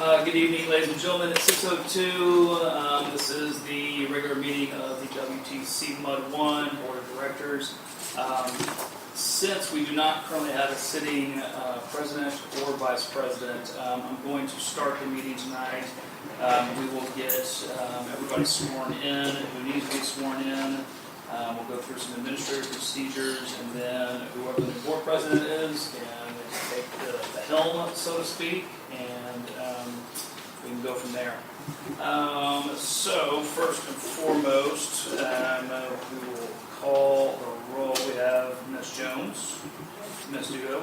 Good evening, ladies and gentlemen. It's 6:02. This is the regular meeting of the WTCMUD1 Board of Directors. Since we do not currently have a sitting president or vice president, I'm going to start the meeting tonight. We will get everybody sworn in who needs to be sworn in. We'll go through some administrative procedures, and then whoever the board president is can take the helm, so to speak, and we can go from there. So first and foremost, we will call the roll. We have Ms. Jones, Ms. Dugo,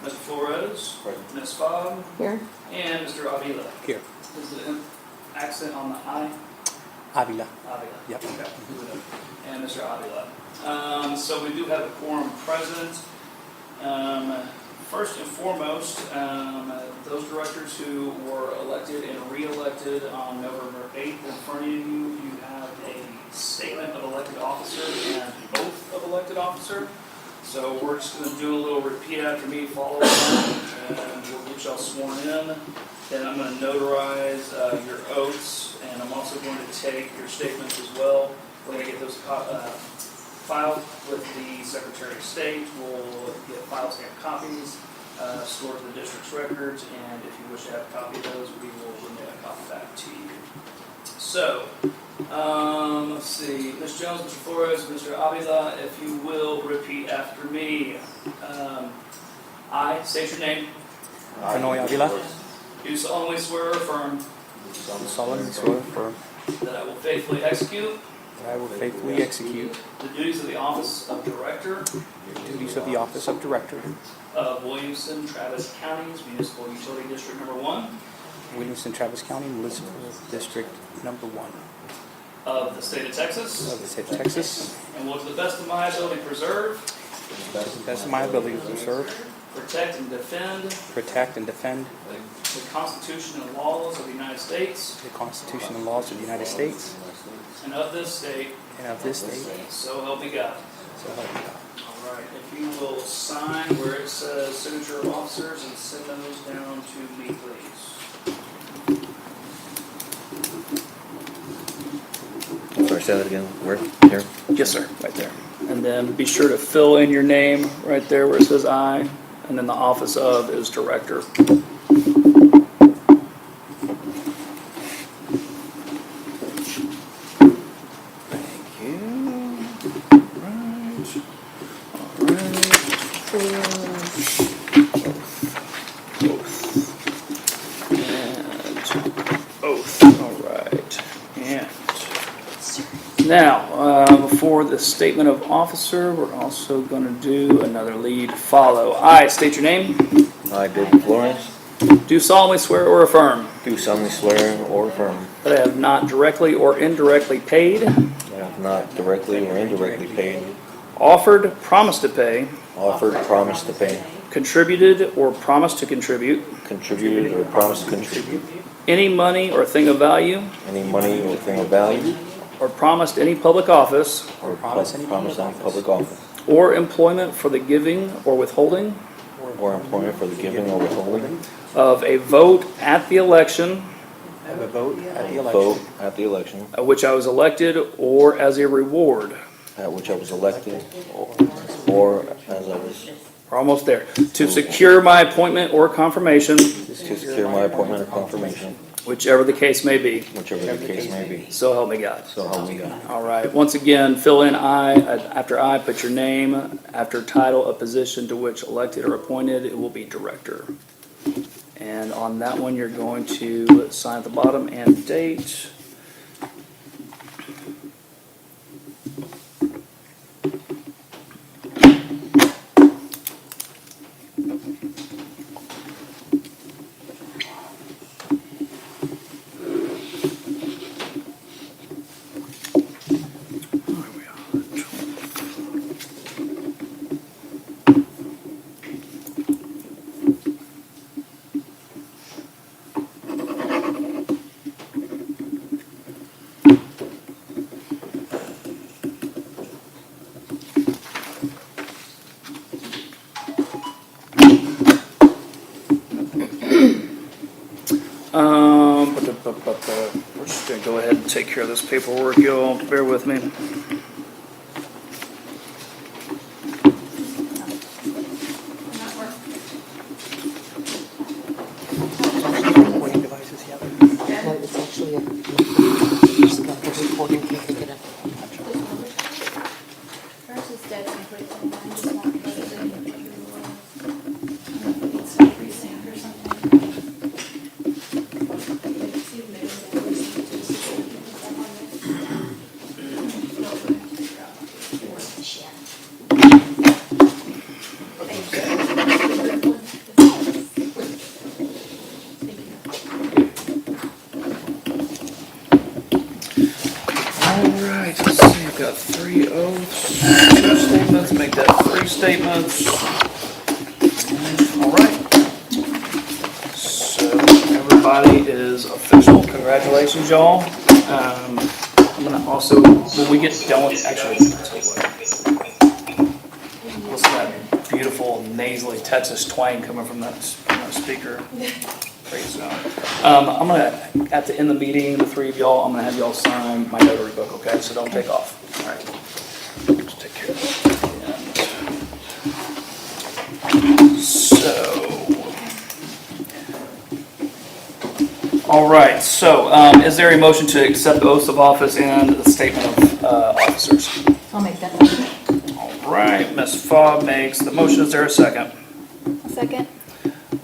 Mr. Flores, Ms. Fogg, Here. and Mr. Avila. Here. Is the accent on the I? Avila. Avila. Yep. Okay. And Mr. Avila. So we do have a quorum present. First and foremost, those directors who were elected and re-elected on November 8th, in front of you, you have a statement of elected officer and oath of elected officer. So we're just going to do a little repeat after me, follow along, and we'll get y'all sworn in. Then I'm going to notarize your oaths, and I'm also going to take your statements as well. We're going to get those filed with the Secretary of State. We'll get file stamped copies stored in the district's records, and if you wish to have a copy of those, we will remit a copy back to you. So, let's see, Ms. Jones, Mr. Flores, Mr. Avila, if you will repeat after me. I state your name. Fenoy Avila. Do solemnly swear or affirm Solemnly swear or affirm that I will faithfully execute that I will faithfully execute the duties of the office of Director the duties of the office of Director, of Williamson Travis County's Municipal Utility District Number 1 Williamson Travis County Municipal District Number 1 of the state of Texas, of the state of Texas, and will to the best of my ability preserve, to the best of my ability to preserve, protect, and defend protect, and defend the Constitution and laws of the United States the Constitution and laws of the United States and of this state, and of this state, so help me God. so help me God. All right, if you will sign where it says signature of officers and send those down to me, please. Sorry, say that again. Where? Here? Yes, sir. Right there. And then be sure to fill in your name right there where it says I, and then the office of is Director. Thank you. Oath. All right. And now, before the statement of officer, we're also going to do another lead follow. I state your name. I, David Flores, Do solemnly swear or affirm do solemnly swear or affirm that I have not directly or indirectly paid, that I have not directly or indirectly paid, offered, promised to pay, offered, promised to pay, contributed, or promised to contribute contributed, or promised to contribute any money or thing of value, any money or thing of value, or promised any public office or promise any promised any public office, or employment for the giving or withholding or employment for the giving or withholding of a vote at the election Have a vote at the vote election at the election at which I was elected, or as a reward. at which I was elected, or as I was We're almost there. To secure my appointment or confirmation, to secure my appointment or confirmation, whichever the case may be. whichever the case may be. So help me God. So help me God. All right. Once again, fill in I. After I, put your name. After title of position to which elected or appointed, it will be Director. And on that one, you're going to sign at the bottom and date. We're just going to go ahead and take care of this paperwork, y'all. Bear with me. Recording devices, yeah. No, it's actually a, just got the recording, can pick it up. Hers is dead completely, I just want to put it in. It's a precinct or something. Alright, let's see, I've got 3 oaths, 2 statements, make that 3 statements. Alright. So, everybody is official, congratulations y'all. I'm gonna also, when we get done with, actually, I'll tell you what. Listen to that beautiful nasally Texas twang coming from that speaker. Great sound. I'm gonna, at the end of the meeting, the 3 of y'all, I'm gonna have y'all sign my notary book, okay? So don't take off. All right. Just take care of that. So. All right. So, is there a motion to accept the oaths of office and the statement of officers? I'll make that motion. All right. Ms. Fobb makes the motion. Is there a second? A second.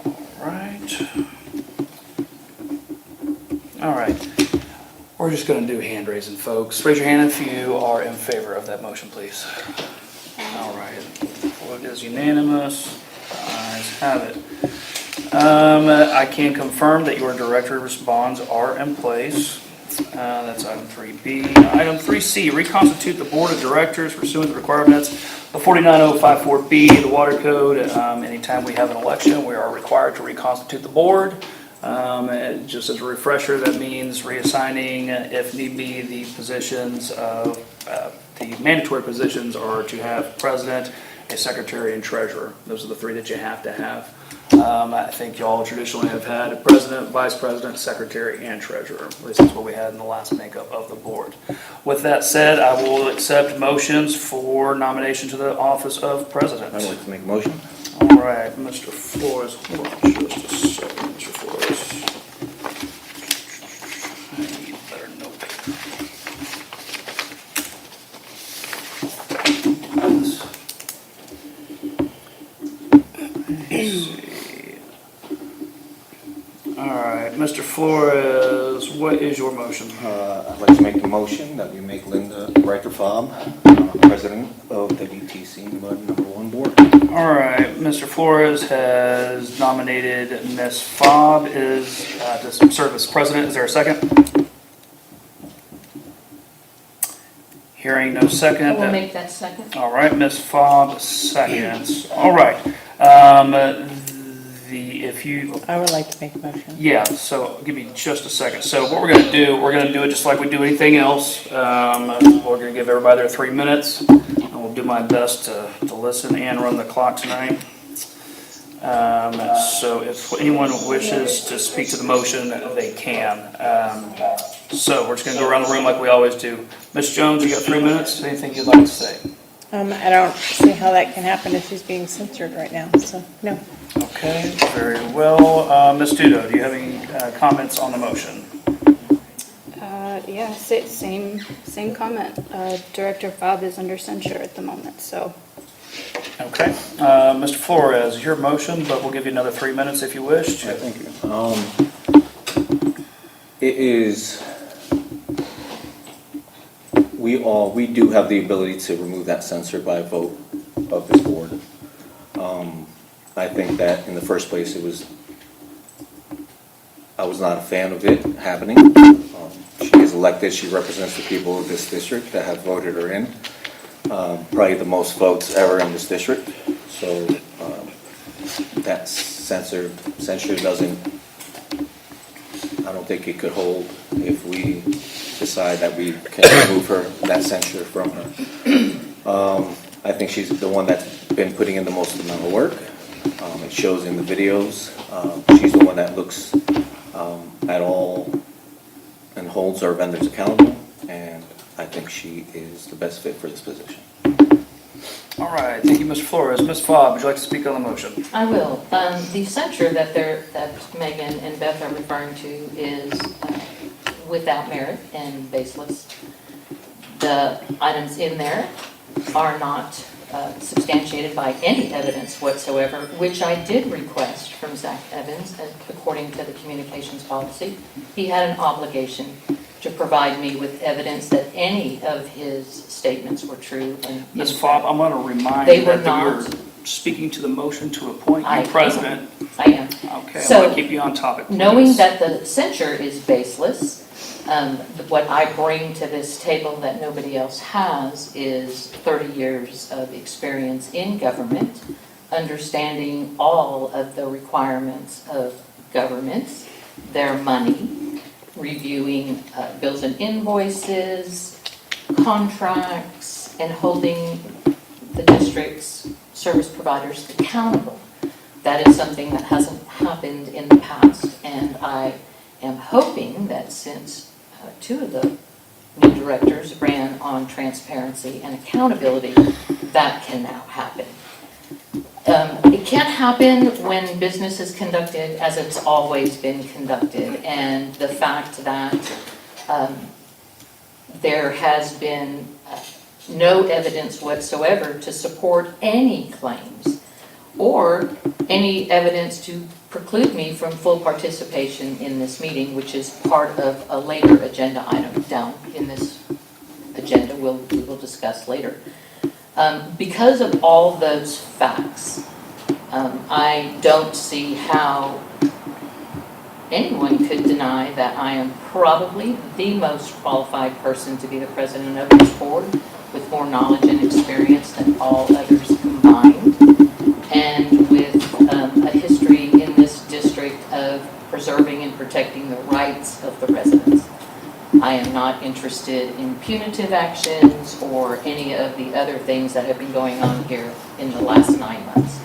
All right. All right. We're just going to do hand raising, folks. Raise your hand if you are in favor of that motion, please. All right. Vote is unanimous. Ayes have it. I can confirm that your director bonds are in place. That's item 3B. Item 3C, reconstitute the board of directors pursuant to the requirements of 49054B, the water code. Anytime we have an election, we are required to reconstitute the board. Just as a refresher, that means reassigning, if need be, the positions of the mandatory positions are to have president, a secretary, and treasurer. Those are the 3 that you have to have. I think y'all traditionally have had a president, vice president, secretary, and treasurer. At least that's what we had in the last makeup of the board. With that said, I will accept motions for nomination to the office of president. I'd like to make a motion. All right, Mr. Flores, hold on just a second, Mr. Flores. I need better notepaper. Let's see. All right, Mr. Flores, what is your motion? I'd like to make the motion that we make Linda Riker-Fobb president of WTCMUD #1 board. All right, Mr. Flores has nominated Ms. Fobb to serve as president. Is there a second? Hearing no second. I will make that second. All right, Ms. Fobb seconds. All right. I would like to make a motion. Yeah, so give me just a second. So what we're going to do it just like we do anything else. We're going to give everybody their 3 minutes. And we'll do my best to listen and run the clock tonight. So if anyone wishes to speak to the motion, they can. So we're just going to go around the room like we always do. Ms. Jones, you got 3 minutes. Anything you'd like to say? I don't see how that can happen if she's being censored right now, so no. Okay, very well. Ms. Dudo, do you have any comments on the motion? Yeah, same comment. Director Fobb is under censure at the moment, so. Okay. Mr. Flores, your motion, but we'll give you another 3 minutes if you wish. Yeah, thank you. It is, we do have the ability to remove that censor by a vote of this board. I think that in the first place I was not a fan of it happening. She is elected, she represents the people of this district that have voted her in. Probably the most votes ever in this district. So that censure doesn't, I don't think it could hold if we decide that we can remove that censure from her. I think she's the one that's been putting in the most amount of work. It shows in the videos. She's the one that looks at all holds our vendors accountable, and I think she is the best fit for this position. All right, thank you, Mr. Flores. Ms. Fobb, would you like to speak on the motion? I will. The censure that Megan and Beth are referring to is without merit and baseless. The items in there are not substantiated by any evidence whatsoever, which I did request from Zach Evans, according to the communications policy. He had an obligation to provide me with evidence that any of his statements were true. And Ms. Fobb, I'm going to remind They you were that you're not. speaking to the motion to appoint I you president. I am. Okay, I'm So, going to keep you on topic, please. Knowing that the censure is baseless, what I bring to this table that nobody else has is 30 years of experience in government, understanding all of the requirements of governments, their money, reviewing bills and invoices, contracts, and holding the district's service providers accountable. That is something that hasn't happened in the past, and I am hoping that since two of the new directors ran on transparency and accountability, that can now happen. It can't happen when business is conducted as it's always been conducted, and the fact that there has been no evidence whatsoever to support any claims or any evidence to preclude me from full participation in this meeting, which is part of a later agenda item down in this agenda we will discuss later. Because of all those facts, I don't see how anyone could deny that I am probably the most qualified person to be the president of this board, with more knowledge and experience than all others combined, and with a history in this district of preserving and protecting the rights of the residents. I am not interested in punitive actions or any of the other things that have been going on here in the last 9 months.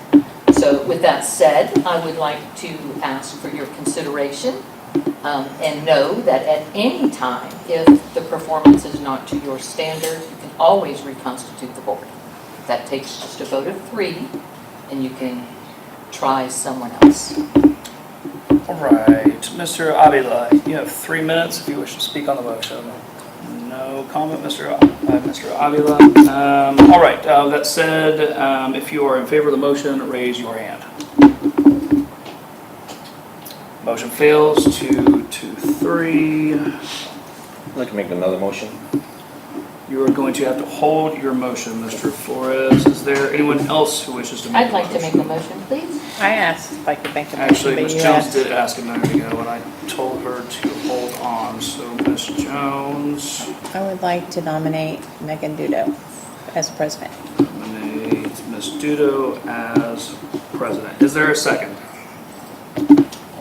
So with that said, I would like to ask for your consideration and know that at any time, if the performance is not to your standard, you can always reconstitute the board. That takes just a vote of 3, and you can try someone else. All right, Mr. Avila, you have 3 minutes if you wish to speak on the motion. No comment, Mr. Avila. All right, that said, if you are in favor of the motion, raise your hand. Motion fails, 2-3. I'd like to make another motion. You are going to have to hold your motion, Mr. Flores. Is there anyone else who wishes to make I'd a like motion? to make a motion, please. I asked if I could make a motion, Actually, but Ms. you Jones asked. did ask a minute ago, and I told her to hold on. So, Ms. Jones I would like to nominate Megan Dudo as president. nominates Ms. Dudo as president. Is there a second?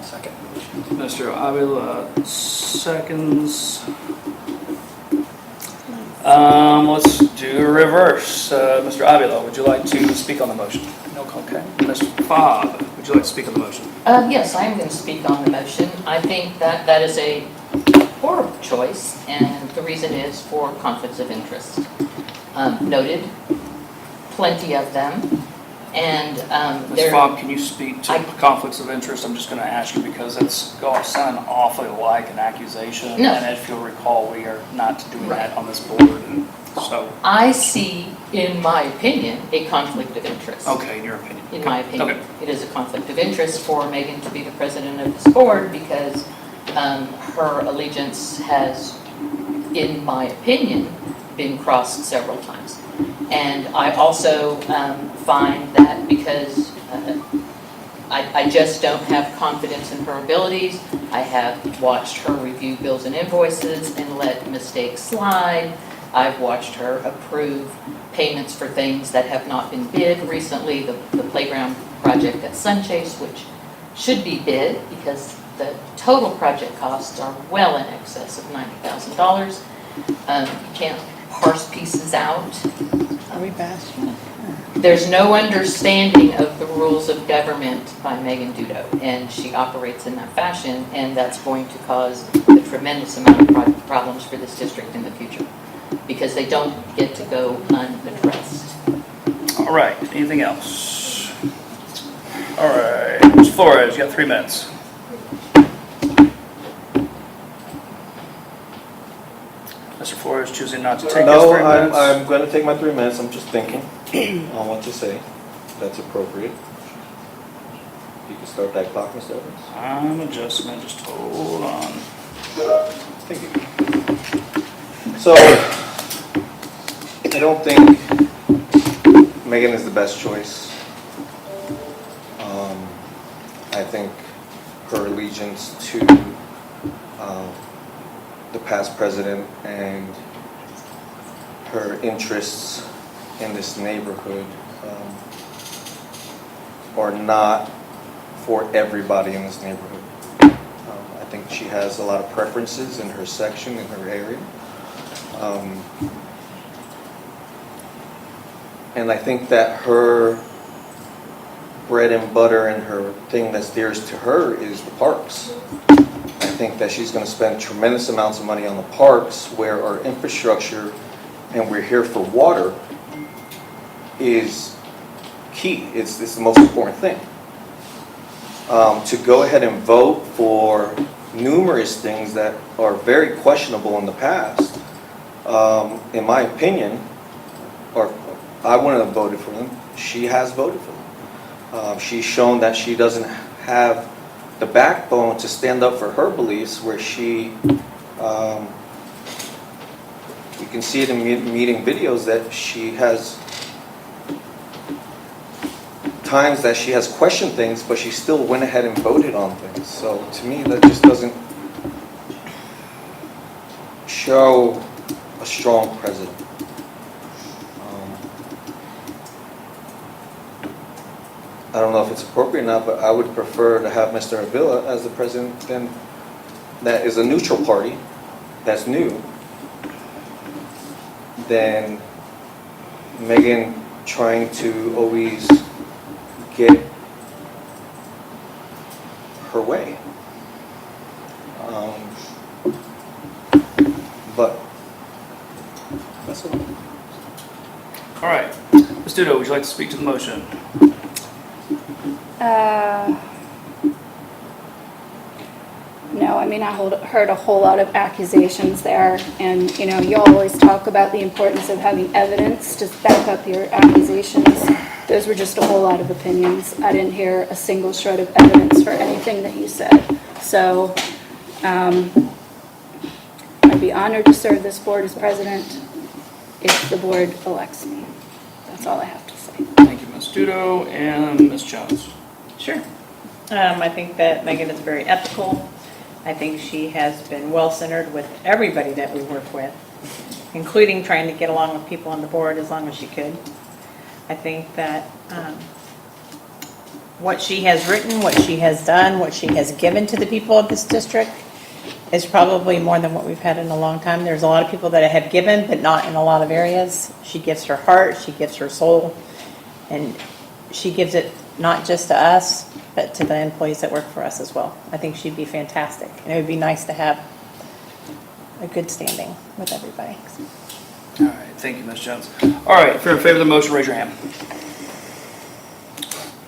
Second. Mr. Avila seconds. Let's do a reverse. Mr. Avila, would you like to speak on the motion? No, okay. Ms. Fobb, would you like to speak on the motion? Yes, I am going to speak on the motion. I think that that is a horrible choice, and the reason is for conflicts of interest. Noted, plenty of them, and Ms. there. Fobb, can you speak to I- conflicts of interest? I'm just going to ask you because it's going to sound awfully like an accusation. No. And if you'll recall, we are not doing Right. that on this board. And so, I see, in my opinion, a conflict of interest. okay, in your opinion. In my Okay. opinion, it is a conflict of interest for Megan to be the president of this board because her allegiance has, in my opinion, been crossed several times. And I also find that because I just don't have confidence in her abilities. I have watched her review bills and invoices and let mistakes slide. I've watched her approve payments for things that have not been bid. Recently, the playground project at Sunchase, which should be bid because the total project costs are well in excess of $90,000. You can't parse pieces out. Are we bashing? There's no understanding of the rules of government by Megan Dudo, and she operates in that fashion, and that's going to cause a tremendous amount of problems for this district in the future, because they don't get to go unaddressed. All right, anything else? All right, Ms. Flores, you got 3 minutes. Mr. Flores choosing not to take his 3 No, minutes. I'm going to take my 3 minutes. I'm just thinking on what to say. That's appropriate. You can start that clock, Mr. Evans. I'm adjustment, just hold on. Thank you. So, I don't think Megan is the best choice. I think her allegiance to the past president and her interests in this neighborhood are not for everybody in this neighborhood. I think she has a lot of preferences in her section, in her area. And I think that her bread and butter and her thing that's dearest to her is the parks. I think that she's going to spend tremendous amounts of money on the parks, where our infrastructure, and we're here for water, is key. It's the most important thing. To go ahead and vote for numerous things that are very questionable in the past, in my opinion, or I wouldn't have voted for them. She has voted for them. She's shown that she doesn't have the backbone to stand up for her beliefs, where she, you can see it in meeting videos that she has times that she has questioned things, but she still went ahead and voted on things. So to me, that just doesn't show a strong president. I don't know if it's appropriate or not, but I would prefer to have Mr. Avila as the president than that is a neutral party that's new, than Megan trying to always get her way. But that's all. All right, Ms. Dudo, would you like to speak to the motion? No, I mean, I heard a whole lot of accusations there, and, you know, you always talk about the importance of having evidence to back up your accusations. Those were just a whole lot of opinions. I didn't hear a single shred of evidence for anything that you said. So, I'd be honored to serve this board as president if the board elects me. That's all I have to say. Thank you, Ms. Dudo, and Ms. Jones. Sure. I think that Megan is very ethical. I think she has been well-centered with everybody that we work with, including trying to get along with people on the board as long as she could. I think that what she has written, what she has done, what she has given to the people of this district is probably more than what we've had in a long time. There's a lot of people that have given, but not in a lot of areas. She gives her heart, she gives her soul, and she gives it not just to us, but to the employees that work for us as well. I think she'd be fantastic, and it would be nice to have a good standing with everybody. All right, thank you, Ms. Jones. All right, if you're in favor of the motion, raise your hand.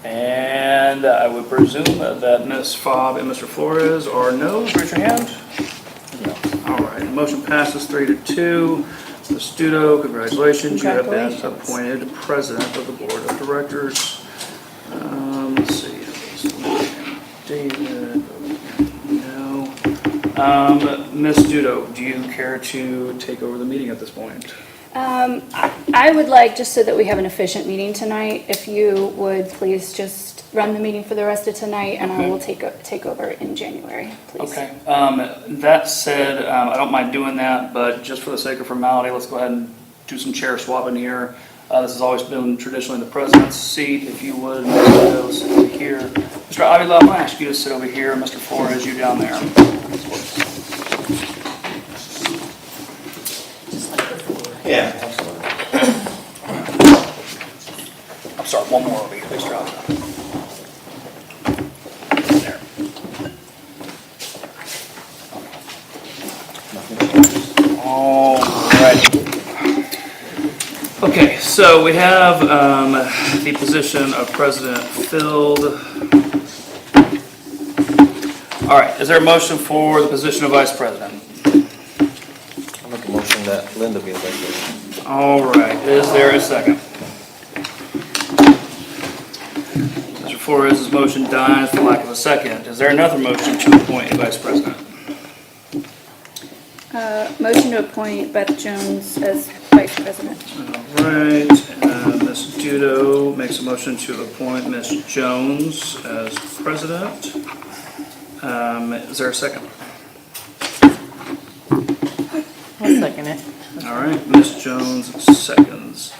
And I would presume that Ms. Fobb and Mr. Flores are no's. Raise your hand. No. All right, the motion passes 3-2. Ms. Dudo, congratulations. You have been appointed president of the board of directors. Let's see. David, no. Ms. Dudo, do you care to take over the meeting at this point? I would like, just so that we have an efficient meeting tonight, if you would please just run the meeting for the rest of tonight, and I will take over in January, please. Okay. That said, I don't mind doing that, but just for the sake of formality, let's go ahead and do some chair swapping here. This has always been traditionally the president's seat. If you would, Ms. Dudo, sit over here. Mr. Avila, I'm going to ask you to sit over here. Mr. Flores, you down there. Yeah. one more over here, Mr. Allen. There. All right. Okay, so we have the position of president filled. All right, is there a motion for the position of vice president? I'll make a motion that Linda be elected. All right, is there a second? Mr. Flores' motion dies for lack of a second. Is there another motion to appoint a vice president? Motion to appoint Beth Jones as vice president. All right, Ms. Dudo makes a motion to appoint Ms. Jones as president. Is there a second? I'll second it. All right, Ms. Jones seconds.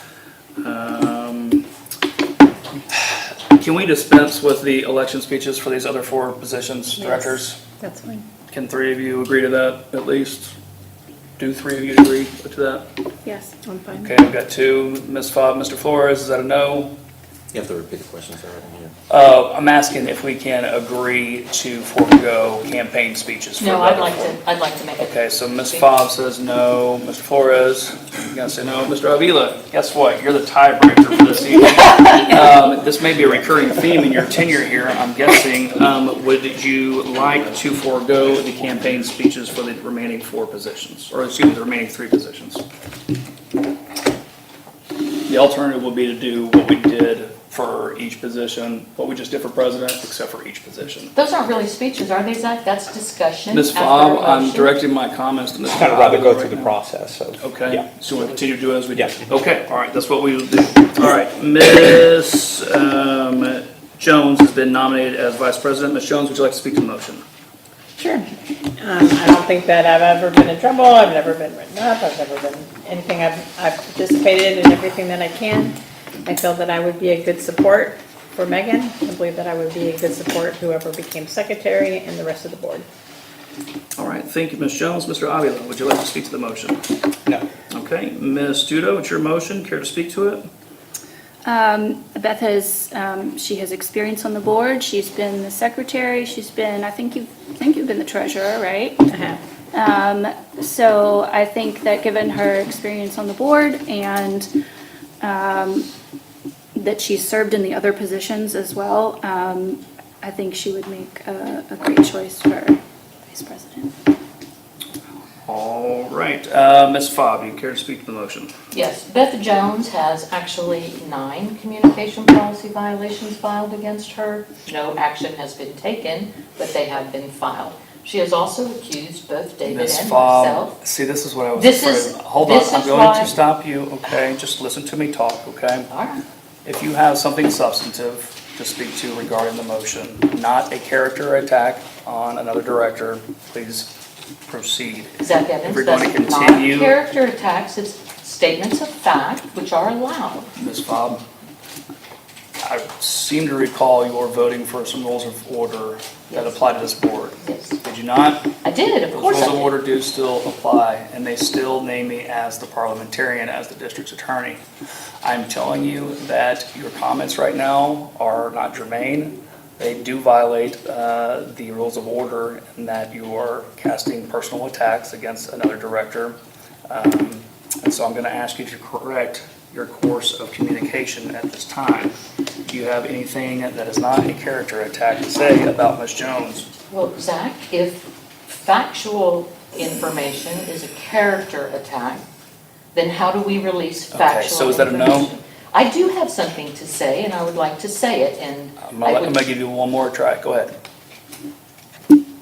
Can we dispense with the election speeches for these other 4 positions, Yes. directors? That's fine. Can 3 of you agree to that, at least? Do 3 of you agree to that? Yes, I'm fine. Okay, I've got 2. Ms. Fobb, Mr. Flores, is that a no? You have to repeat the questions already here. I'm asking if we can agree to forego campaign speeches for the No, other I'd like to make it. Okay, so Ms. Fobb says no. Mr. Flores, you gotta say no. Mr. Avila, guess what? You're the tiebreaker for this evening. This may be a recurring theme in your tenure here, I'm guessing. Would you like to forego the campaign speeches for the remaining 4 positions? Or excuse me, the remaining 3 positions? The alternative would be to do what we did for each position, what we just did for president, except for each position. Those aren't really speeches, are they, Zach? That's discussion. Ms. after a Fobb, I'm motion. directing my comments to Ms. Kind of rather go Avila through right the now. process, so. Okay, Yeah. so we'll continue to do as we did? Yes. Okay, all right, that's what we will do. All right, Ms. Jones has been nominated as vice president. Ms. Jones, would you like to speak to the motion? Sure. I don't think that I've ever been in trouble, I've never been written up, I've never been anything, I've participated in everything that I can. I feel that I would be a good support for Megan. I believe that I would be a good support whoever became secretary and the rest of the board. All right, thank you, Ms. Jones. Mr. Avila, would you like to speak to the motion? No. Okay, Ms. Dudo, it's your motion. Care to speak to it? Beth has, she has experience on the board. She's been the secretary. She's been, I think you've been the treasurer, right? I have. So I think that given her experience on the board and that she's served in the other positions as well, I think she would make a great choice for vice president. All right, Ms. Fobb, you care to speak to the motion? Yes, Beth Jones has actually 9 communication policy violations filed against her. No action has been taken, but they have been filed. She has also accused both David Ms. and Fobb, myself. see, this is what I was This afraid is- of. Hold on, this I'm is going why- to stop you, okay? Just listen to me talk, okay? All right. If you have something substantive to speak to regarding the motion, not a character attack on another director, please proceed. Zach If Evans, we're going to that's not continue, character attacks, it's statements of fact which are allowed. Ms. Fobb, I seem to recall you were voting for some rules of order that Yes. apply to this board. Yes, Did you not? I did, of Those course I rules of did. order do still apply, and they still name me as the parliamentarian, as the district's attorney. I'm telling you that your comments right now are not germane. They do violate the rules of order in that you are casting personal attacks against another director. And so I'm going to ask you to correct your course of communication at this time. Do you have anything that is not a character attack to say about Ms. Jones? Well, Zach, if factual information is a character attack, then how do we release factual Okay, so is that a no? information? I do have something to say, and I would like to say it, and I'm going to give you one more try. Go ahead.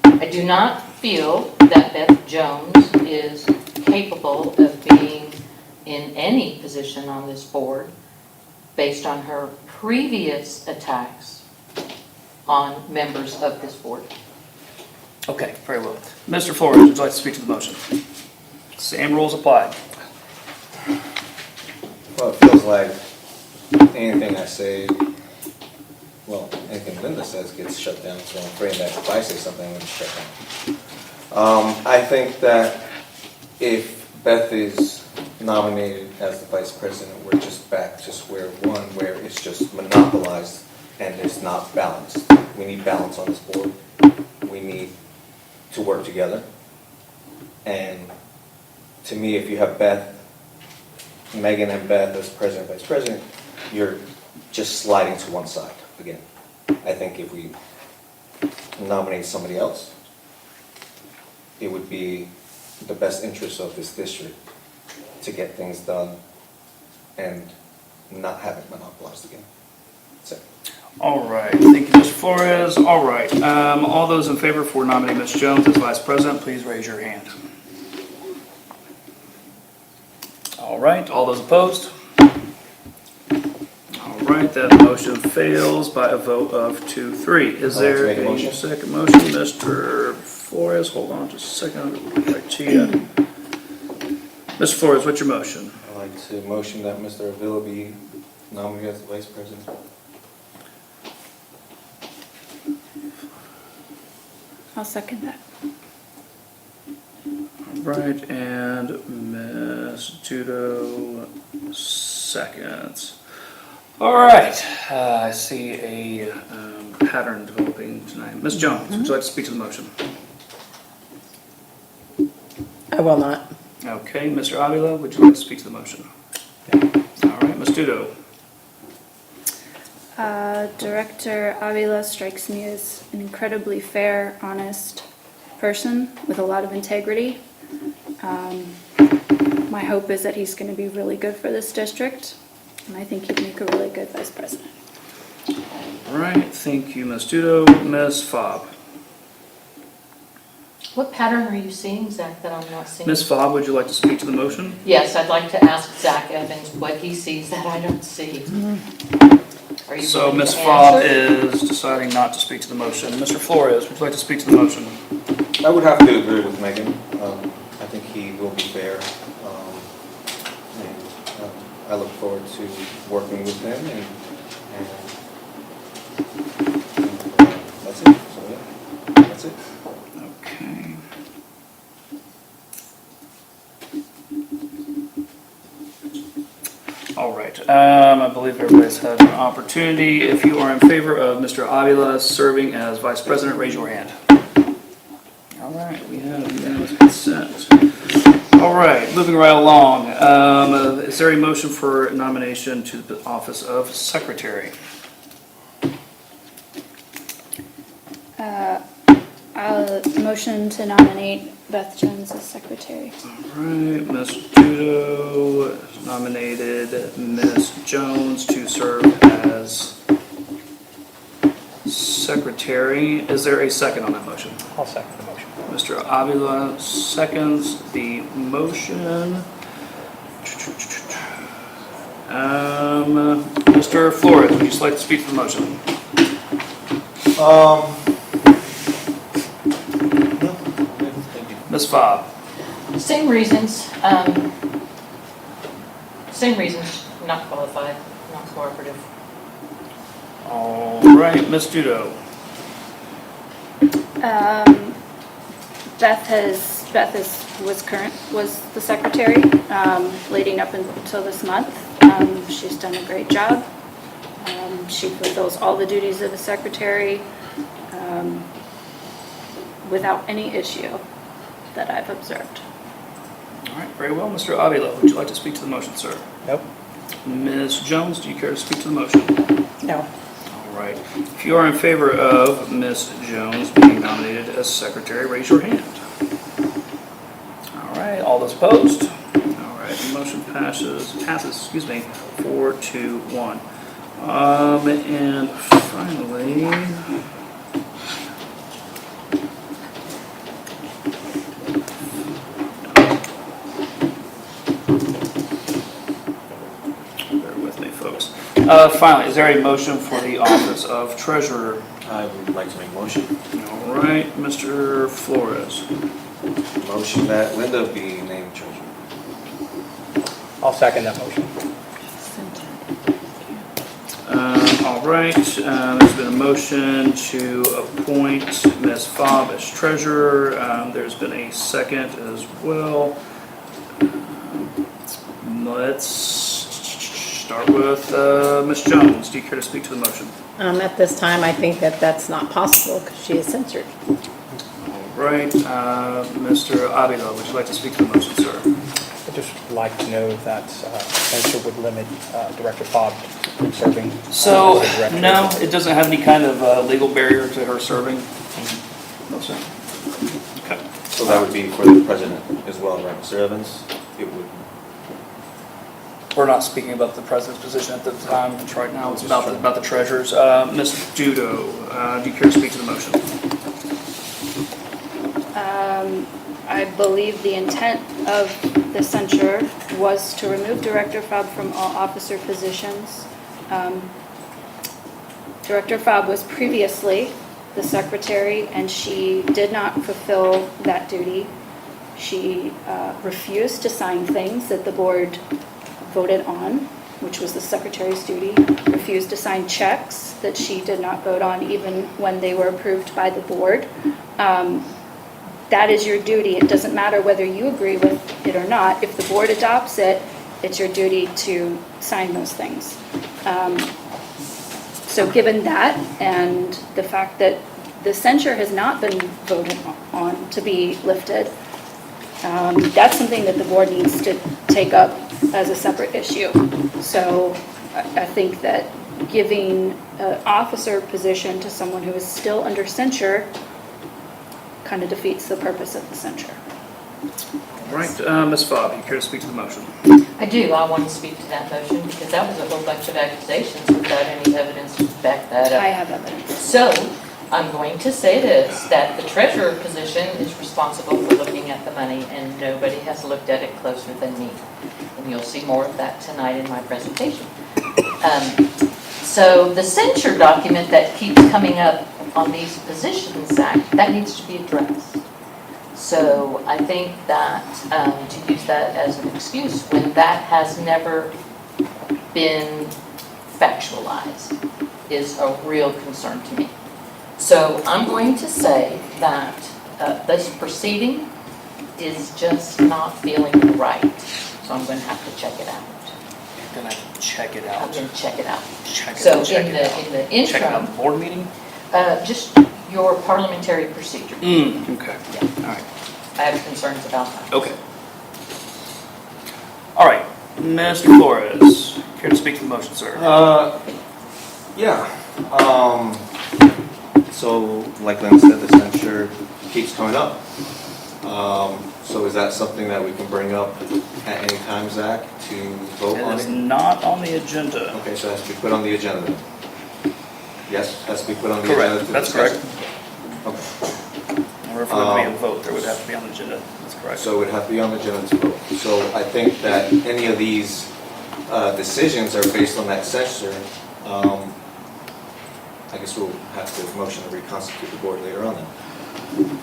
I do not feel that Beth Jones is capable of being in any position on this board based on her previous attacks on members of this board. Okay, very well. Mr. Flores, would you like to speak to the motion? Same rules apply. Well, it feels like anything I say, well, anything Linda says gets shut down, so I'm afraid that if I say something, I'm going to shut down. I think that if Beth is nominated as the vice president, we're just back to square one, where it's just monopolized and it's not balanced. We need balance on this board. We need to work together. And to me, if you have Megan and Beth as president, vice president, you're just sliding to one side again. I think if we nominate somebody else, it would be the best interest of this district to get things done and not have it monopolized again. That's it. All right, thank you, Ms. Flores. All right, all those in favor for nominating Ms. Jones as vice president, please raise your hand. All right, all those opposed? All right, that motion fails by a vote of 2-3. Is I'd like to there make a a motion. second motion? Mr. Flores, hold on just a second. Criteria. Mr. Flores, what's your motion? I'd like to motion that Mr. Avila be nominated as the vice president. I'll second that. All right, and Ms. Judo seconds. All right, I see a pattern developing tonight. Ms. Jones, would you like to speak to the motion? I will not. Okay, Mr. Avila, would you like to speak to the motion? All right, Ms. Dudo. Director Avila strikes me as an incredibly fair, honest person with a lot of integrity. My hope is that he's going to be really good for this district, and I think he'd make a really good vice president. All right, thank you, Ms. Dudo. Ms. Fobb. What pattern are you seeing, Zach, that I'm not seeing? Ms. Fobb, would you like to speak to the motion? Yes, I'd like to ask Zach Evans what he sees that I don't see. Are you So willing Ms. to Fobb answer? is deciding not to speak to the motion. Mr. Flores, would you like to speak to the motion? I would have to agree with Megan. I think he will be fair. And I look forward to working with him and that's it. So yeah, that's it. Okay. All right, I believe everybody's had an opportunity. If you are in favor of Mr. Avila serving as vice president, raise your hand. All right, we have unanimous consent. All right, moving right along. Is there a motion for nomination to the office of secretary? I'll motion to nominate Beth Jones as secretary. All right, Ms. Dudo has nominated Ms. Jones to serve as secretary. Is there a second on that motion? I'll second the motion. Mr. Avila seconds the motion. Mr. Flores, would you just like to speak to the motion? Ms. Fobb. Same reasons, not qualified, not cooperative. All right, Ms. Dudo. Was the secretary, leading up until this month. She's done a great job. She fulfills all the duties of a secretary, without any issue that I've observed. All right, very well. Mr. Avila, would you like to speak to the motion, sir? Nope. Ms. Jones, do you care to speak to the motion? No. All right. If you are in favor of Ms. Jones being nominated as secretary, raise your hand. All right, all those opposed? All right, the motion passes, 4-1. And finally, bear with me, folks. Finally, is there a motion for the office of treasurer? I would like to make a motion. All right, Mr. Flores. Motion that Linda be named treasurer. I'll second that motion. All right, there's been a motion to appoint Ms. Fobb as treasurer. There's been a second as well. Let's start with Ms. Jones. Do you care to speak to the motion? At this time, I think that that's not possible because she is censured. All right. Mr. Avila, would you like to speak to the motion, sir? I'd just like to know that censure would limit Director Fobb from serving So, as a director. no, it doesn't have any kind of legal barrier to her serving? No, sir. Okay. So that would be for the president as well, right, Mr. Evans? It would. We're not speaking about the president's position at the time. It's right now. It's about the treasurers. Ms. Judo, do you care to speak to the motion? I believe the intent of the censure was to remove Director Fobb from all officer positions. Director Fobb was previously the secretary, and she did not fulfill that duty. She refused to sign things that the board voted on, which was the secretary's duty, refused to sign checks that she did not vote on even when they were approved by the board. That is your duty. It doesn't matter whether you agree with it or not. If the board adopts it, it's your duty to sign those things. So given that and the fact that the censure has not been voted on to be lifted, that's something that the board needs to take up as a separate issue. So I think that giving an officer position to someone who is still under censure kind of defeats the purpose of the censure. All right. Ms. Fobb, you care to speak to the motion? I do. I want to speak to that motion because that was a whole bunch of accusations without any evidence to back that up. I have evidence. So I'm going to say this, that the treasurer position is responsible for looking at the money, and nobody has looked at it closer than me. And you'll see more of that tonight in my presentation. So the censure document that keeps coming up on these positions, Zach, that needs to be addressed. So I think that to use that as an excuse when that has never been factualized is a real concern to me. So I'm going to say that this proceeding is just not feeling right. So I'm going to have to check it out. You're going to check it I'm out. going to check it out. Check it So out. Check in it out. the Check it out interim, the board meeting? just your parliamentary procedure. Okay. Yeah. All right. I have concerns about that. Okay. All right. Mr. Flores, care to speak to the motion, sir? Yeah. So, like Lynn said, the censure keeps coming up. So is that something that we can bring up at any time, Zach, to vote It on is it? not on the agenda. Okay, so it has to be put on the agenda. Yes, has to be put on the Correct. agenda. to That's discuss correct. it. Okay. In order for there to be a vote, there would have to be on the agenda. That's correct. So it would have to be on the agenda to vote. So I think that any of these decisions are based on that censure. I guess we'll have to motion to reconstitute the board later on then,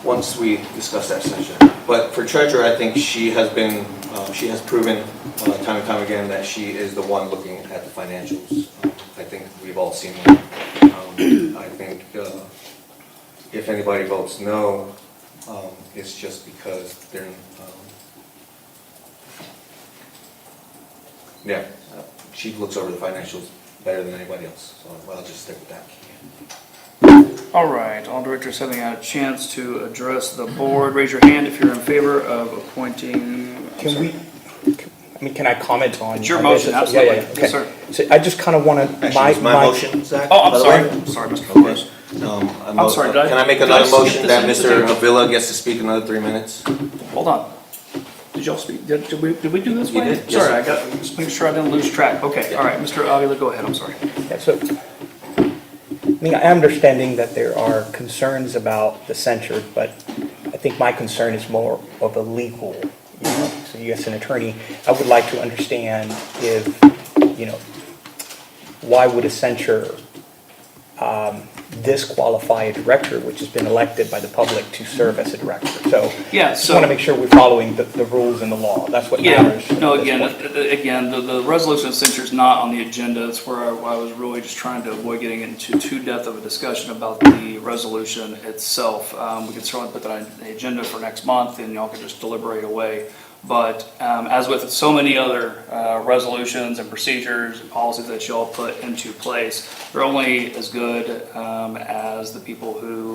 once we discuss that censure. But for treasurer, I think she has been, she has proven time and time again that she is the one looking at the financials. I think we've all seen that. I think if anybody votes no, it's just because they're, she looks over the financials better than anybody else, so I'll just stick with that. All right. All directors having had a chance to address the board, raise your hand if you're in favor of appointing. Can I comment on? It's your on motion, this? absolutely. Yeah, okay. Yes, sir. So I just kind of want to. Actually, it's my motion, Zach. Oh, I'm by the sorry. way. I'm sorry, Mr. Flores. I'm sorry, Can I make did I another skip motion this that into the Mr. table? Avila gets to speak another 3 minutes? Hold on. Did y'all speak? Did we do this? You way? did, yes, Sorry, sir. I got, just make sure I didn't lose track. Okay, all right, Mr. Avila, go ahead. I'm sorry. Yeah, so, I'm understanding that there are concerns about the censure, but I think my concern is more of a legal, so you as an attorney, I would like to understand if, why would a censure disqualify a director which has been elected by the public to serve as a director? So, Yeah, just want to make sure we're following the rules and the law. That's what matters. Yeah, no, at this again, point. the resolution of censure is not on the agenda. That's where I was really just trying to avoid getting into too depth of a discussion about the resolution itself. We can certainly put that on the agenda for next month, and y'all can just deliberate away. But as with so many other resolutions and procedures and policies that y'all put into place, they're only as good as the people who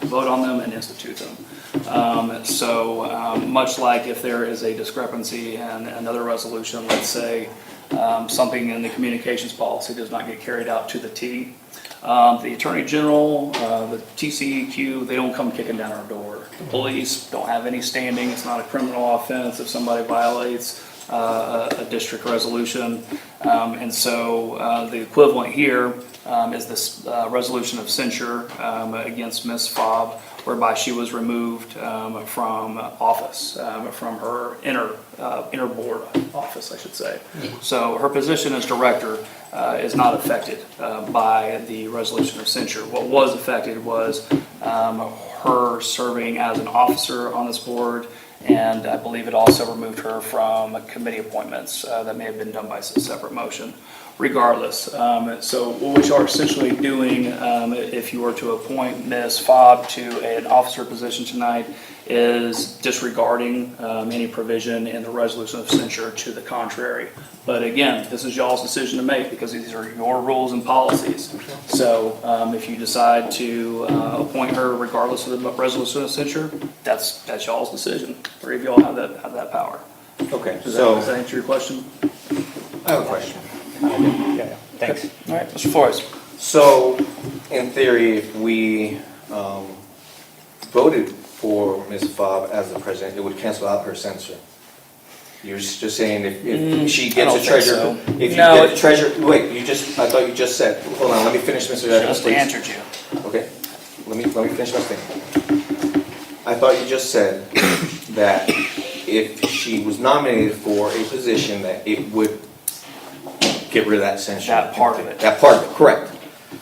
vote on them and institute them. So much like if there is a discrepancy in another resolution, let's say something in the communications policy does not get carried out to the T, the Attorney General, the TCEQ, they don't come kicking down our door. The police don't have any standing. It's not a criminal offense if somebody violates a district resolution. And so the equivalent here is this resolution of censure against Ms. Fobb, whereby she was removed from office, from her inner board office, I should say. So her position as director is not affected by the resolution of censure. What was affected was her serving as an officer on this board, and I believe it also removed her from committee appointments that may have been done by a separate motion. Regardless, so what you are essentially doing, if you were to appoint Ms. Fobb to an officer position tonight, is disregarding any provision in the resolution of censure to the contrary. But again, this is y'all's decision to make because these are your rules and policies. So if you decide to appoint her regardless of the resolution of censure, that's y'all's decision. Three of y'all have that power. Okay, Does so that answer your question? I have a question. Yeah, thanks. All right, Mr. Flores. So, in theory, if we voted for Ms. Fobb as the president, it would cancel out her censure. You're just saying if she I gets don't a think treasurer, so. if you No, get a treasurer, wait, I thought you just said, hold on, let me finish, Mr. Evans, Just please. answered you. Okay, let me finish my statement. I thought you just said that if she was nominated for a position, that it would get rid of that censure. That part of it. That part of it, correct.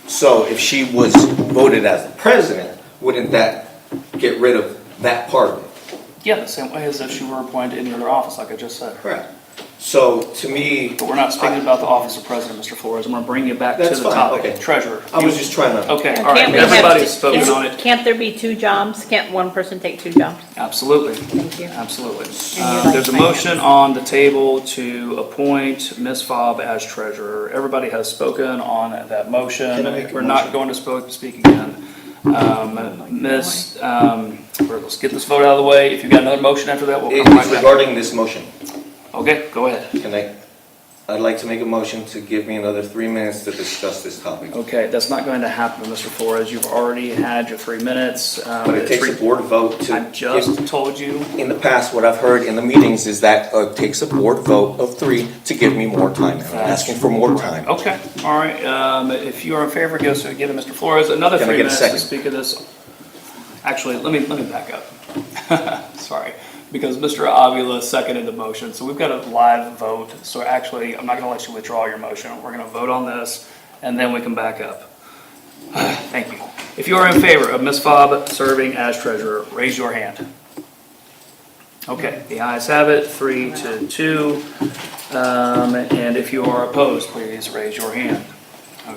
So if she was voted as the president, wouldn't that get rid of that part of it? Yeah, the same way as if she were appointed to any other office, like I just said. Correct. So to me, But we're not speaking about the office of president, Mr. Flores. I'm going to bring you back to That's the fine, topic. okay. Treasurer. I was just trying to. Okay, Can't all right. we have Everybody's two- spoken is- on it. Can't there be two jobs? Can't one person take two jobs? Absolutely. Thank you. Absolutely. you'd like There's a finance. motion on the table to appoint Ms. Fobb as treasurer. Everybody has spoken on that motion. Can I make a We're not motion? going to speak again. Let's get this vote out of the way. If you've got another motion after that, we'll It come is right back. regarding this motion. Okay, go ahead. I'd like to make a motion to give me another 3 minutes to discuss this topic. Okay, that's not going to happen, Mr. Flores. You've already had your 3 minutes. But it takes a board vote to. I just told you. In the past, what I've heard in the meetings is that it takes a board vote of 3 to give me more time. And I'm asking for more time. Okay, all right. If you are in favor, give Mr. Flores another Can I 3 get a minutes to second? speak of this. Actually, let me back up. Sorry, because Mr. Avila seconded the motion, so we've got a live vote. So actually, I'm not going to let you withdraw your motion. We're going to vote on this, and then we can back up. Thank you. If you are in favor of Ms. Fobb serving as treasurer, raise your hand. Okay, the ayes have it, 3-2. And if you are opposed, please raise your hand.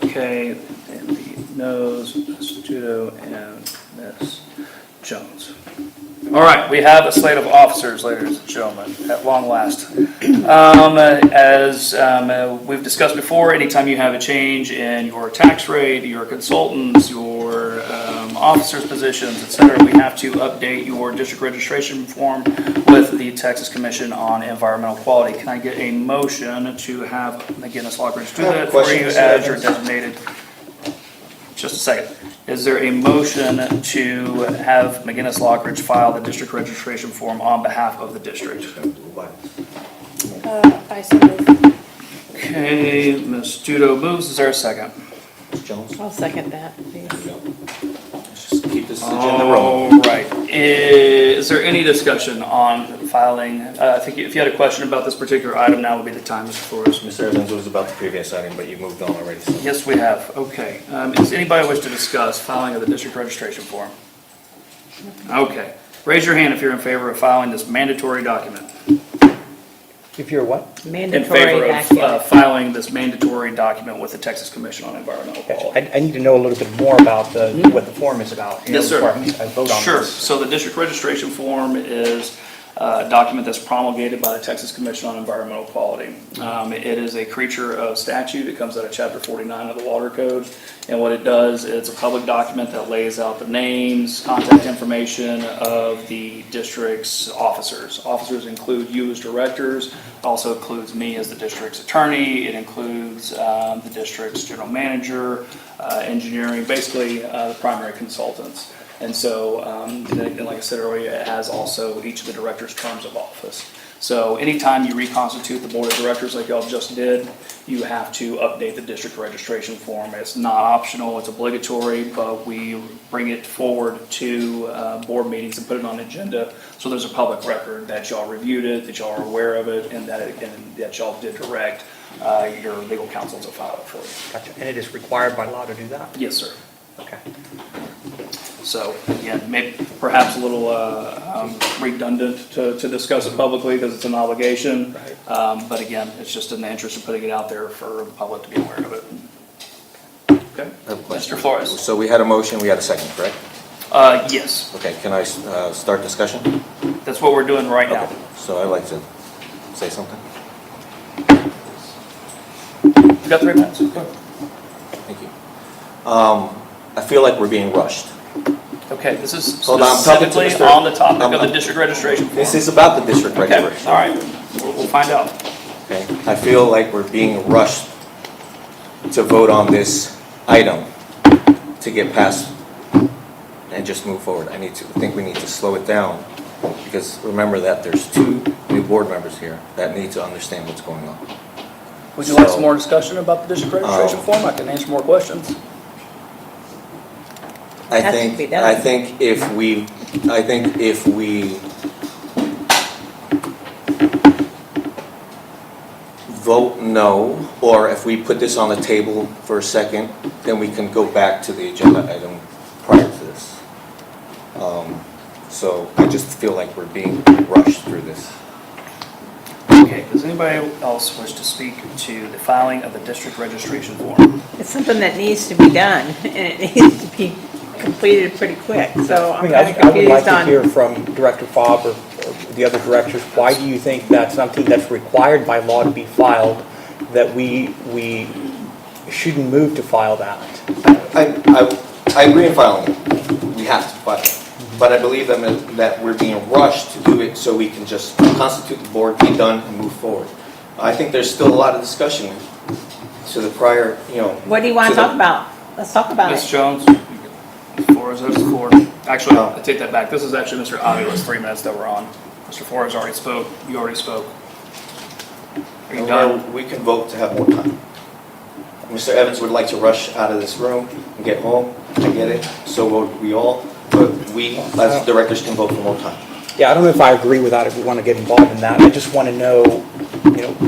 Okay, and the noes, Ms. Studo and Ms. Jones. All right, we have a slate of officers, ladies and gentlemen, at long last. As we've discussed before, anytime you have a change in your tax rate, your consultants, your officers' positions, etc., we have to update your district registration form with the Texas Commission on Environmental Quality. Can I get a motion to have McGinnis Lockridge do I have a that for question, you Mr. as your Evans. designated? Just a second. Is there a motion to have McGinnis Lockridge file the district registration form on behalf of the district? I so move. Okay, Ms. Studo moves. Is there a second? Ms. Jones, I'll second that, please. let's just keep this agenda rolling. All right. Is there any discussion on filing? I think if you had a question about this particular item, now would be the time, Mr. Flores. Mr. Evans was about the previous item, but you moved on already. So. Yes, we have. Okay. Does anybody wish to discuss filing of the district registration form? Okay. Raise your hand if you're in favor of filing this mandatory document. If you're what? In Mandatory favor of document. filing this mandatory document with the Texas Commission on Environmental Quality. I need to know a little bit more about what the form is about. Yes, sir. Before I vote on Sure. this. So the district registration form is document that's promulgated by the Texas Commission on Environmental Quality. It is a creature of statute. It comes out of Chapter 49 of the Water Code. And what it does, it's a public document that lays out the names, contact information of the district's officers. Officers include you as directors, also includes me as the district's attorney. It includes the district's general manager, engineering, basically the primary consultants. And so, and like I said earlier, it has also each of the directors' terms of office. So anytime you reconstitute the board of directors like y'all just did, you have to update the district registration form. It's not optional, it's obligatory, but we bring it forward to board meetings and put it on the agenda. So there's a public record that y'all reviewed it, that y'all are aware of it, and that y'all did direct your legal counsel to file it for you. Gotcha. And it is required by law to do that? Yes, sir. Okay. So again, maybe perhaps a little redundant to discuss it publicly because it's an obligation. Right. But again, it's just in the interest of putting it out there for the public to be aware of it. Okay. I have a question. Mr. Flores. So we had a motion, we had a second, correct? Yes, Okay, can I start discussion? that's what we're doing right now. Okay, so I'd like to say something. We've got 3 minutes. Thank you. I feel like we're being rushed. Okay, this is Hold on, I'm talking to specifically Mr. on the topic of the I'm- district registration form. This is about the district Okay, registration. all right, we'll find out. Okay, I feel like we're being rushed to vote on this item to get past and just move forward. I think we need to slow it down because remember that there's 2 new board members here that need to understand what's going on. Would you like So, some more discussion about the district registration form? I can answer more questions. I Has to think, be done. I think if we vote no, or if we put this on the table for a second, then we can go back to the agenda item prior to this. So I just feel like we're being rushed through this. Okay, does anybody else wish to speak to the filing of the district registration form? It's something that needs to be done, and it needs to be completed pretty quick, so I I'm mean, kind of I would like confused to hear on. from Director Fobb or the other directors, why do you think that's something that's required by law to be filed, that we shouldn't move to file that? I agree in filing it. We have to file it. But I believe that we're being rushed to do it so we can just constitute the board, be done, and move forward. I think there's still a lot of discussion to the prior, What do you want to talk about? Let's talk about Ms. it. Jones, Ms. Flores, there's the floor. Actually, I take that back. This is actually Mr. Avila's 3 minutes that we're on. Mr. Flores already spoke. You already spoke. Are you done? We can vote to have more time. Mr. Evans would like to rush out of this room and get home. I get it. So would we all. But we, as directors, can vote for more time. Yeah, I don't know if I agree with that, if we want to get involved in that. I just want to know,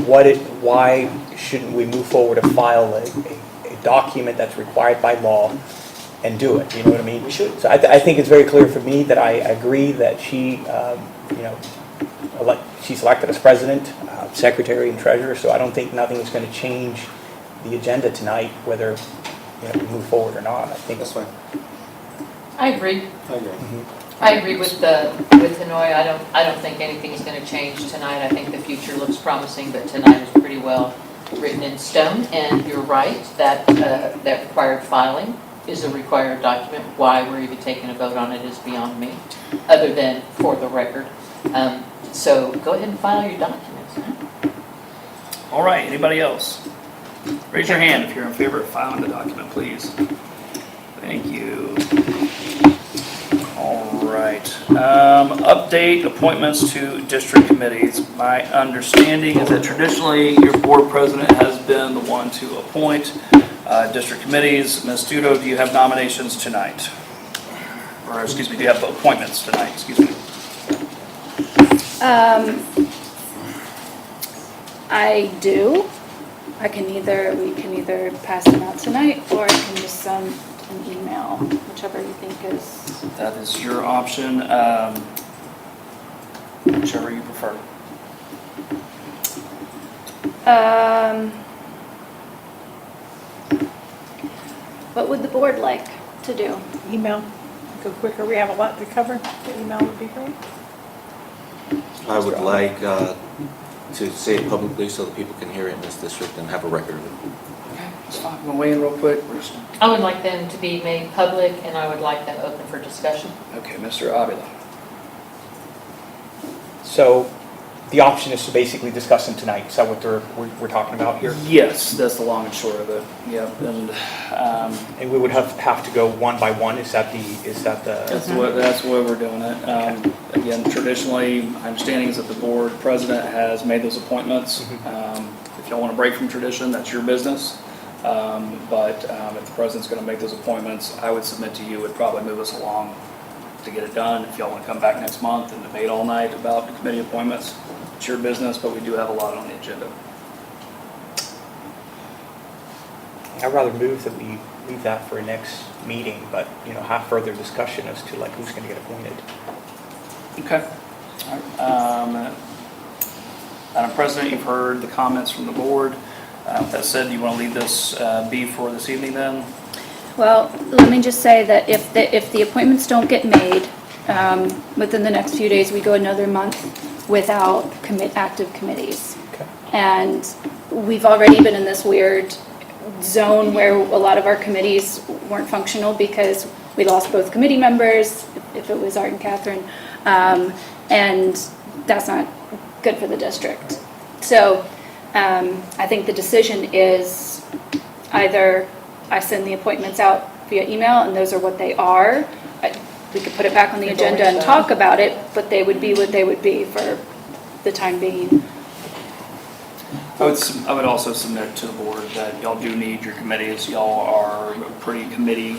why shouldn't we move forward to file a document that's required by law and do it, you know what I mean? We should. So I think it's very clear for me that I agree that she, she's elected as president, secretary, and treasurer, so I don't think nothing is going to change the agenda tonight, whether, we move forward or not. I think That's fine. I agree. I agree. I agree with Hanoi. I don't think anything is going to change tonight. I think the future looks promising, but tonight is pretty well written in stone. And you're right, that required filing is a required document. Why we're even taking a vote on it is beyond me, other than for the record. So go ahead and file your documents. Huh? All right, anybody else? Raise your hand if you're in favor of filing the document, please. Thank you. All right. Update appointments to district committees. My understanding is that traditionally your board president has been the one to appoint district committees. Ms. Dudo, do you have nominations tonight? Or excuse me, do you have appointments tonight? Excuse me. I do. We can either pass them out tonight, or I can just send an email, whichever you think is. That is your option. Whichever you prefer. What would the board like to do? Email, go quicker, we have a lot to cover. The email would be great. I would Mr. Otto? like to say it publicly so that people can hear it in this district and have a record of it. Okay, that's fine. I'm gonna weigh in real quick. I would like them to be made public, and I would like them open for discussion. Okay, Mr. Avila. So the option is to basically discuss them tonight. Is that what we're talking about here? Yes, that's the long and short of it. Yep, and And we would have to go one by one? Is that the? that's the way we're doing it. Again, traditionally, my understanding is that the board president has made those appointments. If y'all want to break from tradition, that's your business. But if the president's going to make those appointments, I would submit to you, would probably move us along to get it done. If y'all want to come back next month and debate all night about the committee appointments, it's your business, but we do have a lot on the agenda. I'd rather move that we leave that for a next meeting, but, have further discussion as to like who's going to get appointed. Okay. All right. Madam President, you've heard the comments from the board. With that said, do you want to leave this be for this evening then? Well, let me just say that if the appointments don't get made, within the next few days, we go another month without active committees. Okay. And we've already been in this weird zone where a lot of our committees weren't functional because we lost both committee members, if it was Art and Catherine, and that's not good for the district. So I think the decision is either I send the appointments out via email, and those are what they are. We could put it back on the agenda and talk about it, but they would be what they would be for the time being. I would also submit to the board that y'all do need your committees. Y'all are a pretty committee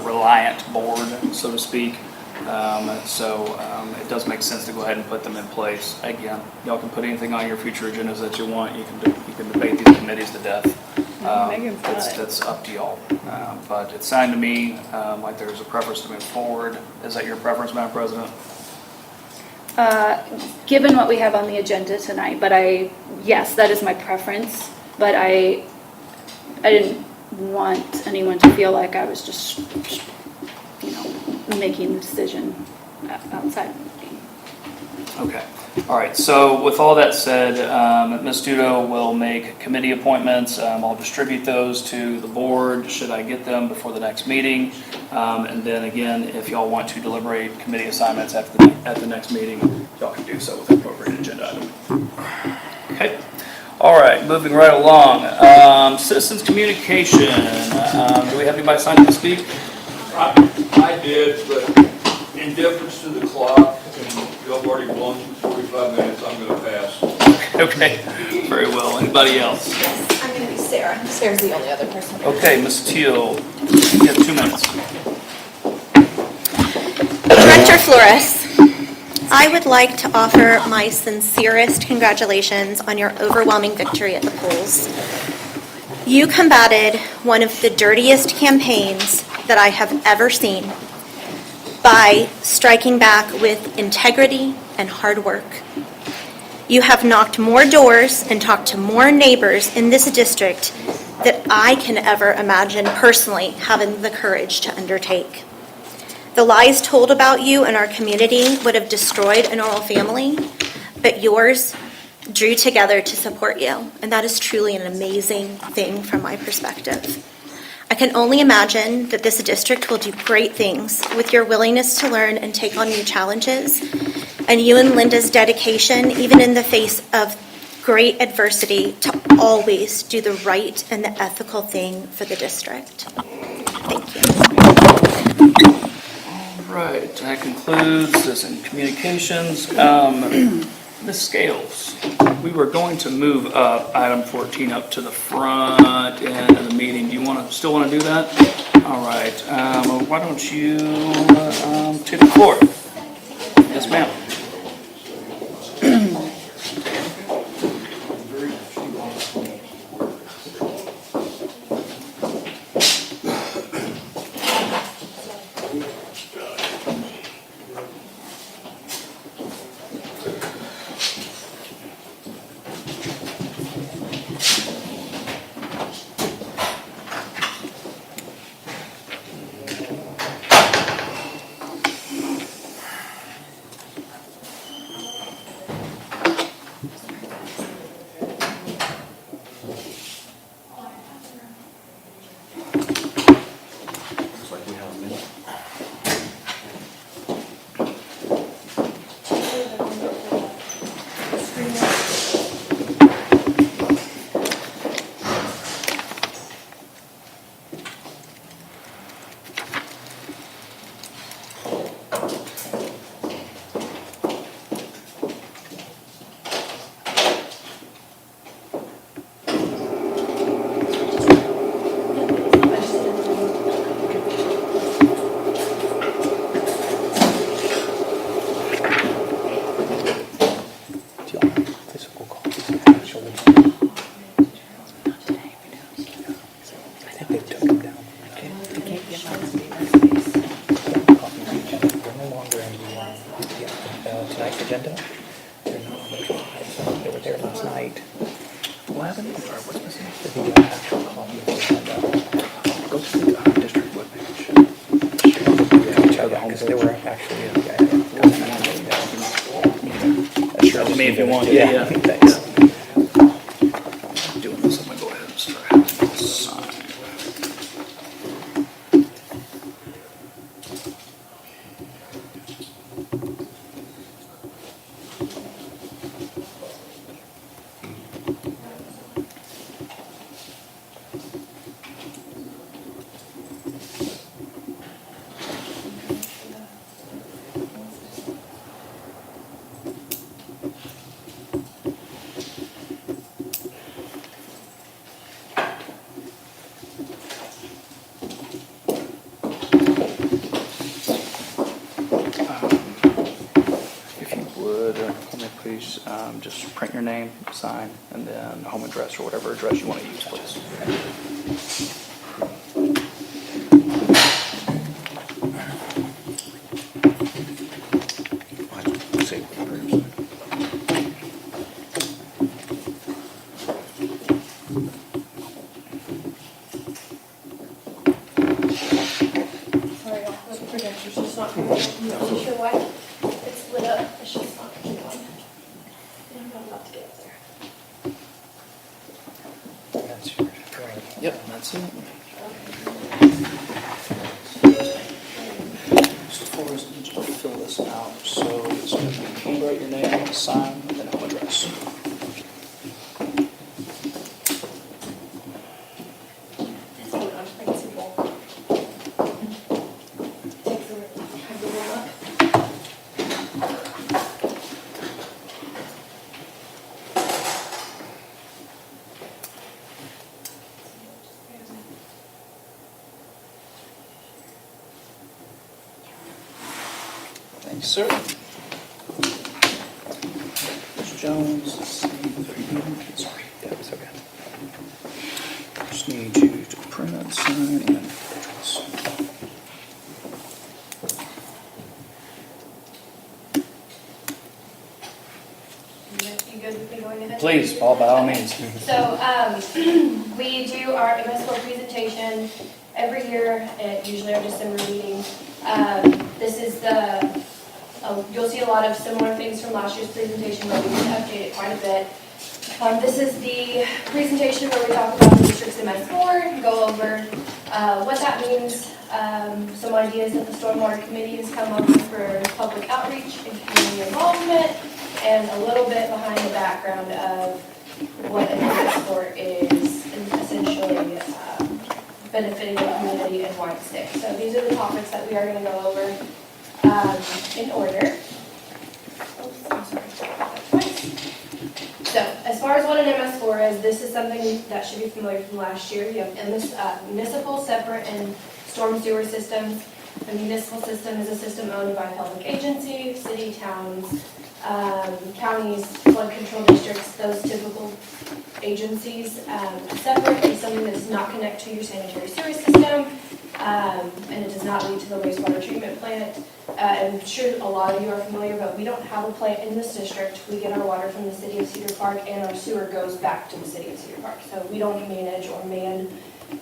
reliant board, so to speak. It does make sense to go ahead and put them in place. Again, y'all can put anything on your future agendas that you want. You can debate these committees to death. That's up to y'all. But it sounded to me like there's a preference to move forward. Is that your preference, Madam President? Given what we have on the agenda tonight, yes, that is my preference, but I didn't want anyone to feel like I was just, making the decision outside of the meeting. Okay. All right. So with all that said, Ms. Dudo will make committee appointments. I'll distribute those to the board should I get them before the next meeting. And then again, if y'all want to deliberate committee assignments at the next meeting, y'all can do so with the appropriate agenda item. Okay. All right. Moving right along. Citizens communication. Do we have anybody signed up to speak? I did, but in deference to the clock, and y'all already blown 45 minutes, I'm going to pass. Okay. Very well. Anybody else? Yes, I'm gonna be Sarah. Sarah's the only other person. Okay, Ms. Teal, you have 2 minutes. Director Flores, I would like to offer my sincerest congratulations on your overwhelming victory at the polls. You combated one of the dirtiest campaigns that I have ever seen by striking back with integrity and hard work. You have knocked more doors and talked to more neighbors in this district that I can ever imagine personally having the courage to undertake. The lies told about you and our community would have destroyed a normal family, but yours drew together to support you, and that is truly an amazing thing from my perspective. I can only imagine that this district will do great things with your willingness to learn and take on new challenges, and you and Linda's dedication, even in the face of great adversity, to always do the right and the ethical thing for the district. Thank you. All right, that concludes citizen communications. Ms. Scales, we were going to move up item 14 up to the front end of the meeting. Do you still want to do that? All right. Why don't you take the floor? Yes, ma'am. agenda. They're not on the drive, so they were there last night. What happened? Or what's missing? The actual copy of the agenda. Go to the district webpage. Yeah, because they were actually in the Share with me if you want. Yeah. Thanks. Doing this, I'm gonna go ahead and start having this sign. If you would, let me please just print your name, sign, and then home address or whatever address you want to use, please. Say prayers. Sorry, I'll have to project, it's just not coming on. I'm not sure why it's lit up, it's just not coming on. And I'm about to get up there. That's yours. Yep, that's it. So Forrest, you just fill this out. So it's going to be handwrite your name, sign, and then home address. Hold on, I can see both. Take the roll up. Thanks, sir. Mr. Jones, let's see if you need, sorry. That was okay. Just need you to print, sign, and address. You good with me going ahead? Please, all by all means. So, we do our MS4 presentation every year at usually our December meeting. This is you'll see a lot of similar things from last year's presentation, but we did update it quite a bit. This is the presentation where we talk about the district's MS4, go over what that means, some ideas that the Stormwater Committee has come up with for public outreach and community involvement, and a little bit behind the background of what an MS4 is and essentially benefiting the community and why it sticks. So these are the topics that we are going to go over in order. Oops, I'm sorry. So as far as what an MS4 is, this is something that should be familiar from last year. You have municipal, separate, and storm sewer systems. A municipal system is a system owned by a public agency, city, towns, counties, flood control districts, those typical agencies. Separate is something that does not connect to your sanitary sewer system, and it does not lead to the wastewater treatment plant. I'm sure a lot of you are familiar, but we don't have a plant in this district. We get our water from the city of Cedar Park, and our sewer goes back to the city of Cedar Park. So we don't manage or man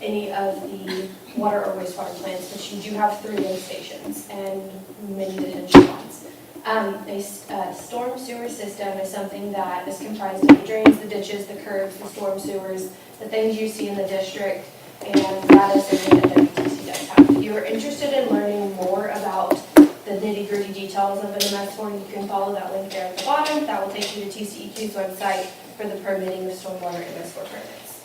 any of the water or wastewater plants, but you do have 3 lift stations and many detention ponds. A storm sewer system is something that is comprised of the drains, the ditches, the curbs, the storm sewers, the things you see in the district, and that is something that WTC does have. If you are interested in learning more about the nitty-gritty details of an MS4, you can follow that link there at the bottom. That will take you to TCEQ's website for the permitting of stormwater MS4 permits.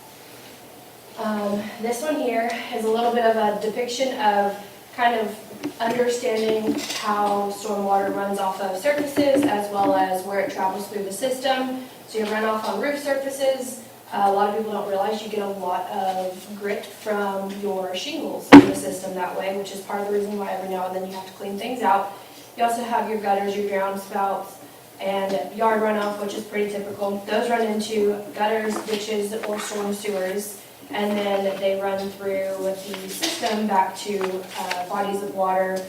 This one here is a little bit of a depiction of kind of understanding how stormwater runs off of surfaces as well as where it travels through the system. So you run off on roof surfaces. A lot of people don't realize you get a lot of grit from your shingles in the system that way, which is part of the reason why every now and then you have to clean things out. You also have your gutters, your downspouts, and yard runoff, which is pretty typical. Those run into gutters, ditches, or storm sewers, and then they run through the system back to bodies of water,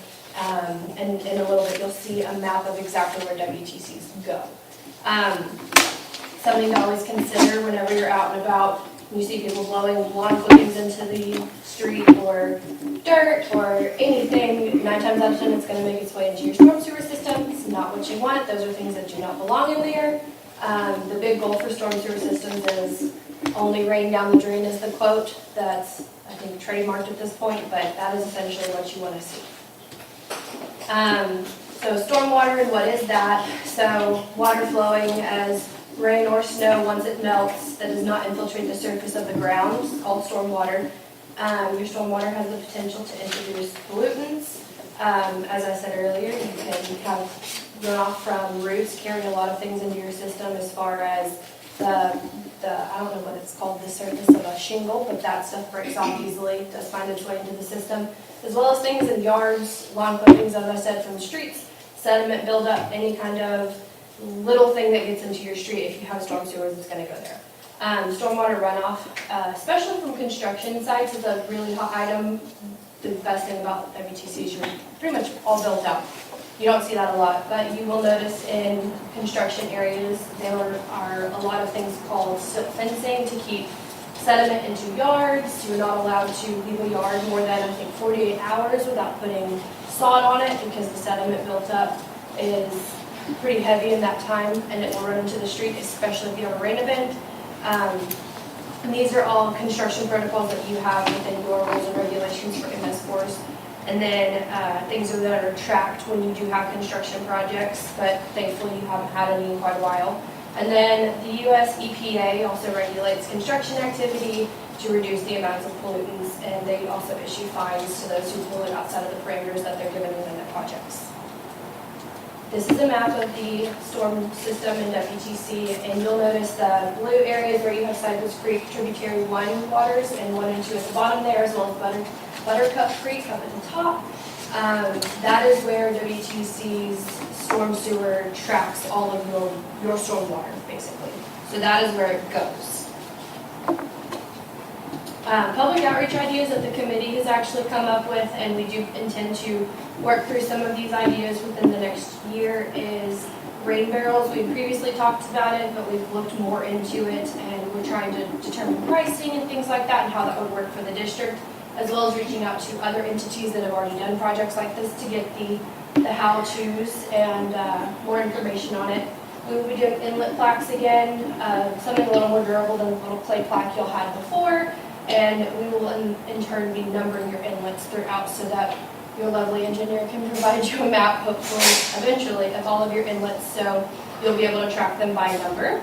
in a little bit, you'll see a map of exactly where WTCs go. Something to always consider whenever you're out and about, you see people blowing lawn clippings into the street or dirt or anything, 9 times out of 10 it's going to make its way into your storm sewer system. It's not what you want. Those are things that do not belong in there. The big goal for storm sewer systems is only rain down the drain is the quote. That's, I think, trademarked at this point, but that is essentially what you want to see. So stormwater, and what is that? So water flowing as rain or snow, once it melts, that does not infiltrate the surface of the ground, it's called stormwater. Your stormwater has the potential to introduce pollutants. As I said earlier, you can have runoff from roots carry a lot of things into your system as far as the I don't know what it's called, the surface of a shingle, but that stuff breaks off easily, does find its way into the system, as well as things in yards, lawn clippings, as I said, from the streets, sediment buildup, any kind of little thing that gets into your street. If you have storm sewers, it's going to go there. Stormwater runoff, especially from construction sites, is a really hot item. The best thing about WTC is you're pretty much all built out. You don't see that a lot, but you will notice in construction areas there are a lot of things called silt fencing to keep sediment into yards. You're not allowed to leave a yard more than, I think, 48 hours without putting sod on it, because the sediment built up is pretty heavy in that time and it will run into the street, especially if you have a rain event. And these are all construction protocols that you have within your rules and regulations for MS4s. And then things that are tracked when you do have construction projects, but thankfully you haven't had any in quite a while. And then the US EPA also regulates construction activity to reduce the amounts of pollutants, and they also issue fines to those who pollute outside of the parameters that they're given within their projects. This is a map of the storm system in WTC, and you'll notice the blue areas where you have Cypress Creek Tributary 1 waters and 1 and 2 at the bottom there, as well as Buttercup Creek up at the top. That is where WTC's storm sewer tracks all of your storm water, basically. So that is where it goes. Public outreach ideas that the committee has actually come up with, and we do intend to work through some of these ideas within the next year, is rain barrels. We previously talked about it, but we've looked more into it, and we're trying to determine pricing and things like that and how that would work for the district, as well as reaching out to other entities that have already done projects like this to get the how-tos and more information on it. We will be doing inlet plaques again, something a little more durable than the little clay plaque you'll had before, and we will in turn be numbering your inlets throughout so that your lovely engineer can provide you a map, hopefully, eventually, of all of your inlets, so you'll be able to track them by number.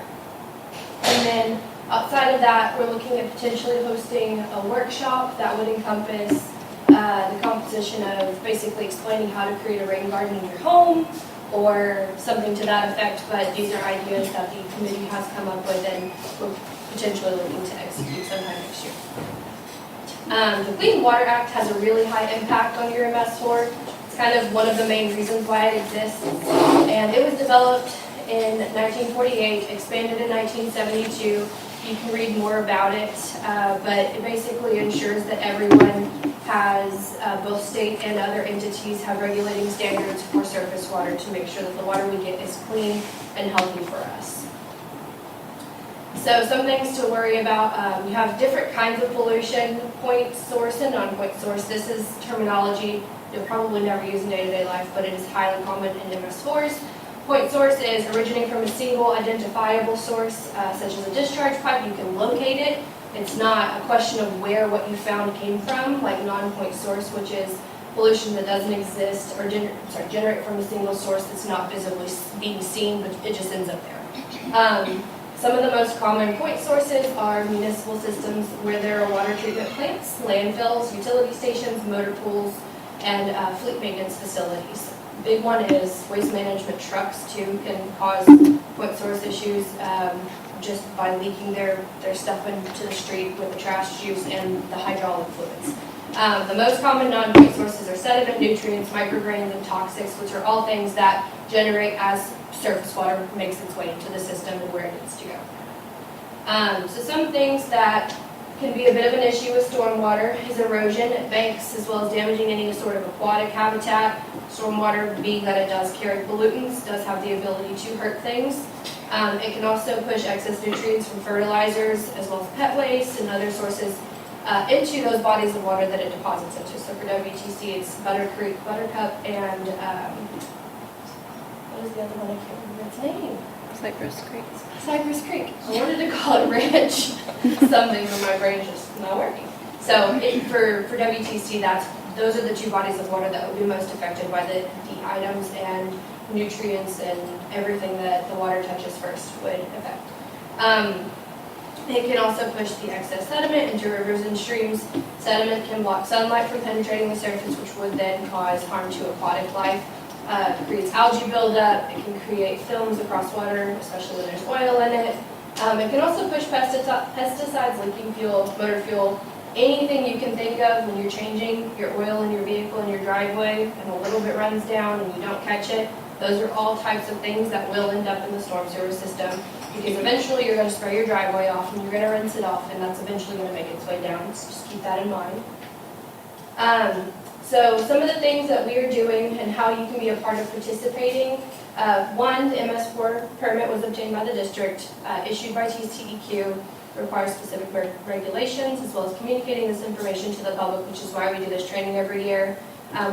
And then outside of that, we're looking at potentially hosting a workshop that would encompass the composition of basically explaining how to create a rain garden in your home or something to that effect, but these are ideas that the committee has come up with and we're potentially looking to execute sometime next year. The Clean Water Act has a really high impact on your MS4. It's kind of one of the main reasons why it exists, and it was developed in 1948, expanded in 1972. You can read more about it, but it basically ensures that everyone has, both state and other entities have regulating standards for surface water to make sure that the water we get is clean and healthy for us. So some things to worry about, you have different kinds of pollution, point source and non-point source. This is terminology you'll probably never use in day-to-day life, but it is highly common in MS4s. Point source is originating from a single identifiable source, such as a discharge pipe. You can locate it. It's not a question of where what you found came from, like non-point source, which is pollution that doesn't exist or generate from a single source that's not visibly being seen, but it just ends up there. Some of the most common point sources are municipal systems where there are water treatment plants, landfills, utility stations, motor pools, and fleet maintenance facilities. Big one is waste management trucks too can cause point source issues just by leaking their stuff into the street with the trash juice and the hydraulic fluids. The most common non-point sources are sediment, nutrients, micrograins, and toxics, which are all things that generate as surface water makes its way into the system and where it needs to go. So some things that can be a bit of an issue with stormwater is erosion at banks as well as damaging any sort of aquatic habitat. Stormwater, being that it does carry pollutants, does have the ability to hurt things. It can also push excess nutrients from fertilizers as well as pet waste and other sources into those bodies of water that it deposits into. So for WTC, it's Butter Creek, Buttercup, and what is the other one? I can't remember its name. Cypress Creek. Cypress Creek. I wanted to call it Ranch something, but my brain's just not working. So for WTC, those are the two bodies of water that would be most affected by the items and nutrients and everything that the water touches first would affect. It can also push the excess sediment into rivers and streams. Sediment can block sunlight from penetrating the surface, which would then cause harm to aquatic life. It creates algae buildup. It can create films across water, especially when there's oil in it. It can also push pesticides, leaking fuel, motor fuel, anything you can think of when you're changing your oil in your vehicle in your driveway and a little bit runs down and you don't catch it. Those are all types of things that will end up in the storm sewer system because eventually you're going to spray your driveway off and you're going to rinse it off and that's eventually going to make its way down. So just keep that in mind. So some of the things that we are doing and how you can be a part of participating. One, the MS4 permit was obtained by the district, issued by TCEQ, requires specific regulations as well as communicating this information to the public, which is why we do this training every year.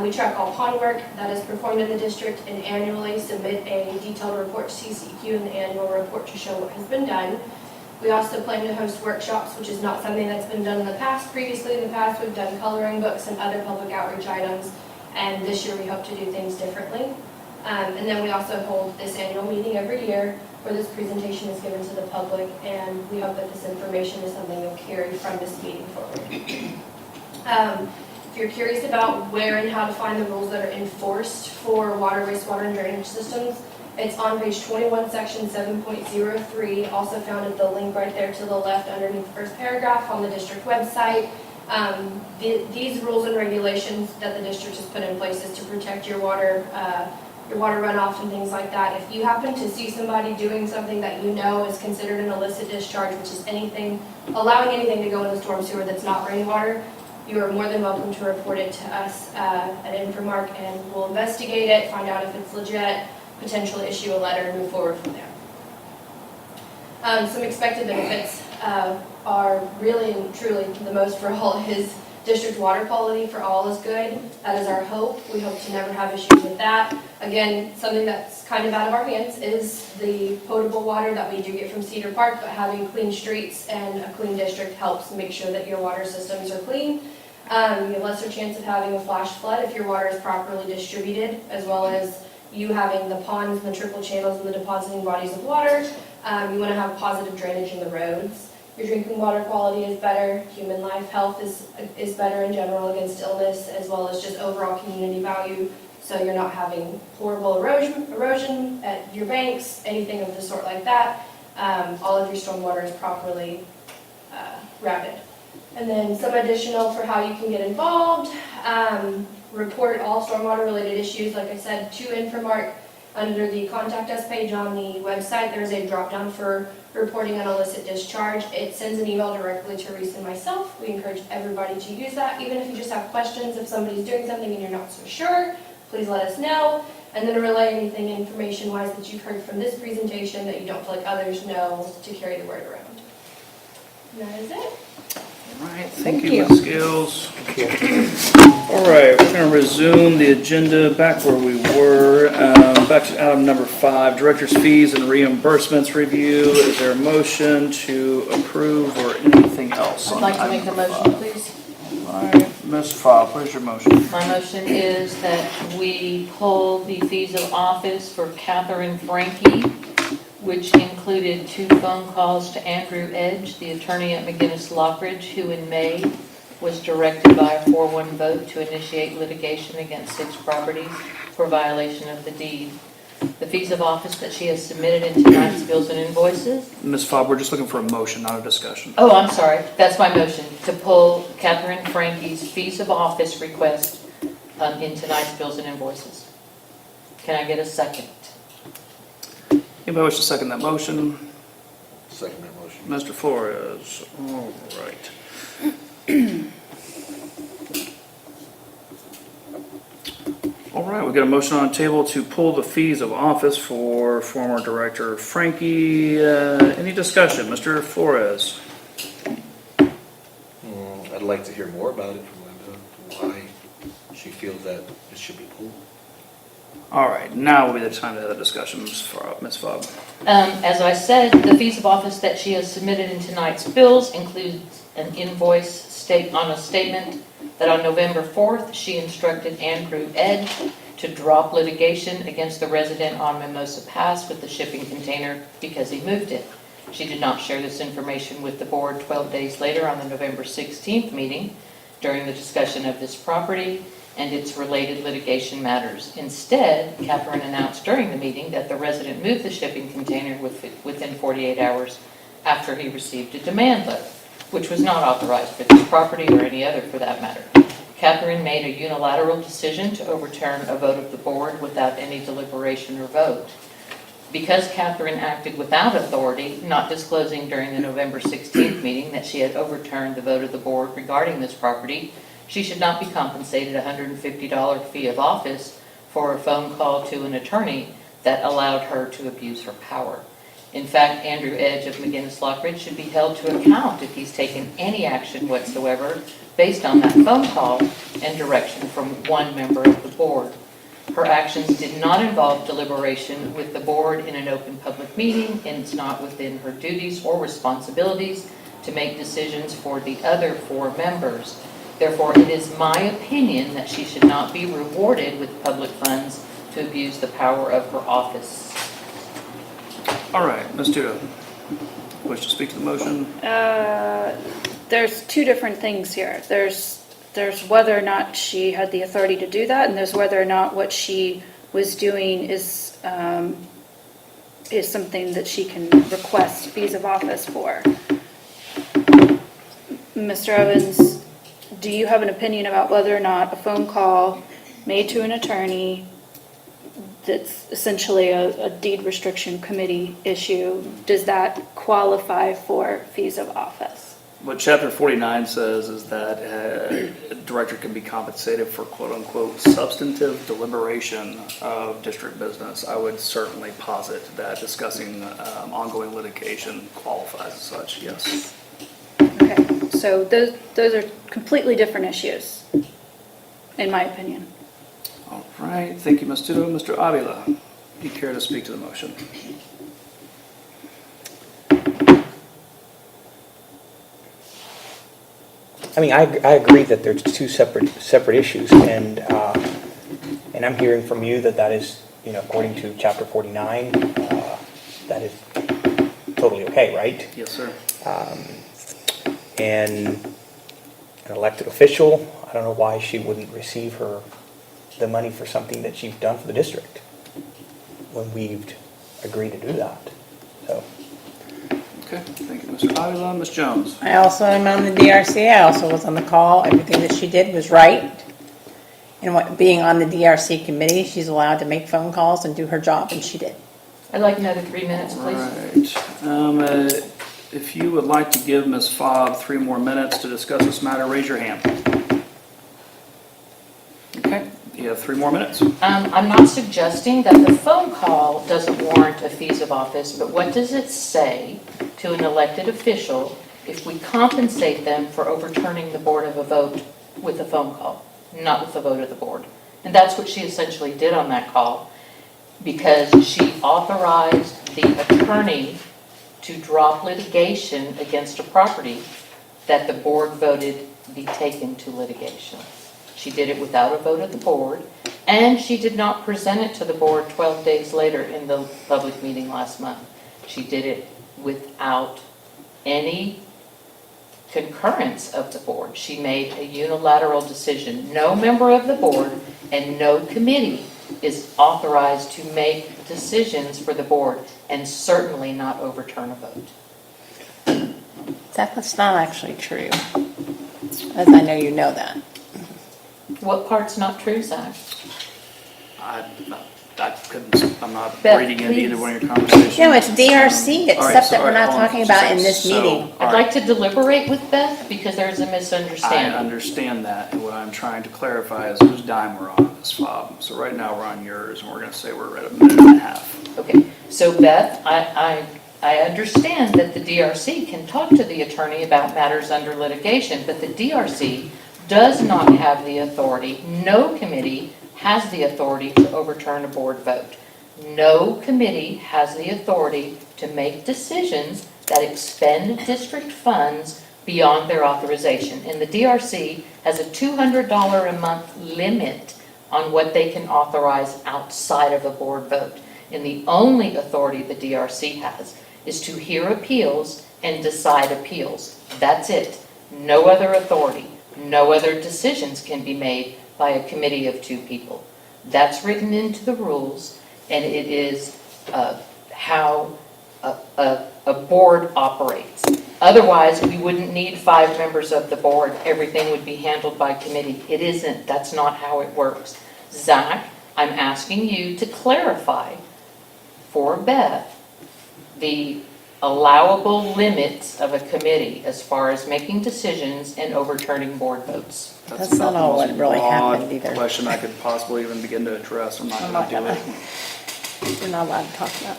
We track all pond work that is performed in the district and annually submit a detailed report to TCEQ in the annual report to show what has been done. We also plan to host workshops, which is not something that's been done in the past. Previously in the past, we've done coloring books and other public outreach items, and this year we hope to do things differently. And then we also hold this annual meeting every year where this presentation is given to the public, and we hope that this information is something you'll carry from this meeting forward. If you're curious about where and how to find the rules that are enforced for water, wastewater, and drainage systems, it's on page 21, section 7.03, also found at the link right there to the left underneath the first paragraph on the district website. These rules and regulations that the district has put in place is to protect your water runoff and things like that. If you happen to see somebody doing something that you know is considered an illicit discharge, which is allowing anything to go in the storm sewer that's not rainwater, you are more than welcome to report it to us at Infomark, and we'll investigate it, find out if it's legit, potentially issue a letter, and move forward from there. Some expected benefits are really and truly the most for all is district water quality for all is good. That is our hope. We hope to never have issues with that. Again, something that's kind of out of our hands is the potable water that we do get from Cedar Park, but having clean streets and a clean district helps make sure that your water systems are clean. You have lesser chance of having a flash flood if your water is properly distributed, as well as you having the ponds and the trickle channels and the depositing bodies of water. You want to have positive drainage in the roads. Your drinking water quality is better. Human life health is better in general against illness, as well as just overall community value. So you're not having horrible erosion at your banks, anything of the sort like that. All of your stormwater is properly routed. And then some additional for how you can get involved. Report all stormwater related issues, like I said, to Infomark. Under the contact us page on the website, there's a drop down for reporting an illicit discharge. It sends an email directly to Reese and myself. We encourage everybody to use that. Even if you just have questions, if somebody's doing something and you're not so sure, please let us know. And then relay anything information-wise that you've heard from this presentation that you don't feel like others know to carry the word around. And that is it. All right, thank you, Ms. Gills. All right, we're going to resume the agenda back where we were. Back to item number 5, director's fees and reimbursements review. Is there a motion to approve or anything else? I'd like to make a motion, please. All right, Ms. Fobb, what is your motion? My motion is that we hold the fees of office for Catherine Frankie, which included 2 phone calls to Andrew Edge, the attorney at McGinnis Lockridge, who in May was directed by a 4-1 vote to initiate litigation against 6 properties for violation of the deed. The fees of office that she has submitted in tonight's bills and invoices. Ms. Fobb, we're just looking for a motion, not a discussion. Oh, I'm sorry. That's my motion, to pull Catherine Frankie's fees of office request in tonight's bills and invoices. Can I get a second? Anybody wish to second that motion? Second that motion. Mr. Flores, all right. All right, we got a motion on the table to pull the fees of office for former Director Frankie. Any discussion? Mr. Flores? I'd like to hear more about it from Linda, why she feels that it should be pulled. All right, now will be the time to have the discussion, Ms. Fobb. As I said, the fees of office that she has submitted in tonight's bills includes an invoice on a statement that on November 4th, she instructed Andrew Edge to drop litigation against the resident on Mimosa Pass with the shipping container because he moved it. She did not share this information with the board 12 days later on the November 16th meeting during the discussion of this property and its related litigation matters. Instead, Catherine announced during the meeting that the resident moved the shipping container within 48 hours after he received a demand letter, which was not authorized for this property or any other for that matter. Catherine made a unilateral decision to overturn a vote of the board without any deliberation or vote. Because Catherine acted without authority, not disclosing during the November 16th meeting that she had overturned the vote of the board regarding this property, she should not be compensated a $150 fee of office for a phone call to an attorney that allowed her to abuse her power. In fact, Andrew Edge of McGinnis Lockridge should be held to account if he's taken any action whatsoever based on that phone call and direction from one member of the board. Her actions did not involve deliberation with the board in an open public meeting, and it's not within her duties or responsibilities to make decisions for the other 4 members. Therefore, it is my opinion that she should not be rewarded with public funds to abuse the power of her office. All right, Ms. Tito, wish to speak to the motion? There's 2 different things here. There's whether or not she had the authority to do that, and there's whether or not what she was doing is something that she can request fees of office for. Mr. Evans, do you have an opinion about whether or not a phone call made to an attorney that's essentially a deed restriction committee issue, does that qualify for fees of office? What Chapter 49 says is that a director can be compensated for quote-unquote substantive deliberation of district business. I would certainly posit that discussing ongoing litigation qualifies as such, yes. Okay, so those are completely different issues, in my opinion. All right, thank you, Ms. Tito. Mr. Avila, do you care to speak to the motion? I mean, I agree that there's 2 separate issues, and I'm hearing from you that is, according to Chapter 49, that is totally okay, right? Yes, sir. And an elected official, I don't know why she wouldn't receive the money for something that she's done for the district when we've agreed to do that. So. Okay, thank you, Mr. Avila. Ms. Jones? I also am on the DRC. I also was on the call. Everything that she did was right. And being on the DRC committee, she's allowed to make phone calls and do her job, and she did. I'd like another 3 minutes, please. Right. If you would like to give Ms. Fobb 3 more minutes to discuss this matter, raise your hand. Okay, you have 3 more minutes. I'm not suggesting that the phone call doesn't warrant a fees of office, but what does it say to an elected official if we compensate them for overturning the board of a vote with a phone call, not with the vote of the board? And that's what she essentially did on that call, because she authorized the attorney to drop litigation against a property that the board voted be taken to litigation. She did it without a vote of the board, and she did not present it to the board 12 days later in the public meeting last month. She did it without any concurrence of the board. She made a unilateral decision. No member of the board and no committee is authorized to make decisions for the board, and certainly not overturn a vote. That's not actually true, as I know you know that. What part's not true, Zach? I couldn't, I'm not Beth, reading into either please. one of your conversations. No, it's DRC, it's All right, stuff so, that we're all right, not hold on. talking about in this So, meeting. all I'd right. like to deliberate with Beth because there's a I misunderstanding. understand that, and what I'm trying to clarify is whose dime we're on, Ms. Fobb. So right now, we're on yours, and we're gonna say we're at a minute and a half. Okay, so Beth, I understand that the DRC can talk to the attorney about matters under litigation, but the DRC does not have the authority, no committee has the authority to overturn a board vote. No committee has the authority to make decisions that expend district funds beyond their authorization. And the DRC has a $200 a month limit on what they can authorize outside of a board vote. And the only authority the DRC has is to hear appeals and decide appeals. That's it. No other authority, no other decisions can be made by a committee of 2 people. That's written into the rules, and it is how a board operates. Otherwise, we wouldn't need 5 members of the board. Everything would be handled by committee. It isn't. That's not how it works. Zach, I'm asking you to clarify for Beth the allowable limits of a committee as far as making decisions and overturning board votes. That's not all what really happened either. Question I could possibly even begin to address. I'm not I'm gonna not do gonna. it. You're not allowed to talk about.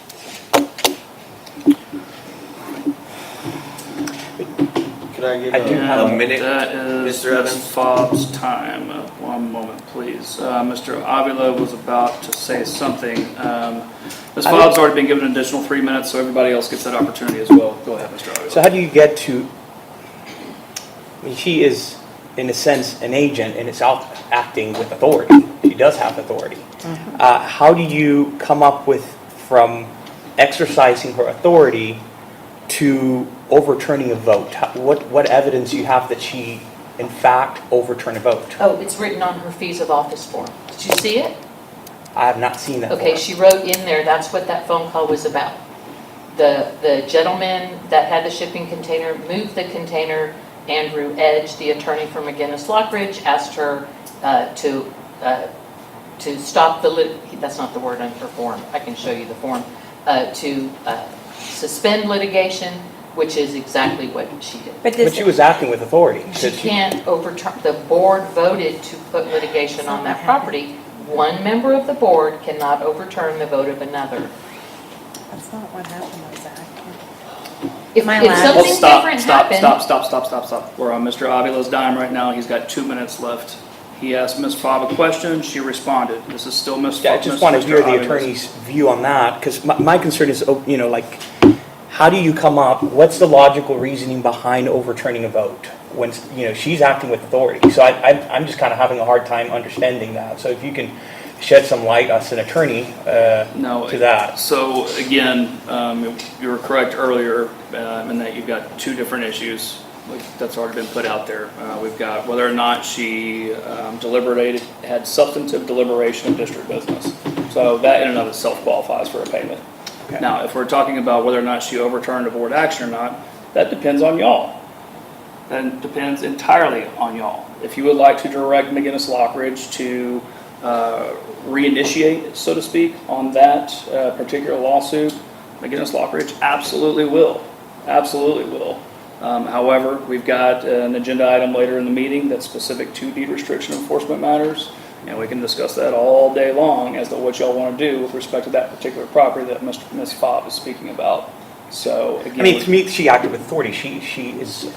Could I give I do have a minute? That is Mr. Evans? Ms. Fobb's time. One moment, please. Mr. Avila was about to say something. Ms. Fobb's already been given an additional 3 minutes, so everybody else gets that opportunity as well. Go ahead, Mr. Avila. So how do you get to, I mean, she is, in a sense, an agent and is out acting with authority. She does have authority. How do you come up with, from exercising her authority to overturning a vote? What evidence do you have that she, in fact, overturned a vote? Oh, it's written on her fees of office form. Did you see it? I have not seen that. Okay, form. she wrote in there, that's what that phone call was about. The gentleman that had the shipping container moved the container. Andrew Edge, the attorney from McGinnis Lockridge, asked her to stop that's not the word on her form, I can show you the form, to suspend litigation, which is exactly what she did. But she was acting with authority. She can't overturn, the board voted to put litigation on that property. One member of the board cannot overturn the vote of another. That's not what happened, Zach. If Am I if allowed? something Well, different happened. Stop. We're on Mr. Avila's dime right now. He's got 2 minutes left. He asked Ms. Fobb a question, she responded. This is still Ms. Fobb. Yeah, I just want to hear the Avila's. attorney's view on that, because my concern is, like, how do you come up, what's the logical reasoning behind overturning a vote when, she's acting with authority? So I'm just kind of having a hard time understanding that. So if you can shed some light as an attorney to that. So again, you were correct earlier in that you've got 2 different issues. That's already been put out there. We've got whether or not she deliberated, had substantive deliberation of district business. So that in and of itself qualifies for a payment. Okay. Now, if we're talking about whether or not she overturned a board action or not, that depends on y'all. That depends entirely on y'all. If you would like to direct McGinnis Lockridge to reinitiate, so to speak, on that particular lawsuit, McGinnis Lockridge absolutely will. Absolutely will. However, we've got an agenda item later in the meeting that's specific to deed restriction enforcement matters, and we can discuss that all day long as to what y'all want to do with respect to that particular property that Ms. Fobb is speaking about. So again, I mean, to me, she acted with authority. She is.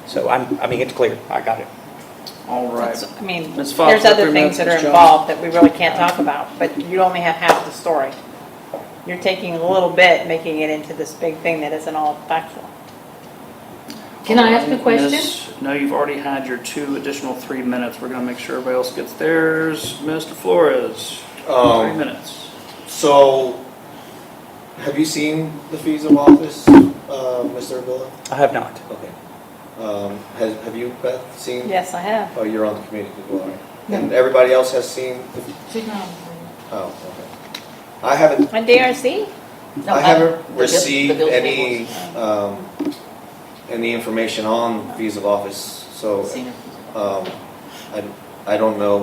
So it's clear. I got it. all right. I mean, Ms. Fox, there's other 3 things minutes, that are Ms. Jones. involved that we really can't talk about, but you only have half the story. You're taking a little bit, making it into this big thing that isn't all factual. Can I ask a question? No, you've already had your 2 additional 3 minutes. We're going to make sure everybody else gets theirs. Mr. Flores, 3 minutes. So, have you seen the fees of office, Mr. Avila? I have not. Okay. Have you, Beth, seen? Yes, I have. Oh, you're on the committee as well, right? And everybody else has seen? She's not. Oh, okay. I haven't, On DRC? No, I haven't the bill- received the bill any, tables. any information on fees of office, so Seen it. I don't know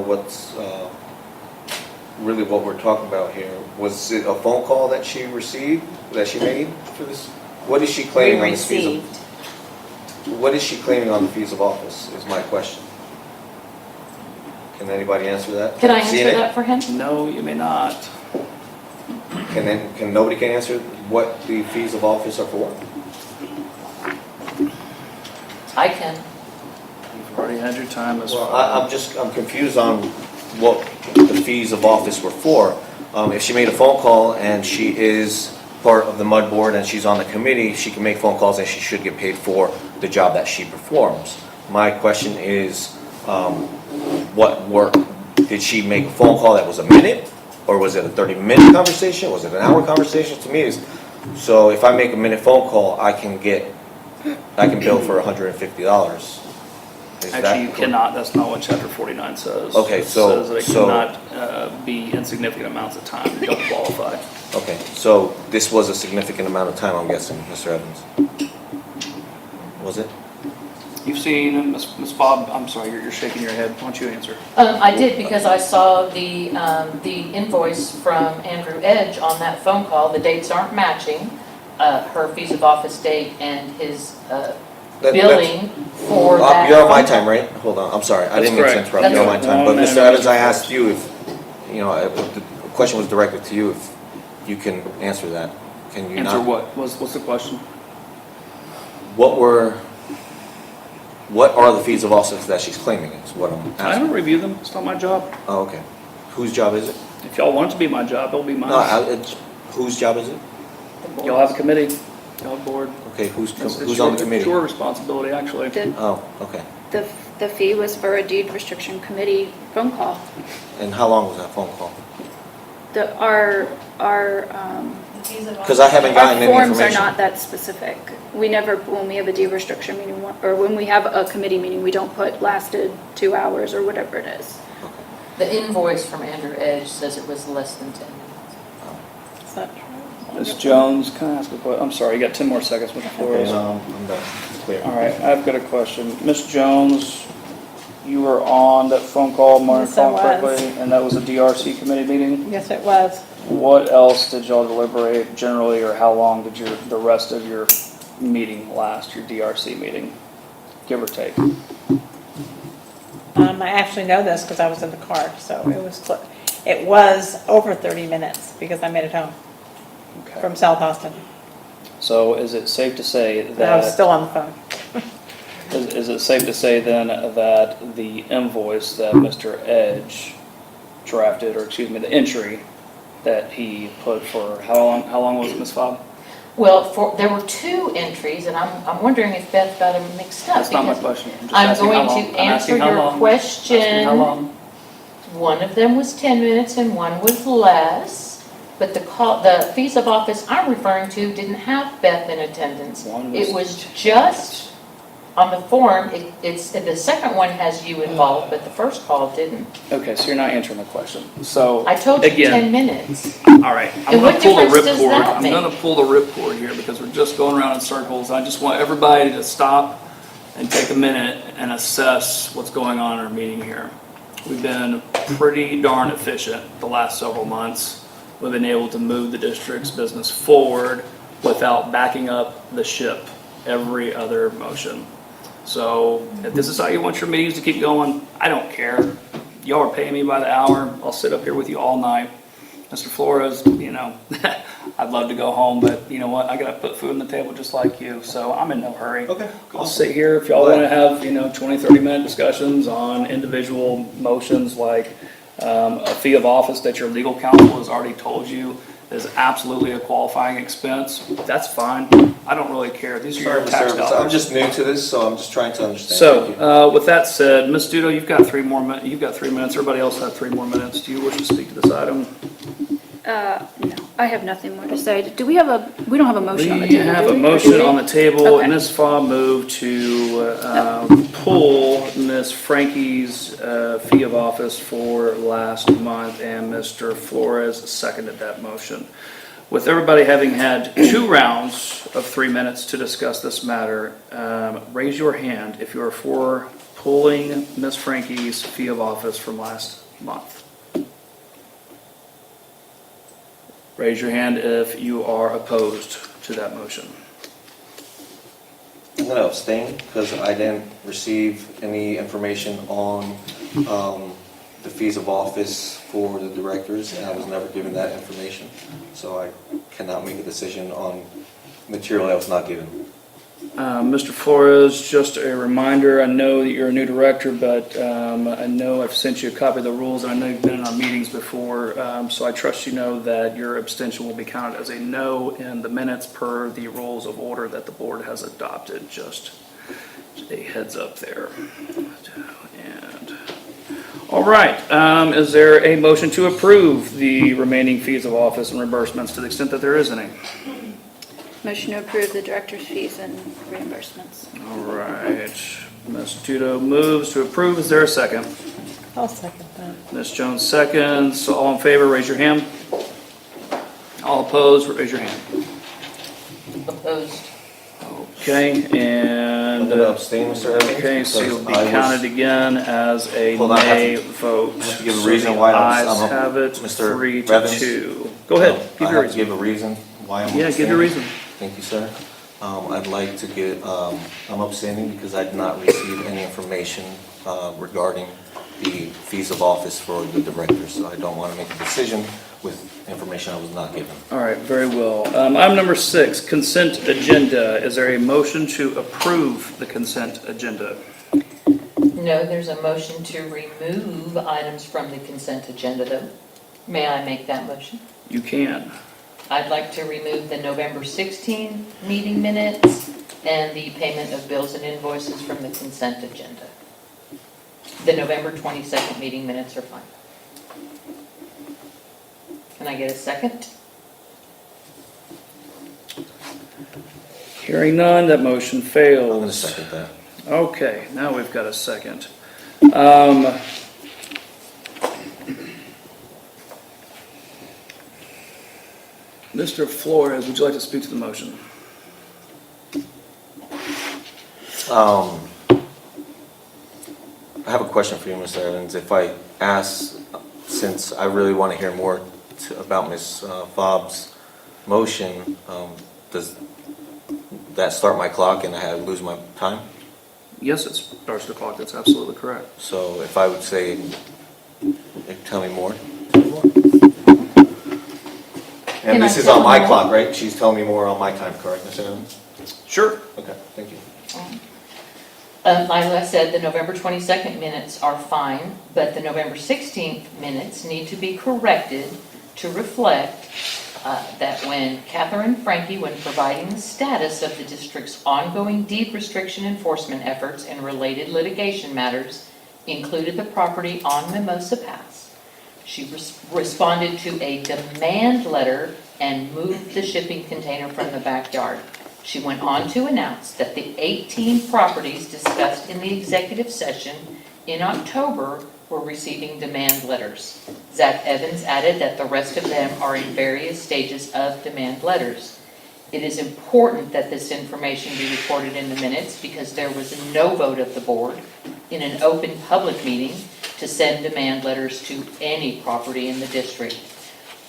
really what we're talking about here. Was it a phone call that she received, that she made for this? What is she claiming on this fees? What is she claiming on the fees of office, is my question. Can anybody answer that? Can I Seen answer it? that for him? No, you may not. Can nobody can answer what the fees of office are for? I can. You've already had your time as Well, far. I'm confused on what the fees of office were for. If she made a phone call and she is part of the MUD board and she's on the committee, she can make phone calls and she should get paid for the job that she performs. My question is, what work? Did she make a phone call that was a minute? Or was it a 30-minute conversation? Was it an hour conversation? To me, so if I make a minute phone call, I can bill for $150. Is that Actually, you correct? cannot, that's not what chapter 49 says. Okay, so- It says that it so- cannot be insignificant amounts of time, you don't qualify. Okay, so this was a significant amount of time, I'm guessing, Mr. Evans? Was it? You've seen, Ms. Bob, I'm sorry, you're shaking your head, why don't you answer? I did because I saw the invoice from Andrew Edge on that phone call. The dates aren't matching, her fees of office date and his billing for that. You're on my phone call. time, right? Hold on, I'm sorry, I That's didn't mean to correct. interrupt, you're on my That's time. right. But Mr. Evans, I asked you if, the question was directed to you, if you can answer that. Can you not? Answer what? What's the question? What are the fees of office that she's claiming is what I'm I asking. don't review them, it's not my job. Oh, okay. Whose job is it? If y'all want it to be my job, it'll be mine. No, whose job is it? Y'all have a committee, y'all have a board. Okay, who's It's on the your- committee? It's your responsibility, actually. Oh, okay. The fee was for a deed restriction committee phone call. And how long was that phone call? Our Because I haven't gotten any forms are information. not that specific. We never, when we have a deed restriction meeting, or when we have a committee meeting, we don't put lasted 2 hours or whatever it is. The invoice from Andrew Edge says it was less than 10 minutes. Is that true? Ms. Jones, can I ask a question? I'm sorry, you got 10 more seconds with the floor. Okay, I'm done. It's clear. All right, I've got a question. Ms. Jones, you were on that phone call, Martin, Yes, I call correctly, was. and that was a DRC committee meeting? Yes, it was. What else did y'all deliberate generally, or how long did the rest of your meeting last, your DRC meeting, give or take? I actually know this because I was in the car, so it was over 30 minutes because I made it home Okay. from South Austin. So is it safe to say And I was that, still on the phone. is it safe to say then that the invoice that Mr. Edge drafted, or excuse me, the entry that he put for, how long was it, Ms. Fobb? Well, there were 2 entries, and I'm wondering if Beth got them mixed up. That's not my because question. I'm just I'm asking how going long. to I'm answer asking how your long. Asking question. how long? One of them was 10 minutes and one was less, but the fees of office I'm referring to didn't have Beth in attendance. One It was just on the form, the second one has you involved, but the first call didn't. Okay, so you're not answering the question. So, I told you again, 10 minutes. all right, I'm And gonna what pull the difference does ripcord. that I'm make? gonna pull the ripcord here because we're just going around in circles. I just want everybody to stop and take a minute and assess what's going on in our meeting here. We've been pretty darn efficient the last several months. We've been able to move the district's business forward without backing up the ship every other motion. So if this is how you want your meetings to keep going, I don't care. Y'all are paying me by the hour. I'll sit up here with you all night. Mr. Flores, I'd love to go home, but you know what? I gotta put food on the table just like you, so I'm in no hurry. Okay. I'll sit here if y'all wanna have, 20, 30-minute discussions on individual motions like a fee of office that your legal counsel has already told you is absolutely a qualifying expense. That's fine. I don't really care. These are Sorry, your Mr. tax Evans, dollars. I'm just new to this, so I'm just trying to understand. Thank you. So, with that said, Ms. Dudo, you've got 3 more minutes. You've got 3 minutes. Everybody else have 3 more minutes. Do you wish to speak to this item? No, I have nothing more to say. We don't have a motion on the We table, have do a we? motion on the table, Okay. and Ms. Fobb moved to pull Ms. Frankie's fee of office for last month, and Mr. Flores seconded that motion. With everybody having had 2 rounds of 3 minutes to discuss this matter, raise your hand if you are for pulling Ms. Frankie's fee of office from last month. Raise your hand if you are opposed to that motion. I'm going to abstain because I didn't receive any information on the fees of office for the directors, and I was never given that information. So I cannot make a decision on material that was not given. Mr. Flores, just a reminder, I know that you're a new director, but I know I've sent you a copy of the rules, and I know you've been in our meetings before, so I trust you know that your abstention will be counted as a no in the minutes per the rules of order that the board has adopted. Just a heads up there. And all right, is there a motion to approve the remaining fees of office and reimbursements to the extent that there is any? Motion to approve the director's fees and reimbursements. All right, Ms. Tudo moves to approve. Is there a second? I'll second that. Ms. Jones seconds. All in favor, raise your hand. All opposed, raise your hand. Opposed? Okay, and, I'm going to abstain, Mr. Evans. okay, so you'll be because I was- counted again as a Hold on, I have nay to- vote. I have to give a So reason the why ayes I'm have it, Mr. 3-2. Go ahead, give I your have to reason. give a reason why I'm Yeah, give your reason. Thank you, sir. I'd like to get, I'm abstaining because I did not receive any information regarding the fees of office for the directors. So I don't want to make a decision with information I was not given. All right, very well. Item number 6, consent agenda. Is there a motion to approve the consent agenda? No, there's a motion to remove items from the consent agenda, though. May I make that motion? You can. I'd like to remove the November 16 meeting minutes and the payment of bills and invoices from the consent agenda. The November 22nd meeting minutes are fine. Can I get a second? Hearing none, that motion I'm fails. going to second that. Okay, now we've got a second. Mr. Flores, would you like to speak to the motion? I have a question for you, Mr. Evans. If I ask, since I really want to hear more about Ms. Fobb's motion, does that start my clock and I lose my time? Yes, it starts the clock. That's absolutely correct. So if I would say, tell me more. And Can I this is tell on my more? clock, right? She's telling me more on my time, correct, Mr. Evans? Sure. Okay, thank you. Like I said, the November 22nd minutes are fine, but the November 16th minutes need to be corrected to reflect that when Catherine Franke, when providing the status of the district's ongoing deed restriction enforcement efforts and related litigation matters, included the property on Mimosa Pass. She responded to a demand letter and moved the shipping container from the backyard. She went on to announce that the 18 properties discussed in the executive session in October were receiving demand letters. Zach Evans added that the rest of them are in various stages of demand letters. It is important that this information be recorded in the minutes because there was no vote of the board in an open public meeting to send demand letters to any property in the district.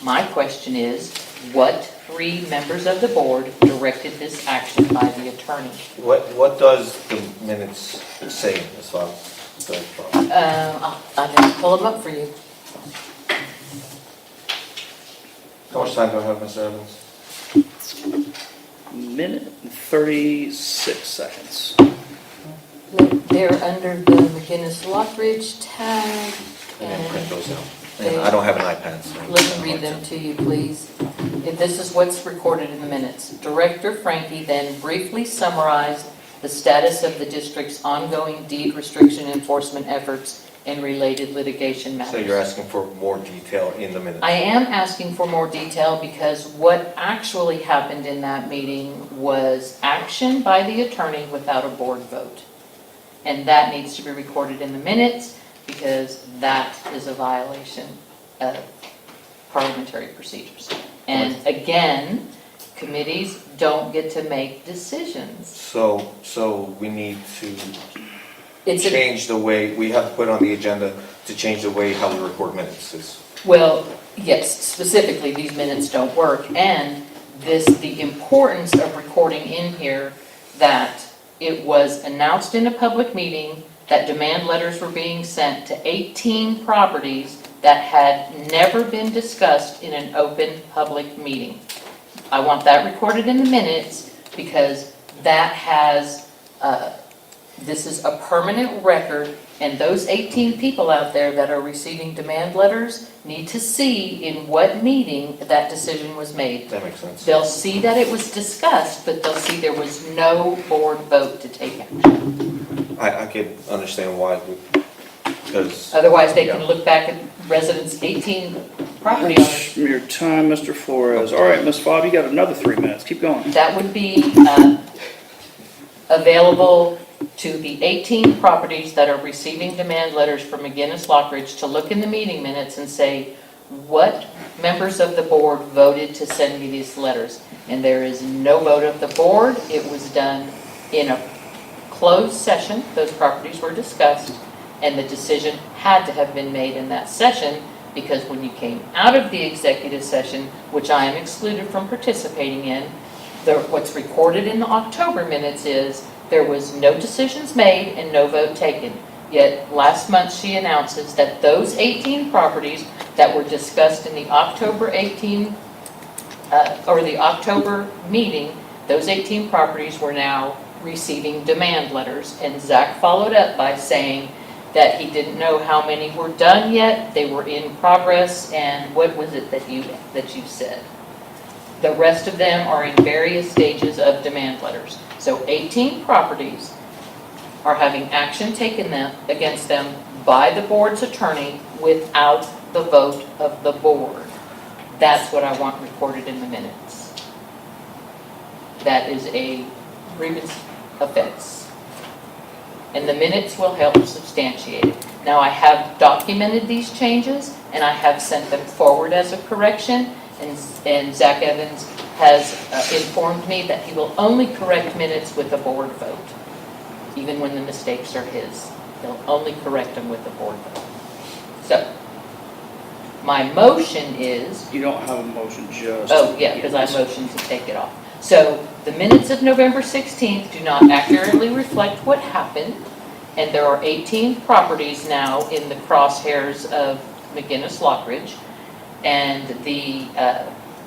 My question is, what 3 members of the board directed this action by the attorney? What does the minutes say, Ms. Fobb? I'll just pull them up for you. How much time do I have, Mr. Evans? Minute and 36 seconds. They're under the McGinnis Lockridge tag, And then print and those out. And I don't have an iPad, so. let me read them to you, please. If this is what's recorded in the minutes. Director Franke then briefly summarized the status of the district's ongoing deed restriction enforcement efforts and related litigation matters. So you're asking for more detail in the minutes? I am asking for more detail because what actually happened in that meeting was action by the attorney without a board vote. And that needs to be recorded in the minutes because that is a violation of parliamentary procedures. And again, committees don't get to make decisions. So we need to It's change the way, we have to put on the agenda to change the way how we record minutes. Well, Yes, specifically, these minutes don't work, and the importance of recording in here that it was announced in a public meeting that demand letters were being sent to 18 properties that had never been discussed in an open public meeting. I want that recorded in the minutes because that has, this is a permanent record, and those 18 people out there that are receiving demand letters need to see in what meeting that decision was made. That makes sense. They'll see that it was discussed, but they'll see there was no board vote to take action. I could understand why, because. Otherwise, they can look back at residents, 18 property owners. Your time, Mr. Flores. All right, Ms. Fobb, you got another 3 minutes. Keep going. That would be available to the 18 properties that are receiving demand letters from McGinnis Lockridge to look in the meeting minutes and say, what members of the board voted to send me these letters? And there is no vote of the board. It was done in a closed session. Those properties were discussed, and the decision had to have been made in that session, because when you came out of the executive session, which I am excluded from participating in, what's recorded in the October minutes is there was no decisions made and no vote taken. Yet last month she announces that those 18 properties that were discussed in the October 18, or the October meeting, those 18 properties were now receiving demand letters. And Zach followed up by saying that he didn't know how many were done yet, they were in progress, and what was it that you said? The rest of them are in various stages of demand letters. So 18 properties are having action taken against them by the board's attorney without the vote of the board. That's what I want recorded in the minutes. That is a grievance offense. And the minutes will help substantiate it. Now, I have documented these changes, and I have sent them forward as a correction, and Zach Evans has informed me that he will only correct minutes with a board vote, even when the mistakes are his. He'll only correct them with a board vote. So, my motion is... You don't have a motion, just... Oh, yeah, because I motioned to take it off. So, the minutes of November 16th do not accurately reflect what happened, and there are 18 properties now in the crosshairs of McGinnis Lockridge, and the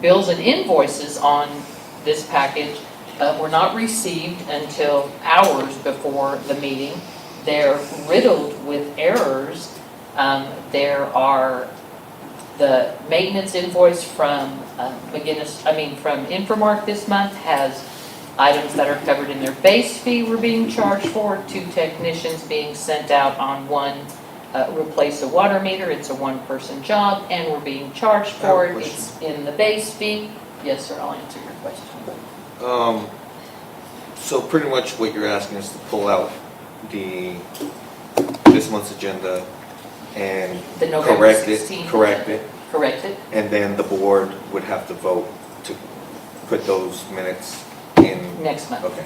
bills and invoices on this package were not received until hours before the meeting. They're riddled with errors. There are the maintenance invoice from from Infomark this month has items that are covered in their base fee we're being charged for, 2 technicians being sent out on one replace a water meter. It's a one-person job, and we're being charged for it. It's in the base fee. Yes, sir, I'll answer your question. So pretty much what you're asking is to pull out this month's agenda and The November correct 16th. Correct it, and then the board would have to vote to put those minutes in. Next month. Okay.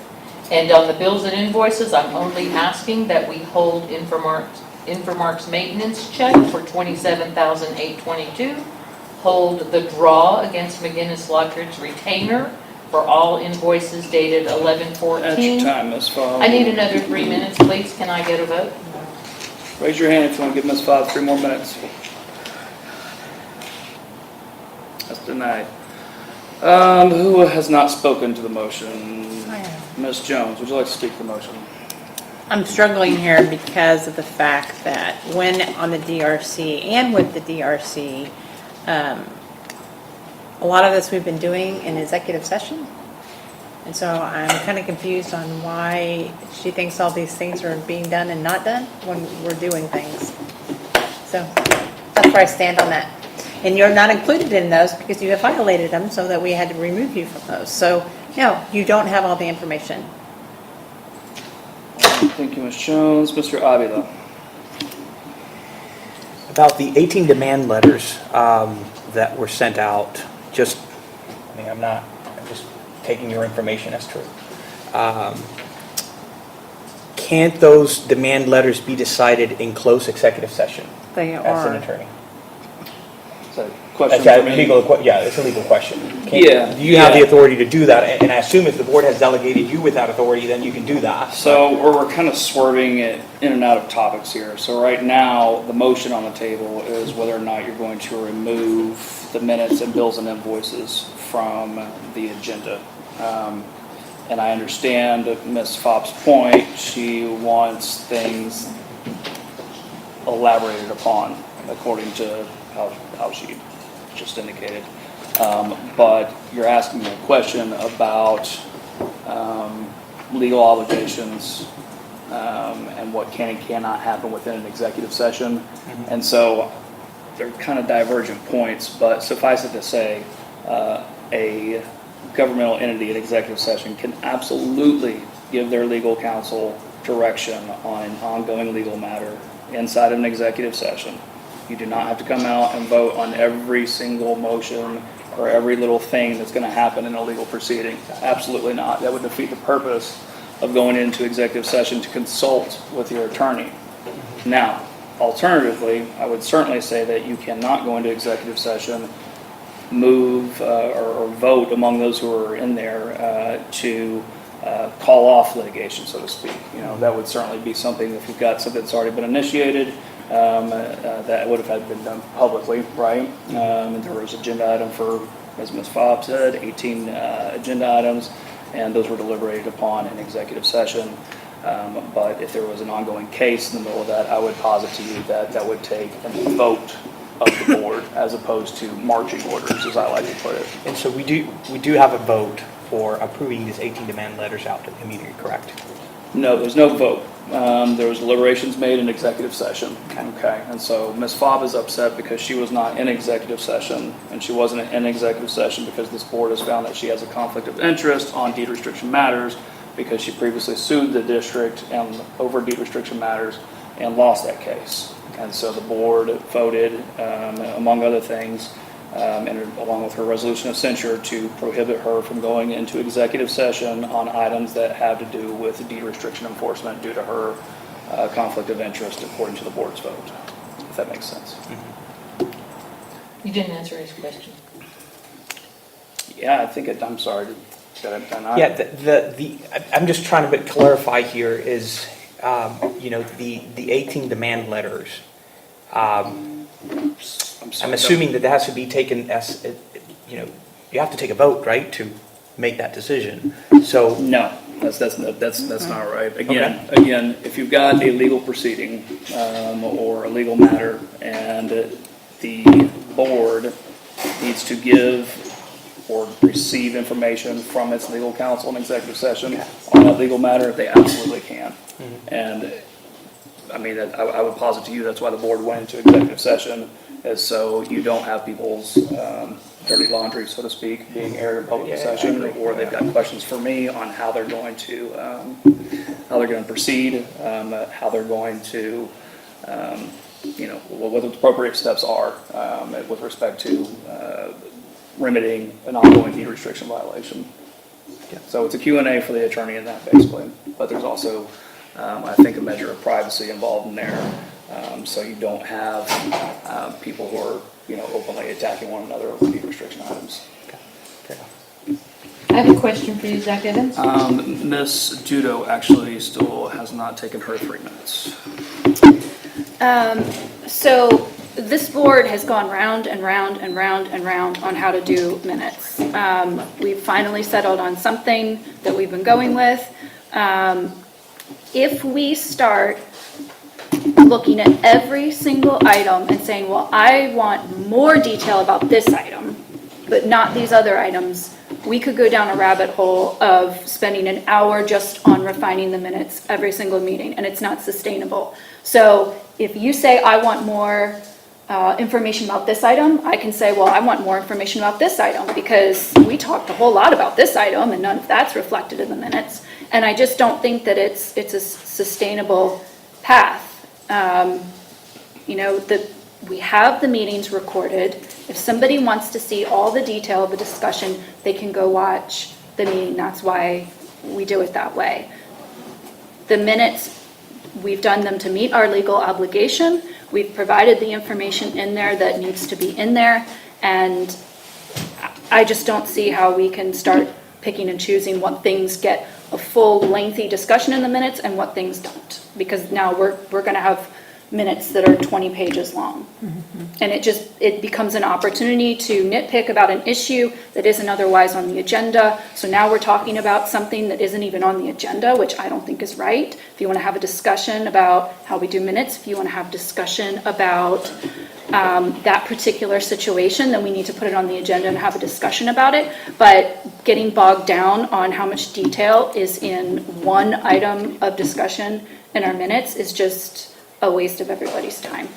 And on the bills and invoices, I'm only asking that we hold Infomark's maintenance check for $27,822, hold the draw against McGinnis Lockridge retainer for all invoices dated 11/14. That's your time, Ms. Fobb. I need another 3 minutes, please. Can I get a vote? Raise your hand if you want to give Ms. Fobb 3 more minutes. That's denied. Who has not spoken to the motion? I have. Ms. Jones, would you like to speak to the motion? I'm struggling here because of the fact that when on the DRC and with the DRC, a lot of this we've been doing in executive session. And so I'm kind of confused on why she thinks all these things are being done and not done when we're doing things. So that's where I stand on that. And you're not included in those because you have violated them, so that we had to remove you from those. So no, you don't have all the information. Thank you, Ms. Jones. Mr. Avila. About the 18 demand letters that were sent out, I'm just taking your information as true. Can't those demand letters be decided in closed executive session They as an are. attorney? So question That's for a me. yeah, it's a legal question. Yeah, Do you have the yeah. authority to do that? And I assume if the board has delegated you with that authority, then you can do that. So we're kind of swerving it in and out of topics here. So right now, the motion on the table is whether or not you're going to remove the minutes and bills and invoices from the agenda. And I understand Ms. Fopp's point. She wants things elaborated upon according to how she just indicated. But you're asking me a question about legal obligations and what can and cannot happen within an executive session. And so they're kind of divergent points, but suffice it to say, a governmental entity in executive session can absolutely give their legal counsel direction on an ongoing legal matter inside of an executive session. You do not have to come out and vote on every single motion or every little thing that's going to happen in a legal proceeding. Absolutely not. That would defeat the purpose of going into executive session to consult with your attorney. Now, alternatively, I would certainly say that you cannot go into executive session, move or vote among those who are in there to call off litigation, so to speak. You know, that would certainly be something, if you've got something that's already been initiated, that would have had been done publicly, right? And there was agenda item for, as Ms. Fobb said, 18 agenda items, and those were deliberated upon in executive session. But if there was an ongoing case in the middle of that, I would posit to you that that would take a vote of the board as opposed to marching orders, as I like to put it. And so we do have a vote for approving these 18 demand letters out to the community, correct? No, there's no vote. There was deliberations made in executive session. Okay, and so Ms. Fobb is upset because she was not in executive session, and she wasn't in executive session because this board has found that she has a conflict of interest on deed restriction matters because she previously sued the district and over deed restriction matters and lost that case. And so the board voted, among other things, and along with her resolution of censure, to prohibit her from going into executive session on items that have to do with deed restriction enforcement due to her conflict of interest according to the board's vote, if that makes sense. You didn't answer his question. Yeah, I think I'm sorry. I'm just trying to clarify here is, the 18 demand letters. I'm assuming that has to be taken as, you have to take a vote, right, to make that decision. So No, that's not right. Again, if you've got a legal proceeding or a legal matter and the board needs to give or receive information from its legal counsel in executive session on that legal matter, they absolutely can. And I mean, I would posit to you that's why the board went into executive session, is so you don't have people's dirty laundry, so to speak, being aired in public session, or they've got questions for me on how they're going to proceed, how they're going to, what the appropriate steps are with respect to remedying an ongoing deed restriction violation. So it's a Q&A for the attorney in that, basically. But there's also, I think, a measure of privacy involved in there, so you don't have people who are, openly attacking one another over deed restriction items. I have a question for you, Zach Evans. Ms. Judo actually still has not taken her 3 minutes. So this board has gone round and round and round and round on how to do minutes. We've finally settled on something that we've been going with. If we start looking at every single item and saying, well, I want more detail about this item, but not these other items, we could go down a rabbit hole of spending an hour just on refining the minutes every single meeting, and it's not sustainable. So if you say, I want more information about this item, I can say, well, I want more information about this item because we talked a whole lot about this item and none of that's reflected in the minutes. And I just don't think that it's a sustainable path. That we have the meetings recorded. If somebody wants to see all the detail of the discussion, they can go watch the meeting. That's why we do it that way. The minutes, we've done them to meet our legal obligation. We've provided the information in there that needs to be in there. And I just don't see how we can start picking and choosing what things get a full lengthy discussion in the minutes and what things don't. Because now we're going to have minutes that are 20 pages long. And it becomes an opportunity to nitpick about an issue that isn't otherwise on the agenda. So now we're talking about something that isn't even on the agenda, which I don't think is right. If you want to have a discussion about how we do minutes, if you want to have discussion about that particular situation, then we need to put it on the agenda and have a discussion about it. But getting bogged down on how much detail is in one item of discussion in our minutes is just a waste of everybody's time.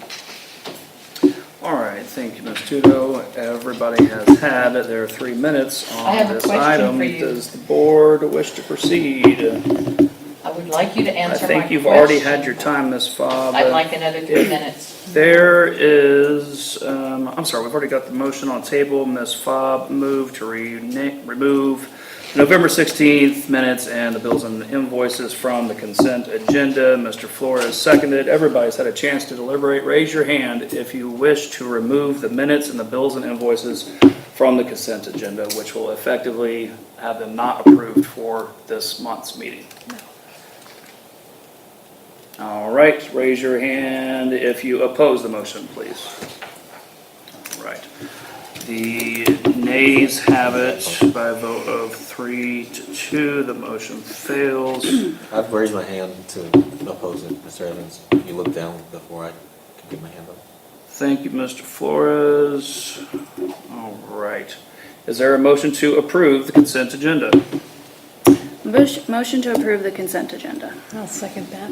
All right, thank you, Ms. Tudo. Everybody has had their 3 minutes I have on a this question item. for you. Does the board wish to proceed? I would like you to I answer my think you've already question. had your time, Ms. Fobb. I'd like another 3 minutes. There is, I'm sorry, we've already got the motion on table. Ms. Fobb moved to remove November 16th minutes and the bills and invoices from the consent agenda. Mr. Flores seconded. Everybody's had a chance to deliberate. Raise your hand if you wish to remove the minutes and the bills and invoices from the consent agenda, which will effectively have them not approved for this month's meeting. All right, raise your hand if you oppose the motion, please. All right. The nays have it by a vote of 3-2. The motion fails. I've raised my hand to oppose it, Mr. Evans. You look down before I can get my hand up. Thank you, Mr. Flores. All right. Is there a motion to approve the consent agenda? Motion to approve the consent agenda. I'll second that.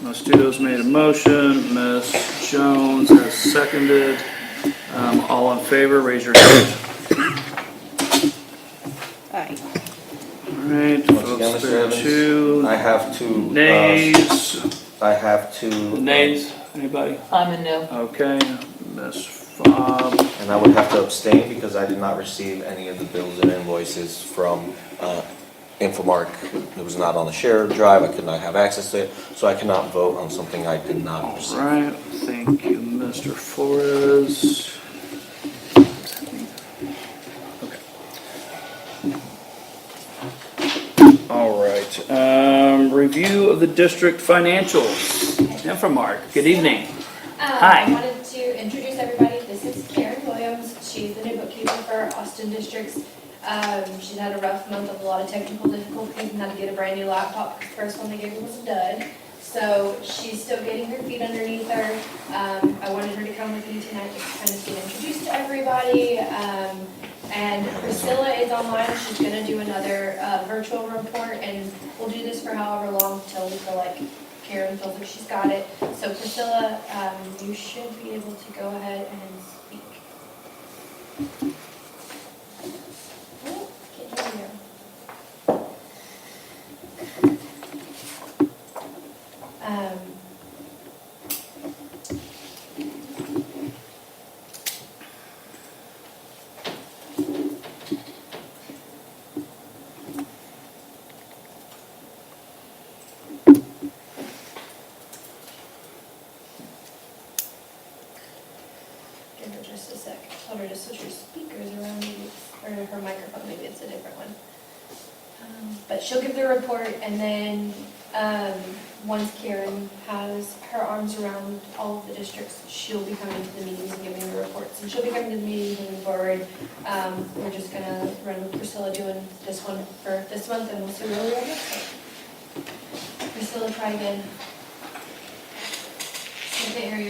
Ms. Studo's made a motion. Ms. Jones has seconded. All in favor, raise your hand. Aye. All right, Once again, folks, Mr. there are Evans, 2 I have to. nays. I have to. Nays, anybody? I'm a no. Okay, Ms. Fobb. And I would have to abstain because I did not receive any of the bills and invoices from Infomark. It was not on the shared drive, I could not have access to it, so I cannot vote on something I did not receive. All right, thank you, Mr. Flores. Okay. All right, review of the district financials. Infomark, good evening. Hi. I wanted to introduce everybody. This is Karen Williams. She's the new bookkeeper for Austin Districts. She's had a rough month of a lot of technical difficulties and had to get a brand new laptop. The first one they gave her was a dud. So she's still getting her feet underneath her. I wanted her to come with me tonight just to kind of get introduced to everybody. And Priscilla is online. She's going to do another virtual report, and we'll do this for however long until we feel like Karen feels like she's got it. So Priscilla, you should be able to go ahead and speak. Oh, can't hear you. Give her just a sec. Tell her to switch her speakers around, maybe, or her microphone, maybe it's a different one. But she'll give the report, and then once Karen has her arms around all of the districts, she'll be coming to the meetings and giving the reports. And she'll be coming to the meetings moving forward. We're just going to run with Priscilla doing this one for this month, and we'll see where we are next month. Priscilla, try again. I can't hear you.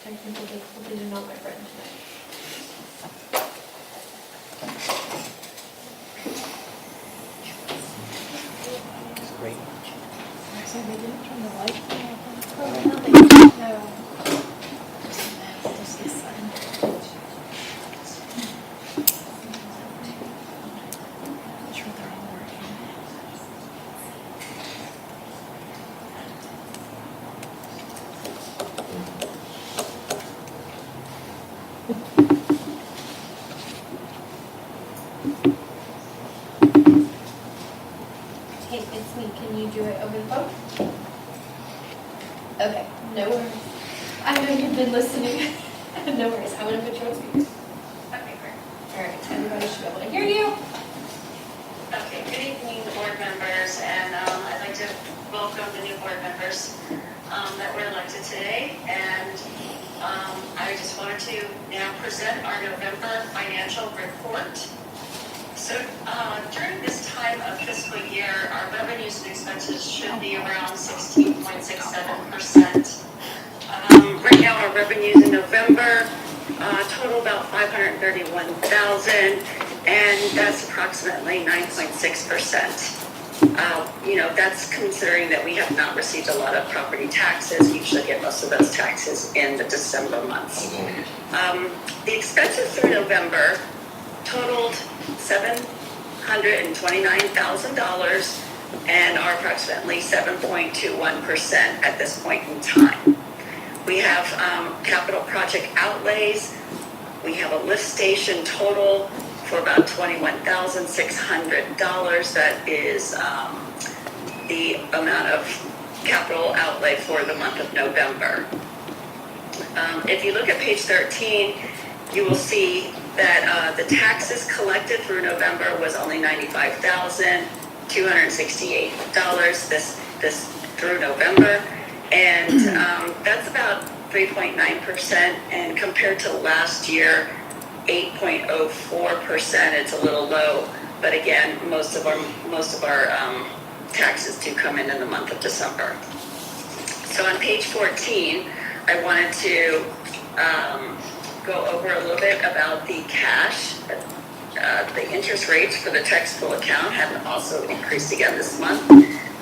Technical difficulties are not my friend tonight. Great. So they didn't turn the light on? No. Sure they're all working. Hey, it's me. Can you do it over the phone? Okay, no worries. I know you've been listening. No worries. I'm gonna put you on speaker. Okay, great. All right, everybody should be able to hear you. Okay, good evening, board members, and I'd like to welcome the new board members that were elected today. And I just wanted to now present our November financial report. So during this time of fiscal year, our revenues and expenses should be around 16.67%. Right now, our revenues in November total about $531,000, and that's approximately 9.6%. That's considering that we have not received a lot of property taxes. We usually get most of those taxes in the December months. The expenses through November totaled $729,000 and are approximately 7.21% at this point in time. We have capital project outlays. We have a lift station total for about $21,600. That is the amount of capital outlay for the month of November. If you look at page 13, you will see that the taxes collected through November was only $95,268 this through November, and that's about 3.9%, and compared to last year, 8.04%. It's a little low, but again, most of our taxes do come in the month of December. So on page 14, I wanted to go over a little bit about the cash. The interest rates for the taxable account have also increased again this month.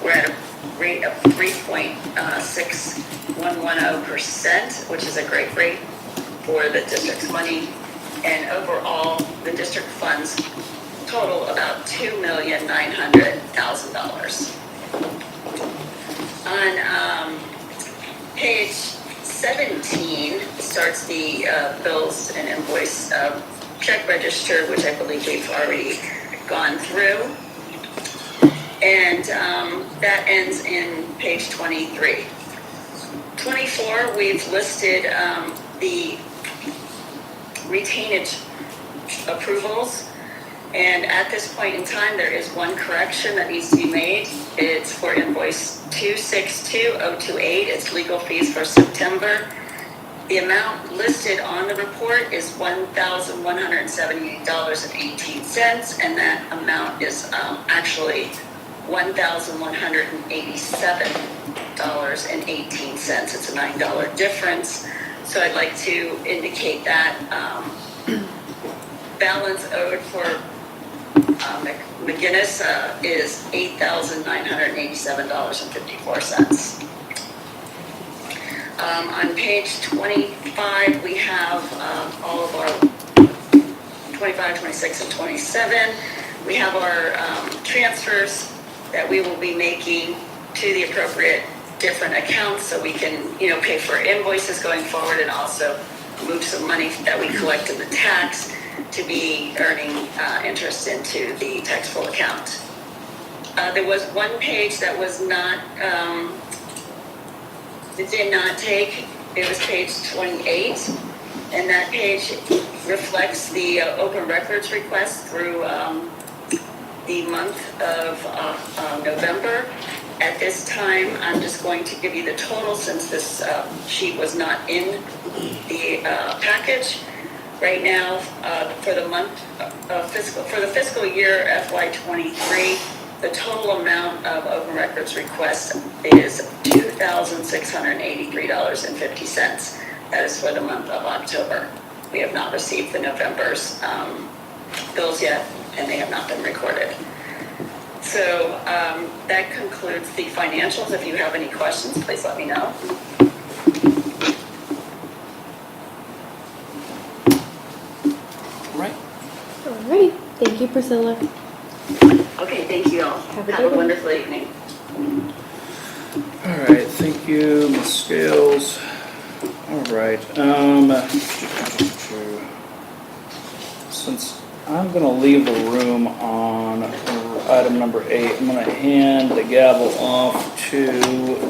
We're at a rate of 3.6110%, which is a great rate for the district's money. And overall, the district funds total about $2,900,000. On page 17 starts the bills and invoice check register, which I believe we've already gone through. And that ends in page 23. 24, we've listed the retainage approvals. And at this point in time, there is one correction that needs to be made. It's for invoice 262028. It's legal fees for September. The amount listed on the report is $1,178.18, and that amount is actually $1,187.18. It's a $9 difference. So I'd like to indicate that balance owed for McGinnis is $8,987.54. On page 25, we have all of our 25, 26, and 27. We have our transfers that we will be making to the appropriate different accounts so we can, pay for invoices going forward and also move some money that we collect in the tax to be earning interest into the taxable account. There was one page that was not, it did not take. It was page 28, and that page reflects the open records request through the month of November. At this time, I'm just going to give you the total since this sheet was not in the package. Right now, for the month of for the fiscal year FY23, the total amount of open records requests is $2,683.50. That is for the month of October. We have not received the November's bills yet, and they have not been recorded. So that concludes the financials. If you have any questions, please let me know. Alrighty. Thank you, Priscilla. Okay, thank you all. Have a Have good a one. wonderful evening. All right, thank you, Ms. Scales. All right, since I'm gonna leave the room on item number 8, I'm gonna hand the gavel off to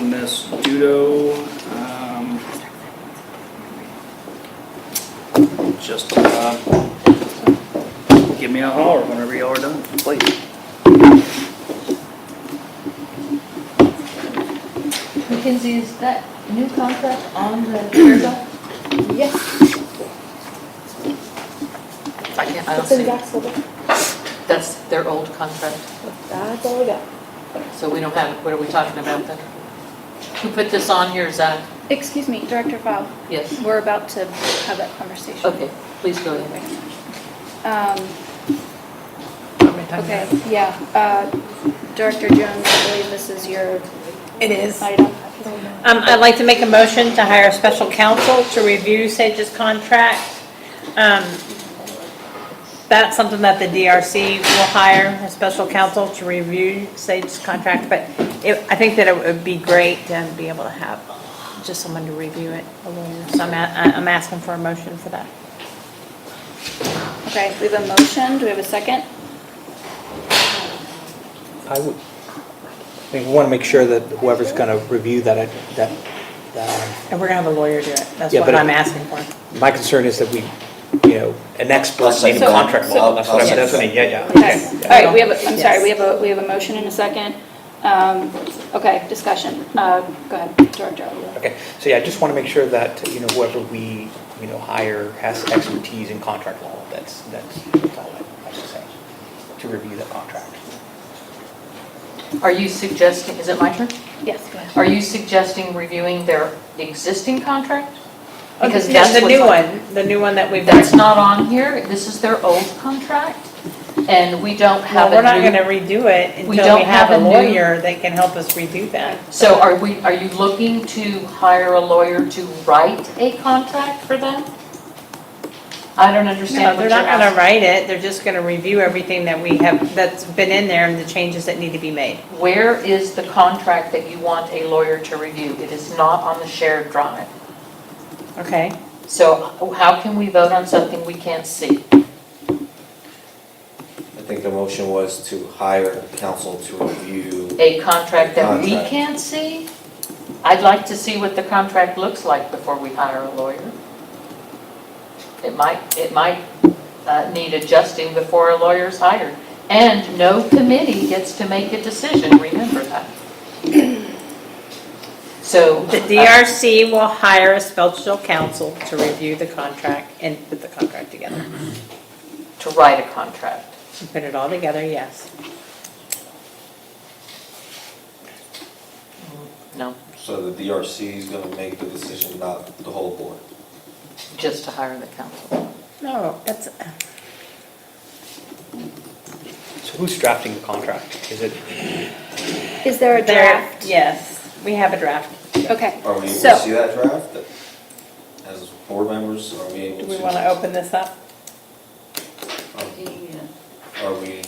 Miss Dudo. Just give me a holler whenever y'all are done, please. Mackenzie, is that new contract on the chair dock? Yes. I can't, I don't It's in see. Jack's folder. That's their old contract, That's all we got. so we don't have, what are we talking about then? Who put this on here, Zach? Excuse me, Director Fowl, Yes. we're about to have that conversation. Okay, please go ahead. Okay, yeah, Director Jones, I believe this is your It is. item. I'd like to make a motion to hire a special counsel to review Sage's contract. That's something that the DRC will hire, a special counsel to review Sage's contract, but I think that it would be great to be able to have just someone to review it, a lawyer. So I'm asking for a motion for that. Okay, we have a motion, do we have a second? I would, we want to make sure that whoever's going to review that, And we're gonna have a lawyer do it. That's Yeah, what but I'm asking for. my concern is that we, an expert in So- contract law, that's what so- that's what I mean, yeah. Okay, all right, we have, I'm sorry, Yes. we have a motion and a second. Okay, discussion, go ahead, Director. Okay, so yeah, I just want to make sure that, whoever we, hire has expertise in contract law. That's all I should say, to review the contract. Are you suggesting, is it my turn? Yes, go ahead. Are you suggesting reviewing their existing contract? Because that's the new what's on- one, the new one that we've. That's not on here, this is their old contract, and we don't Well, have we're not a new. gonna redo it We until we don't have have a a new- lawyer that can help us redo that. So are you looking to hire a lawyer to write a contract for them? I don't No, understand what they're you're not gonna asking. write it, they're just gonna review everything that we have, that's been in there and the changes that need to be made. Where is the contract that you want a lawyer to review? It is not on the shared drive. Okay? So how can we vote on something we can't see? I think the motion was to hire counsel to review. A contract that we Contract. can't see? I'd like to see what the contract looks like before we hire a lawyer. It might need adjusting before a lawyer's hired. And no committee gets to make a decision, remember that. So. The DRC will hire a special counsel to review the contract and put the contract together. To write a contract. And put it all together, yes. No, So the DRC is gonna make the decision, not the whole board. just to hire the counsel. No, that's, So who's drafting the contract? Is it, Is there a there, draft? yes, we have a draft. Okay, Are we able so- to see that draft? As board members, are we able to? Do we wanna open this up? Are we,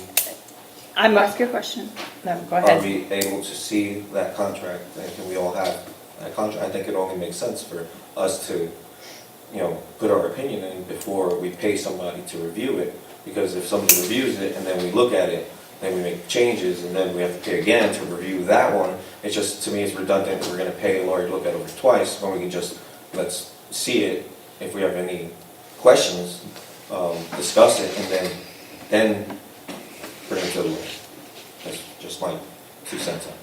ask your question. No, go are ahead. we able to see that contract? And can we all have that contract? I think it only makes sense for us to, put our opinion in before we pay somebody to review it. Because if somebody reviews it and then we look at it, then we make changes and then we have to pay again to review that one. It's just, to me, it's redundant. We're gonna pay a lawyer to look at it twice when we can just, let's see it. If we have any questions, discuss it and then bring it to the lawyer. That's just my 2 cents on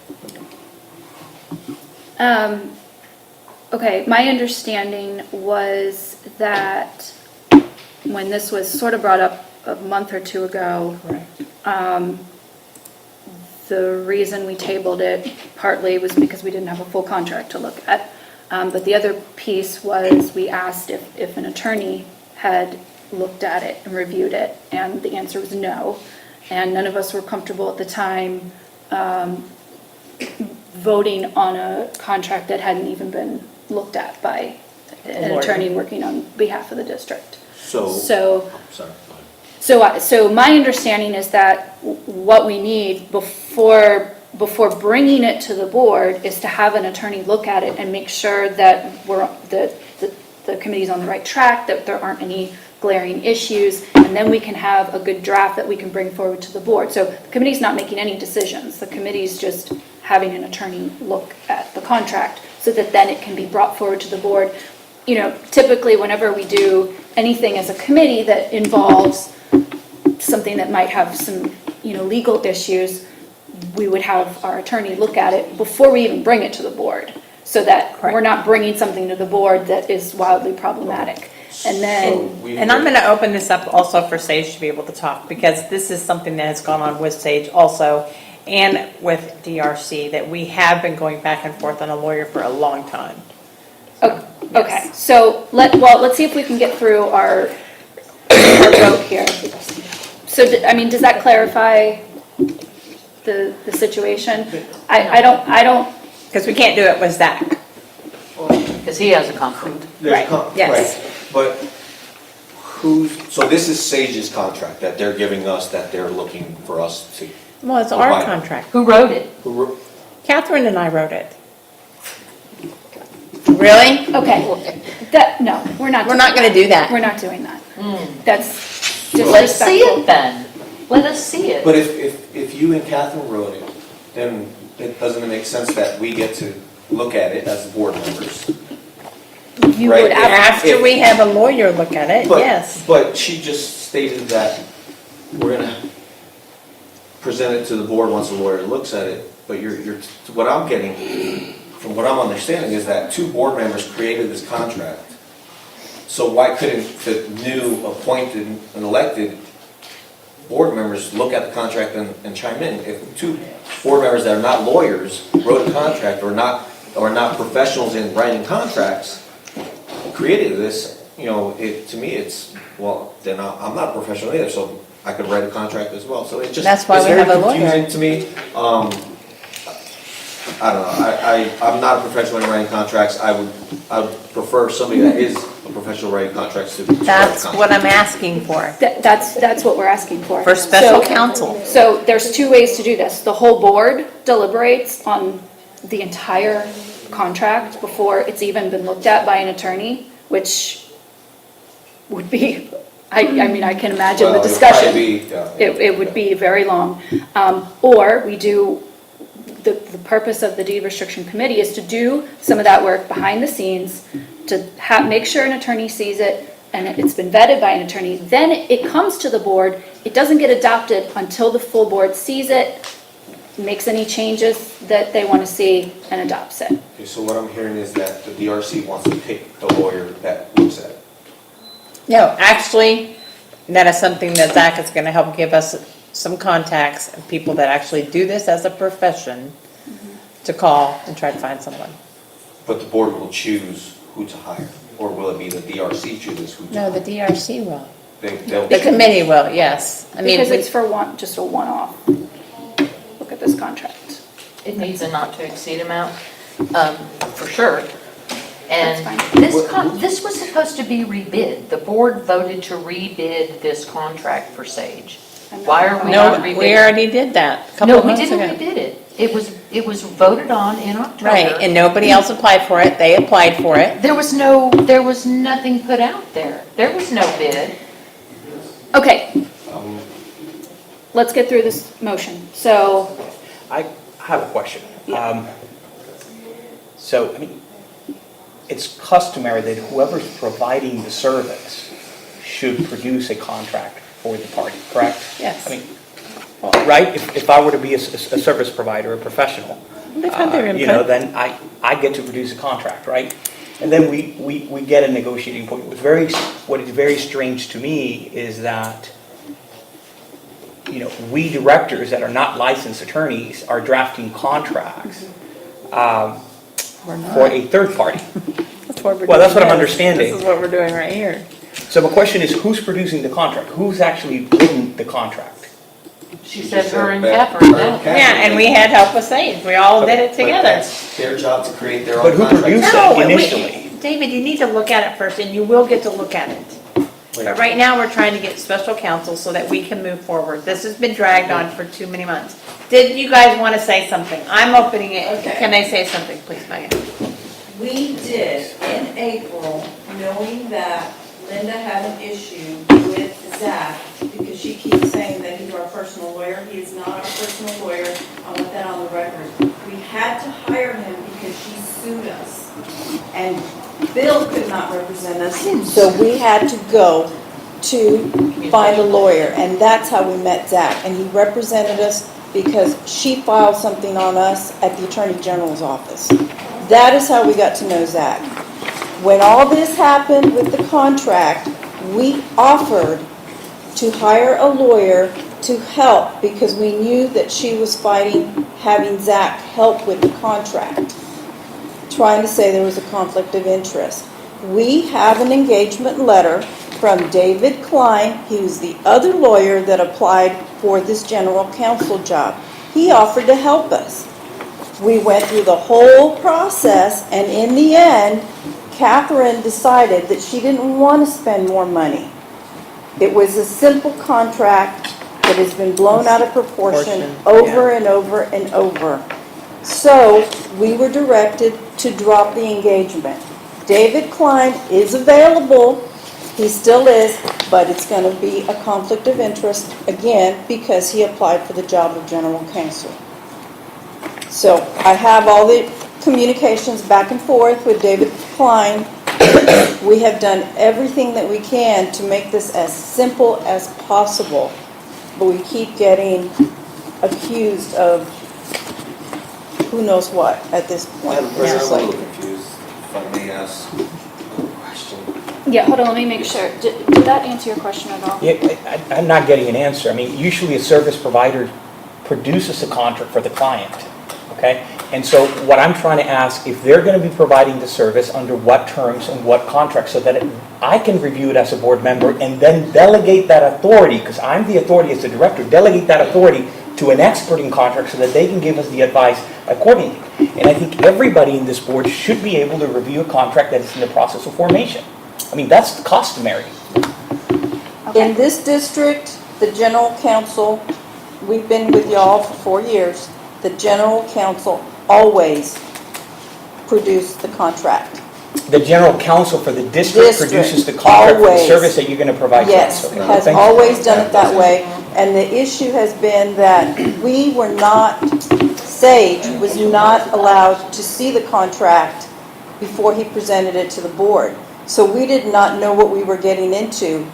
it. Okay, my understanding was that when this was sort of brought up a month or two ago, Right. the reason we tabled it partly was because we didn't have a full contract to look at. But the other piece was we asked if an attorney had looked at it and reviewed it, and the answer was no. And none of us were comfortable at the time voting on a contract that hadn't even been looked at by an lawyer. attorney working on behalf of the district. So, So, sorry. so my understanding is that what we need before bringing it to the board is to have an attorney look at it and make sure that the committee's on the right track, that there aren't any glaring issues, and then we can have a good draft that we can bring forward to the board. So the committee's not making any decisions. The committee's just having an attorney look at the contract so that then it can be brought forward to the board. You know, typically whenever we do anything as a committee that involves something that might have some, you know, legal issues, we would have our attorney look at it before we even bring it to the board, so that we're not bringing something to the board that is wildly problematic. And then, And I'm going to open this up also for Sage to be able to talk, because this is something that has gone on with Sage also, and with DRC, that we have been going back and forth on a lawyer for a long time. okay, so let's see if we can get through our vote here. So, I mean, does that clarify the situation? I don't, Because we can't do it with Zach. Because he has a conflict. Right, yes. Right, but so this is Sage's contract that they're giving us, that they're looking for us to, Well, it's our Right. contract. Who wrote it? Catherine and I wrote it. Really? okay, no, we're not. We're not going to do that. We're not doing that. That's Let's see disrespectful. it then. Let us see it. but if you and Catherine wrote it, then doesn't it make sense that we get to look at it as board members? You Right, would if- After we have a lawyer look at it, But- yes. But she just stated that we're gonna present it to the board once the lawyer looks at it, but what I'm getting, from what I'm understanding, is that 2 board members created this contract. So why couldn't the new appointed and elected board members look at the contract and chime in? If 2 board members that are not lawyers wrote a contract, or not professionals in writing contracts, created this, you know, to me, it's, well, then I'm not a professional either, so I could write a contract as well. So it just, That's why it's we very have a lawyer. confusing to me. I don't know, I'm not a professional in writing contracts. I would prefer somebody that is a professional writing contracts to write That's contracts. what I'm asking for. That's what we're asking for. For special So- counsel. So there's 2 ways to do this. The whole board deliberates on the entire contract before it's even been looked at by an attorney, which would be, I mean, I can imagine the Well, it'd discussion. probably be, yeah. It would be very long. Or we do, the purpose of the deed restriction committee is to do some of that work behind the scenes, to make sure an attorney sees it, and it's been vetted by an attorney. Then it comes to the board. It doesn't get adopted until the full board sees it, makes any changes that they want to see, and adopts it. Okay, so what I'm hearing is that the DRC wants to pick the lawyer that looks at it. No, actually, that is something that Zach is going to help give us some contacts of people that actually do this as a profession to call and try to find someone. But the board will choose who to hire, or will it be the DRC chooses who to No, hire? the DRC will. They'll The committee will, yes. I mean, Because it's for just a one-off. Look at this contract. It needs a not to exceed amount, for sure. And That's this was supposed to be rebid. The board voted to rebid this contract for Sage. Why are we not no, rebidding? we already did that a couple No, of we months didn't ago. rebid it. It was voted on in October. Right, and nobody else applied for it. They applied for it. There was nothing put out there. There was no bid. Okay, let's get through this motion. So, I have a question. So, I mean, it's customary that whoever's providing the service should produce a contract for the party, correct? Yes. I mean, right, if I were to be a service provider, a professional, They've had their you know, input. then I get to produce a contract, right? And then we get a negotiating point. What is very strange to me is that, you know, we directors that are not licensed attorneys are drafting contracts We're not. for a third party. That's what we're Well, that's doing what I'm here. understanding. This is what we're doing right here. So my question is, who's producing the contract? Who's actually written the contract? She said her and Beth- Catherine her and did. Catherine Yeah, and we had help with Sage. We all did it But together. that's their job to create their But own who contract. produced No, it initially? David, you need to look at it first, and you will get to look at it. But right now, we're trying to get special counsel so that we can move forward. This has been dragged on for too many months. Did you guys want to say something? I'm opening it. Okay. Can I say something, please, Megan? We did, in April, knowing that Linda had an issue with Zach, because she keeps saying that he's our personal lawyer. He is not our personal lawyer. I want that on the record. We had to hire him because she sued us. And Bill could not represent us, so we had to go to find a lawyer. And that's how we met Zach. And he represented us because she filed something on us at the Attorney General's office. That is how we got to know Zach. When all this happened with the contract, we offered to hire a lawyer to help because we knew that she was fighting having Zach help with the contract, trying to say there was a conflict of interest. We have an engagement letter from David Klein. He was the other lawyer that applied for this general counsel job. He offered to help us. We went through the whole process, and in the end, Catherine decided that she didn't want to spend more money. It was a simple contract that has been blown out of proportion over and over and over. So we were directed to drop the engagement. David Klein is available. He still is, but it's going to be a conflict of interest again because he applied for the job of general counsel. So I have all the communications back and forth with David Klein. We have done everything that we can to make this as simple as possible, but we keep getting accused of who knows what at this point. I'm a little confused, if I may ask a question. Yeah, hold on, let me make sure. Did that answer your question at all? Yeah, I'm not getting an answer. I mean, usually a service provider produces a contract for the client, okay? And so what I'm trying to ask, if they're going to be providing the service, under what terms and what contract, so that I can review it as a board member and then delegate that authority, because I'm the authority as the director, delegate that authority to an expert in contract so that they can give us the advice accordingly. And I think everybody in this board should be able to review a contract that is in the process of formation. I mean, that's customary. In this district, the general counsel, we've been with y'all for 4 years, the general counsel always produced the contract. The general counsel for the district produces the contract for the service that you're going to provide to us. Yes, has always done it that way. And the issue has been that we were not, Sage was not allowed to see the contract before he presented it to the board. So we did not know what we were getting into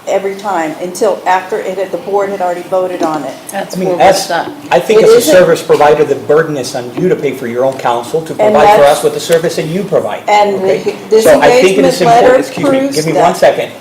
every time until after the board had already voted on it. That's I mean, where we're stuck. I think as a service provider, the burden is on you to pay for your own counsel to provide for us with the service that you provide. And this So I think it engagement is letter important, excuse me, proves give me that. 1 second.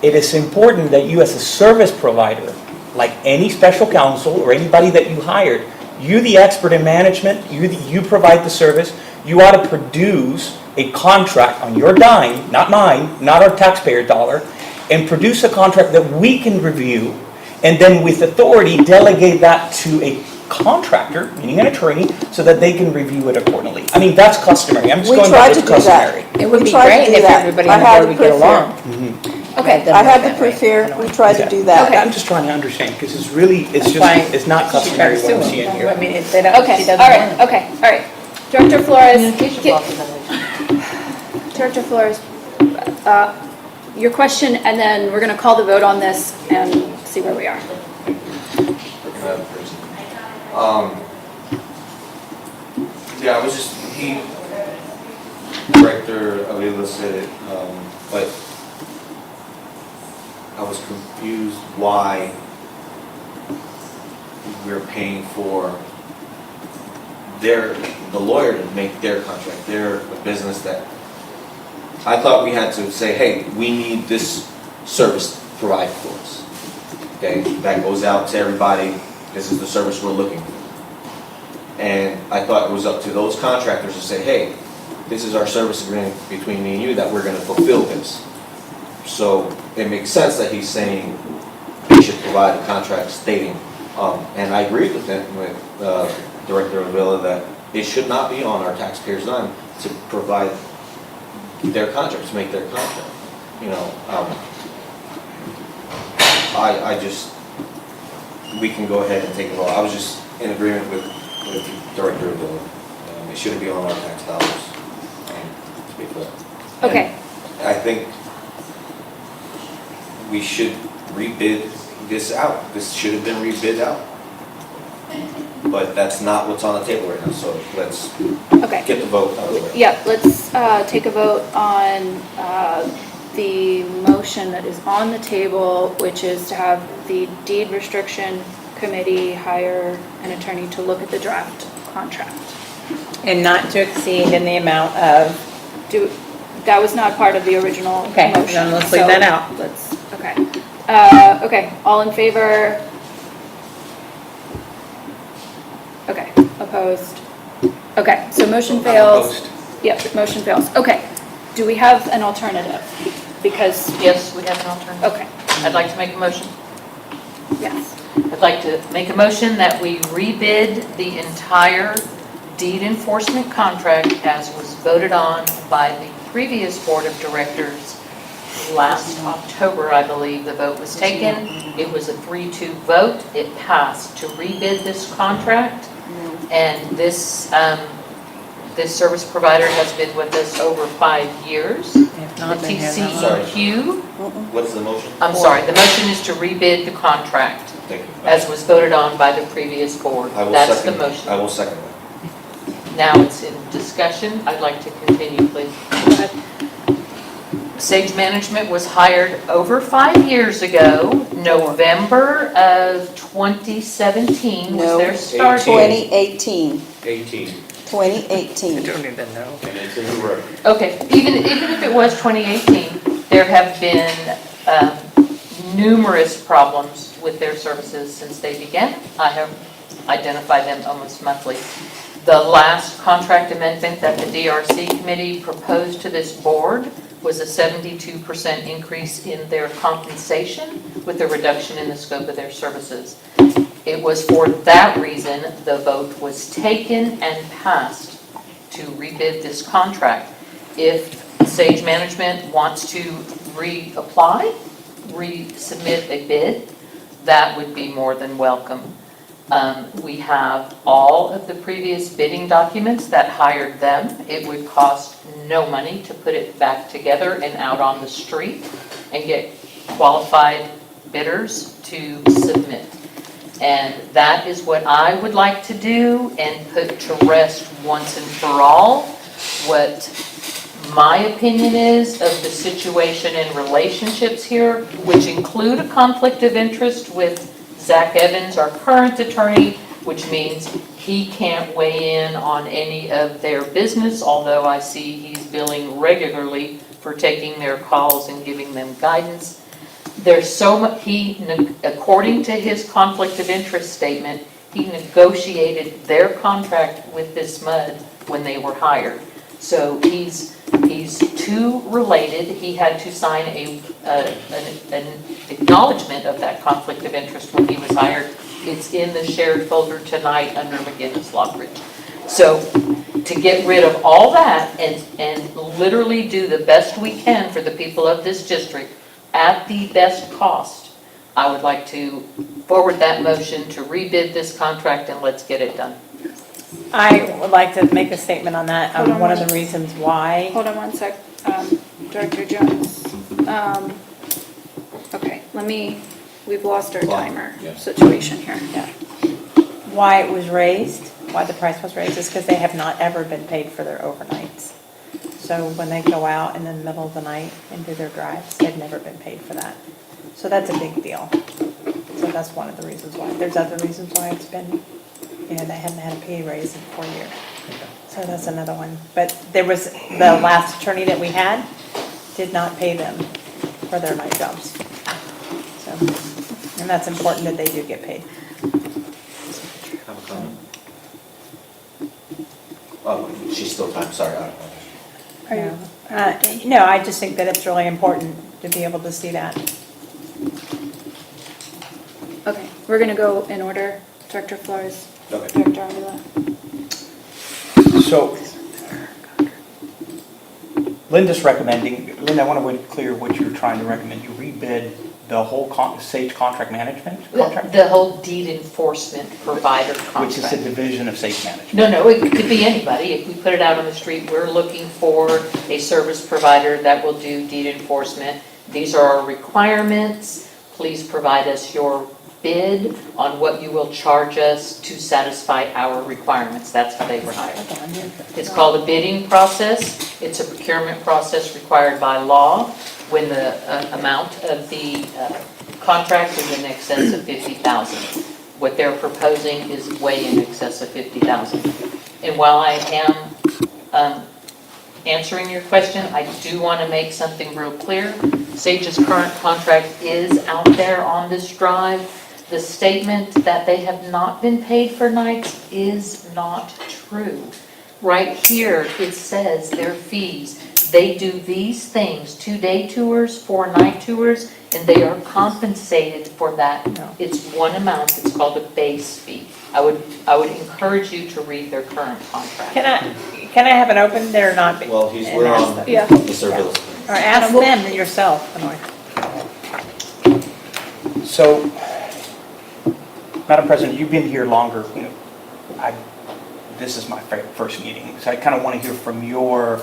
It is important that you as a service provider, like any special counsel or anybody that you hired, you the expert in management, you provide the service, you ought to produce a contract on your dime, not mine, not our taxpayer dollar, and produce a contract that we can review, and then with authority delegate that to a contractor, meaning an attorney, so that they can review it accordingly. I mean, that's customary. I'm just going by what's customary. It would be great if everybody on the board would get along. Okay, I have the proof here, we tried to do that. I'm just trying to understand, because it's really, it's not customary what I'm seeing here. I mean, if they don't, okay, she doesn't all want right, it. okay, all right. Director Flores, Communication law for Director Flores, your question, and then we're going to call the vote on this and see where we are. Yeah, I was just, Director Avila said it, but I was confused why we're paying for the lawyer to make their contract. They're a business that, I thought we had to say, hey, we need this service provided for us. Okay, that goes out to everybody, this is the service we're looking for. And I thought it was up to those contractors to say, hey, this is our service agreement between me and you that we're going to fulfill this. So it makes sense that he's saying we should provide a contract stating, and I agree with him, with Director Avila, that it should not be on our taxpayers' dime to provide their contract, to make their contract. You know, I just, we can go ahead and take it all. I was just in agreement with Director Avila. It shouldn't be on our tax dollars, to be clear. Okay. I think we should rebid this out. This should have been rebid out. But that's not what's on the table right now, so let's Okay. get the vote out of the way. Yeah, let's take a vote on the motion that is on the table, which is to have the deed restriction committee hire an attorney to look at the draft contract. And not to exceed in the amount of, That was not part of the original Okay, motion. then let's leave that out. Okay. Okay, all in favor? Okay, opposed? Okay, so motion fails. Opposed. Yep, motion fails. Okay, do we have an alternative? Because, Yes, we have an alternative. okay, I'd like to make a motion. yes. I'd like to make a motion that we rebid the entire deed enforcement contract as was voted on by the previous board of directors last October, I believe the vote was taken. It was a 3-2 vote. It passed to rebid this contract. And this service provider has been with us over 5 years. if The not, they have not. TCEQ, What is the motion? I'm sorry, the motion is to rebid the contract Thank you. as was voted on by the previous board. I will That's the second- motion. I will second that. Now it's in discussion. I'd like to continue, please. Sage Management was hired over 5 years ago. November of 2017 was No, their start date. 2018, 18. 2018. don't even know. And it's in the record. Okay, even if it was 2018, there have been numerous problems with their services since they began. I have identified them almost monthly. The last contract amendment that the DRC committee proposed to this board was a 72% increase in their compensation with a reduction in the scope of their services. It was for that reason the vote was taken and passed to rebid this contract. If Sage Management wants to reapply, resubmit a bid, that would be more than welcome. We have all of the previous bidding documents that hired them. It would cost no money to put it back together and out on the street and get qualified bidders to submit. And that is what I would like to do and put to rest once and for all what my opinion is of the situation and relationships here, which include a conflict of interest with Zach Evans, our current attorney, which means he can't weigh in on any of their business, although I see he's billing regularly for taking their calls and giving them guidance. There's so much, according to his conflict of interest statement, he negotiated their contract with this MUD when they were hired. So he's too related. He had to sign an acknowledgement of that conflict of interest when he was hired. It's in the shared folder tonight under McGinnis Lockridge. So to get rid of all that and literally do the best we can for the people of this district at the best cost, I would like to forward that motion to rebid this contract and let's get it done. I would like to make a statement on that. Hold on One of one- the reasons why. Hold on one sec, Director Jones. Okay, we've lost our timer situation here. Yeah. Why it was raised, why the price was raised is because they have not ever been paid for their overnights. So when they go out in the middle of the night and do their drives, they've never been paid for that. So that's a big deal. So that's one of the reasons why. There's other reasons why it's been, they haven't had a pay raise in 4 years. So that's another one. But there was, the last attorney that we had did not pay them for their night jobs. So, and that's important that they do get paid. Have a comment? Oh, she's still time, sorry. I don't know. No, I just think that it's really important to be able to see that. Okay, we're gonna go in order. Director Flores, Okay. Director Avila. So Linda's recommending, Linda, I want to make clear what you're trying to recommend. You rebid the whole Sage Contract Management contract? The whole deed enforcement provider Which is a contract. division of Sage Management. No, it could be anybody. If we put it out on the street, we're looking for a service provider that will do deed enforcement. These are our requirements. Please provide us your bid on what you will charge us to satisfy our requirements. That's how they were hired. It's called a bidding process. It's a procurement process required by law when the amount of the contract is in excess of $50,000. What they're proposing is way in excess of $50,000. And while I am answering your question, I do want to make something real clear. Sage's current contract is out there on this drive. The statement that they have not been paid for nights is not true. Right here, it says their fees. They do these things, 2-day tours, 4-night tours, and they are compensated for that. It's one amount, it's called a base fee. I would encourage you to read their current contract. Can I have it open? They're not. Well, we're on Yeah. the surveillance. Or ask them yourself, Hanoi. So, Madam President, you've been here longer. This is my first meeting, so I kind of want to hear from your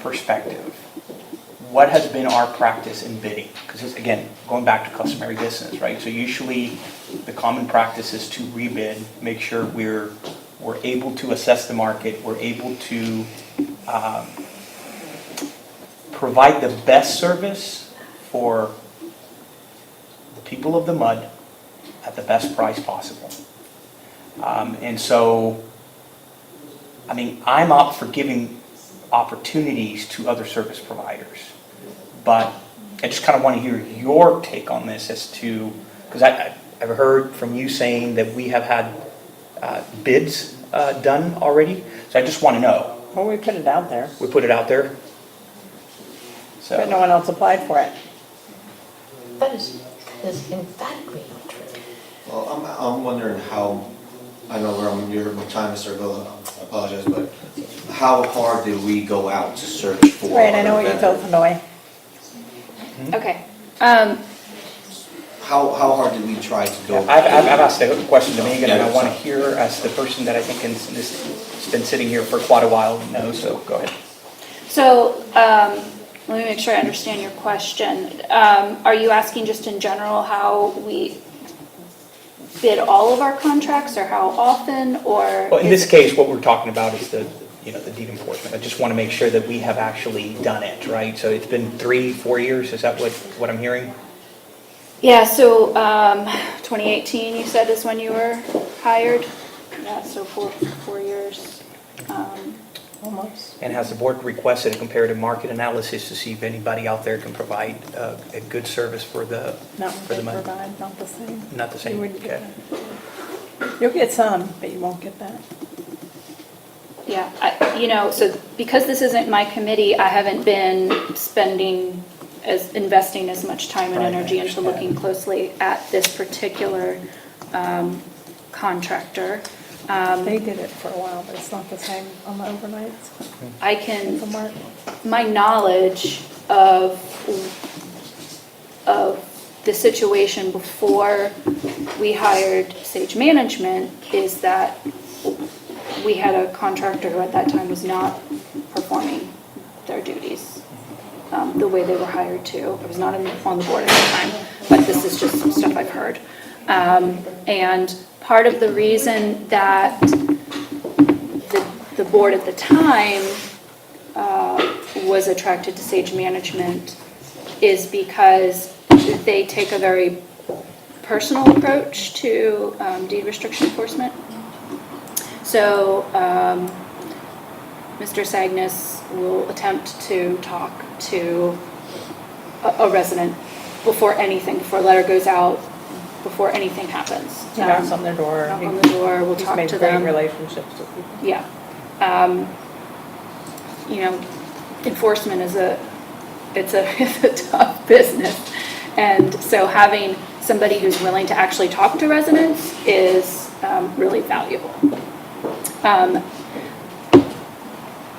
perspective. What has been our practice in bidding? Because again, going back to customary business, right? So usually the common practice is to rebid, make sure we're able to assess the market, we're able to provide the best service for the people of the MUD at the best price possible. And so, I mean, I'm up for giving opportunities to other service providers, but I just kind of want to hear your take on this as to, because I've heard from you saying that we have had bids done already, so I just want to know. Well, we put it out there, We put it out there? So. but no one else applied for it. That is emphatically not true. Well, I'm wondering how, I know you're with time, Mr. Villa, I apologize, but how hard did we go out to search for? Right, I know what you other felt, vendors? Hanoi. Okay. How hard did we try to go? I've asked a question to Megan, and I Yeah, want to sorry. hear, as the person that I think has been sitting here for quite a while knows, so go ahead. So, let me make sure I understand your question. Are you asking just in general how we bid all of our contracts, or how often, or? Well, in this case, what we're talking about is the deed enforcement. I just want to make sure that we have actually done it, right? So it's been 3-4 years, is that what I'm hearing? Yeah, so 2018, you said, is when you were hired? Yeah, so 4 years. Almost. And has the board requested a comparative market analysis to see if anybody out there can provide a good service for the Not for the money? provide, not the same. Not the You same, wouldn't get okay. that. You'll get some, but you won't get that. Yeah, so because this isn't my committee, I haven't been investing as much time and Right, energy I into understand. looking closely at this particular contractor. They did it for a while, but it's not the same on the overnights. I can, From Mark. my knowledge of the situation before we hired Sage Management is that we had a contractor who at that time was not performing their duties the way they were hired to. I was not on the board at the time, but this is just some stuff I've heard. And part of the reason that the board at the time was attracted to Sage Management is because they take a very personal approach to deed restriction enforcement. So Mr. Sagnas will attempt to talk to a resident before a letter goes out, before anything happens. He knocks on their door. Knock on the door, we'll talk to He's made them. great relationships with people. Yeah. Enforcement is it's a tough business. And so having somebody who's willing to actually talk to residents is really valuable.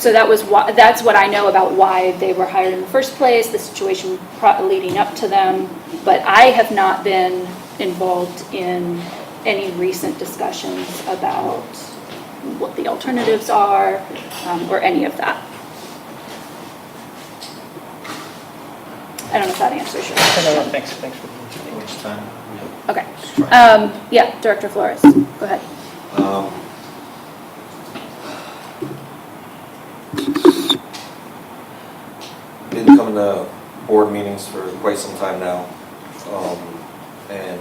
So that's what I know about why they were hired in the first place, the situation leading up to them. But I have not been involved in any recent discussions about what the alternatives are, or any of that. I don't know if that answers your question. Thanks for the Which time? Okay. Yeah, Director Flores, go ahead. Been coming to board meetings for quite some time now, and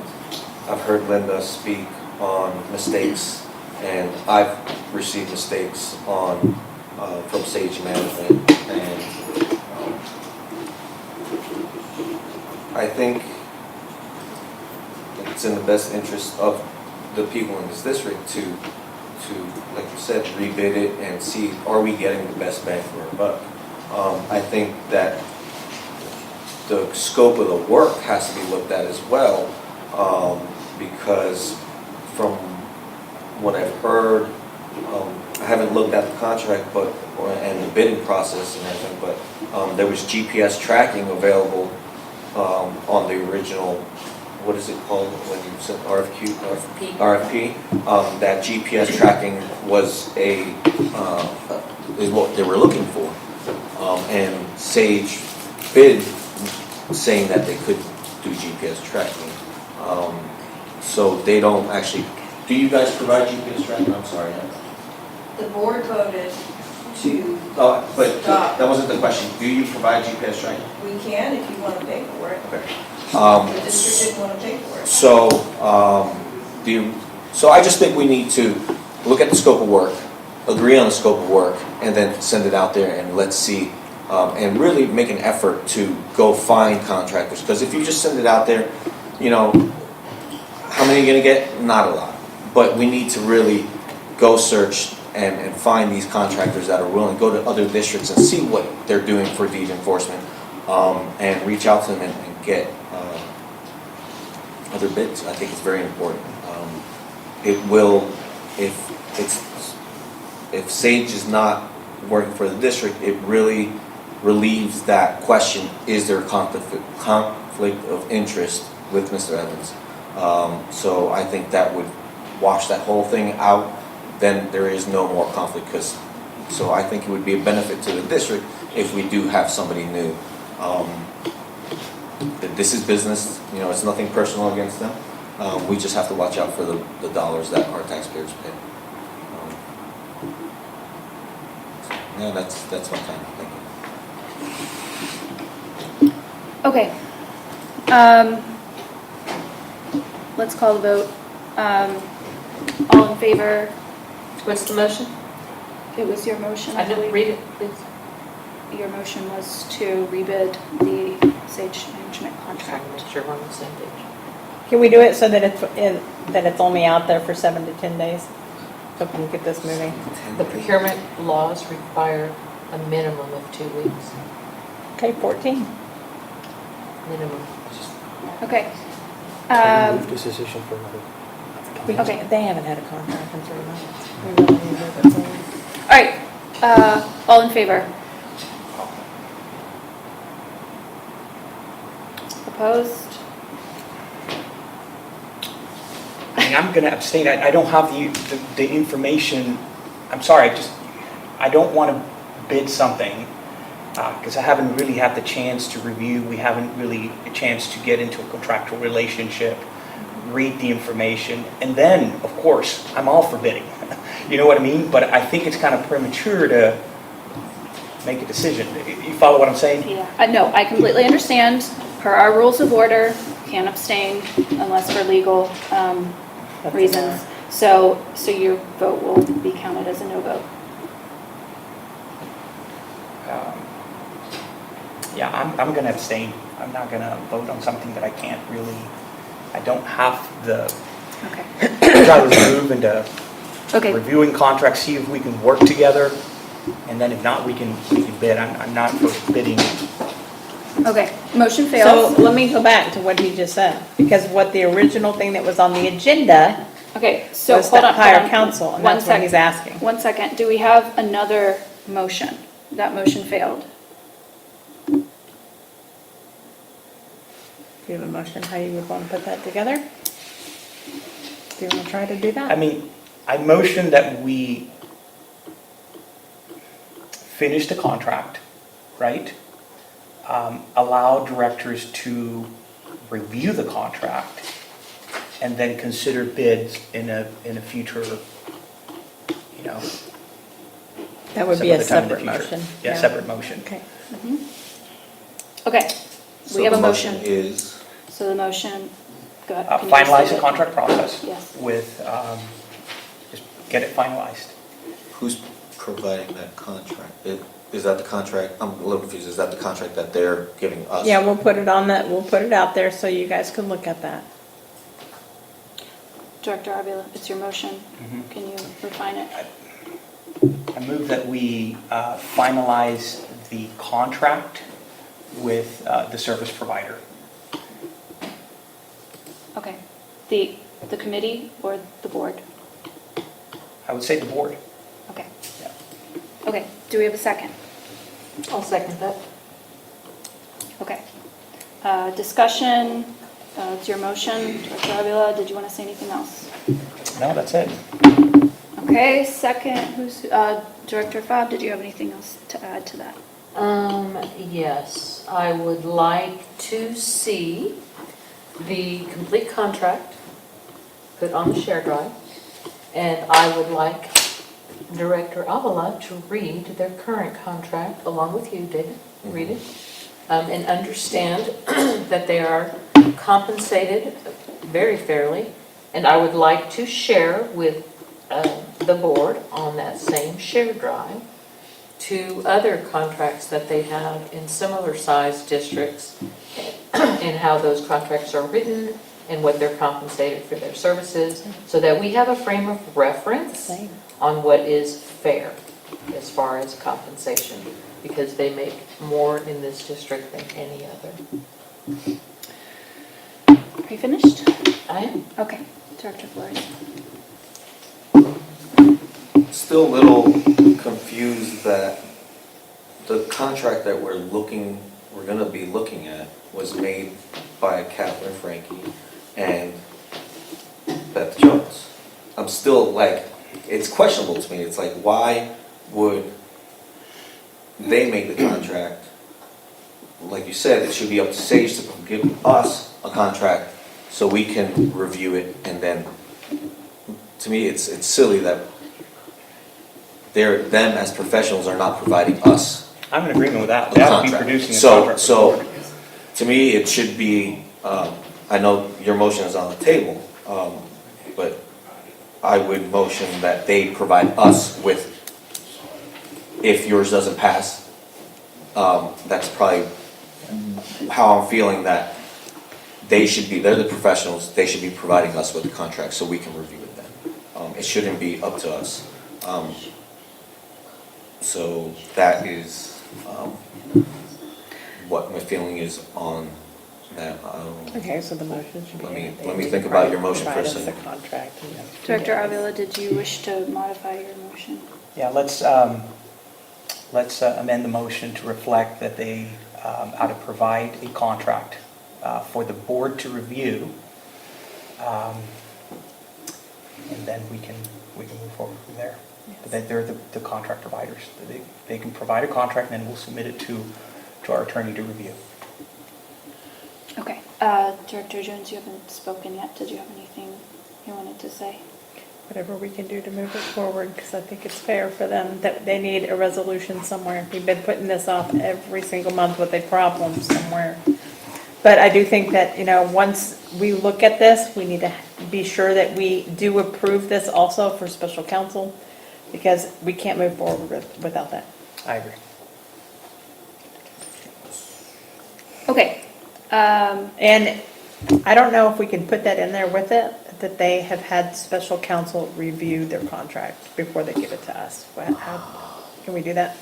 I've heard Linda speak on mistakes, and I've received mistakes from Sage Management, and I think it's in the best interest of the people in this district to, like you said, rebid it and see, are we getting the best bang for our buck? I think that the scope of the work has to be looked at as well, because from what I've heard, I haven't looked at the contract and the bidding process and everything, but there was GPS tracking available on the original, what is it called when you sent RFP? That GPS tracking was is what they were looking for. And Sage bid saying that they could do GPS tracking. So they don't actually, do you guys provide GPS tracking? I'm sorry. The board voted to But stop. that wasn't the question. Do you provide GPS tracking? We can if you want to pay for it. Okay. The district didn't want to pay for it. So I just think we need to look at the scope of work, agree on the scope of work, and then send it out there and let's see, and really make an effort to go find contractors. Because if you just send it out there, how many are you going to get? Not a lot. But we need to really go search and find these contractors that are willing, go to other districts and see what they're doing for deed enforcement, and reach out to them and get other bids. I think it's very important. It will, if Sage is not working for the district, it really relieves that question, is there a conflict of interest with Mr. Evans? So I think that would wash that whole thing out. Then there is no more conflict, so I think it would be a benefit to the district if we do have somebody new. This is business, it's nothing personal against them. We just have to watch out for the dollars that our taxpayers pay. Yeah, that's my time. Thank you. Okay. Let's call the vote. All in favor? What's the motion? It was your motion, I I didn't believe. read it, please. Your motion was to rebid the Sage Management contract. Make sure we're on the same page. Can we do it so that it's only out there for 7 to 10 days? So we can get this moving. The procurement laws require a minimum of 2 weeks, Okay, 14. minimum. Okay. Move this decision for another. Okay. They haven't had a contract in 3 months. We really need to move it forward. All right. All in favor? Opposed? I'm going to abstain. I don't have the information. I'm sorry, I don't want to bid something because I haven't really had the chance to review. We haven't really a chance to get into a contractual relationship, read the information, and then, of course, I'm all for bidding. You know what I mean? But I think it's kind of premature to make a decision. You follow what I'm saying? Yeah. No, I completely understand. Per our rules of order, can't abstain unless for legal reasons. So your vote will be counted as a no vote. Yeah, I'm going to abstain. I'm not going to vote on something that I can't really, I don't have the, Okay. try to remove into Okay. reviewing contracts, see if we can work together, and then if not, we can bid. I'm not for bidding. Okay. Motion So fails. let me go back to what he just said, because what the original thing that was on the agenda Okay. So was hold to on. hire hold on. counsel, and One that's what sec. he's asking. 1 second. Do we have another motion. That motion failed. Do you have a motion how you would want to put that together? Do you want to try to do that? I mean, I motion that we finish the contract, right? Allow directors to review the contract and then consider bids in a future, you know. That would some be a other time in the separate future. motion. Yeah, separate motion. Okay. Okay, So we have a the motion. is, So the motion, go ahead. Can you just Finalize say the it? contract process Yes. with, just get it finalized. who's providing that contract? Is that the contract, I'm a little confused, is that the contract that they're giving us? Yeah, we'll put it on that, we'll put it out there so you guys can look at that. Director Avila, it's your motion. Mhm. Can you refine it? I move that we finalize the contract with the service provider. Okay. The committee or the board? I would say the board. Okay. Yeah. Okay, do we have a second? I'll second that. Okay. Discussion, it's your motion. Director Avila, did you want to say anything else? No, that's it. Okay, second, who's, Director Fab, did you have anything else to add to that? Yes, I would like to see the complete contract put on the share drive, and I would like Director Avila to read their current contract along with you, David, read it, and understand that they are compensated very fairly, and I would like to share with the board on that same share drive to other contracts that they have in similar sized districts and how those contracts are written and what they're compensated for their services, so that we have a frame of reference Same. on what is fair as far as compensation, because they make more in this district than any other. Are you finished? I am. Okay, Director Flores. Still a little confused that the contract that we're gonna be looking at was made by Catherine Frankie and Beth Jones. I'm still like, it's questionable to me. It's like, why would they make the contract? Like you said, it should be up to Sage to give us a contract so we can review it, and then, to me, it's silly that them as professionals are not providing us I'm in agreement with that. a They have to be contract. producing a So, contract. for the board. to me, it should be, I know your motion is on the table, but I would motion that they provide us with, if yours doesn't pass, that's probably how I'm feeling, that they're the professionals, they should be providing us with the contract so we can review it then. It shouldn't be up to us. So that is what my feeling is on that. Okay, so the motion should be. Let me think about your motion for a Provide us a second. contract. Director Avila, did you wish to modify your motion? Yeah, let's amend the motion to reflect that they ought to provide a contract for the board to review. And then we can move forward from there. But that they're the contract providers. They can provide a contract, and then we'll submit it to our attorney to review. Okay, Director Jones, you haven't spoken yet. Did you have anything you wanted to say? Whatever we can do to move it forward, because I think it's fair for them that they need a resolution somewhere. We've been putting this off every single month with a problem somewhere. But I do think that, once we look at this, we need to be sure that we do approve this also for special counsel, because we can't move forward without that. I agree. Okay. And I don't know if we can put that in there with it, that they have had special counsel review their contract before they give it to us. Can we do that?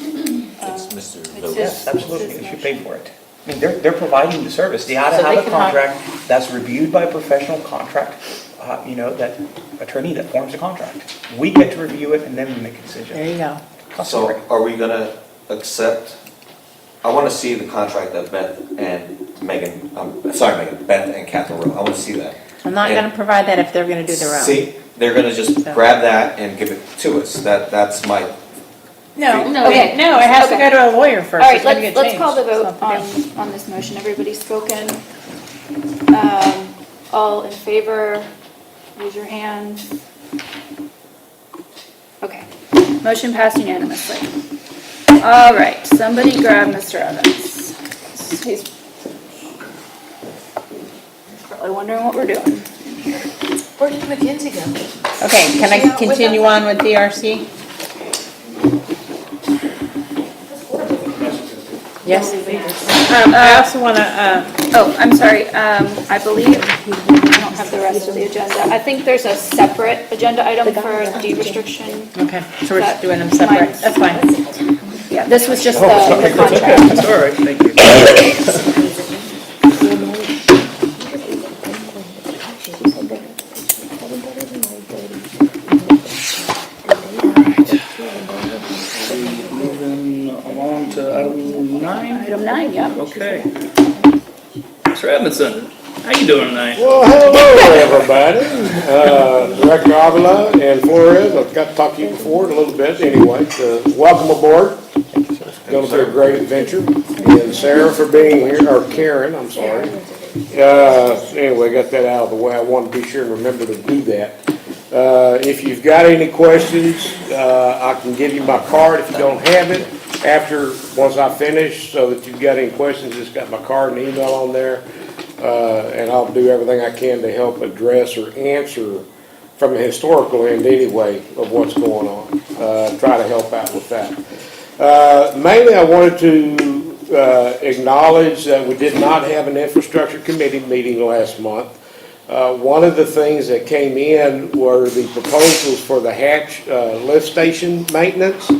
It's Mr. it's Villa. Yes, absolutely, his they should pay motion. for it. I mean, they're providing the service. They ought to So they have a can hire- contract that's reviewed by a professional contract, that attorney that forms the contract. We get to review it, and then we make a decision. There you go. So are we gonna accept, I wanna see the contract that Beth and Megan, Beth and Catherine wrote. I wanna see that. I'm not gonna provide that if they're gonna do their own. See, they're gonna just So- grab that and give it to us. That's my, No, Okay. no, it has to Okay. go to a lawyer All first. right, It's gonna get let's call the changed. vote It's not the deal. on this motion. Everybody's spoken. All in favor, raise your hand. Okay, motion passed unanimously. All right, somebody grab Mr. Evans. He's probably wondering what we're doing. Where did Mackenzie go? Okay, can I continue on with DRC? Yes. I also wanna, Oh, I'm sorry, I believe, I don't have the rest of the agenda. I think there's a separate agenda item for de-restriction. okay, so we're just doing them separate. That's fine. Yeah, this was just the contract. That's all right, thank you. Moving along to item 9. Item 9, yeah. Okay. Mr. Edmondson, how you doing tonight? Well, hello, everybody. Director Avila and Flores, I've got to talk to you before a little bit anyway. Welcome aboard. It's going to be a great adventure. And Sarah for being here, or Karen, I'm sorry. Anyway, got that out of the way. I want to be sure and remember to do that. If you've got any questions, I can give you my card if you don't have it. Once I finish, so that you've got any questions, it's got my card and email on there. And I'll do everything I can to help address or answer from a historical end anyway of what's going on. Try to help out with that. Mainly I wanted to acknowledge that we did not have an infrastructure committee meeting last month. One of the things that came in were the proposals for the hatch lift station maintenance.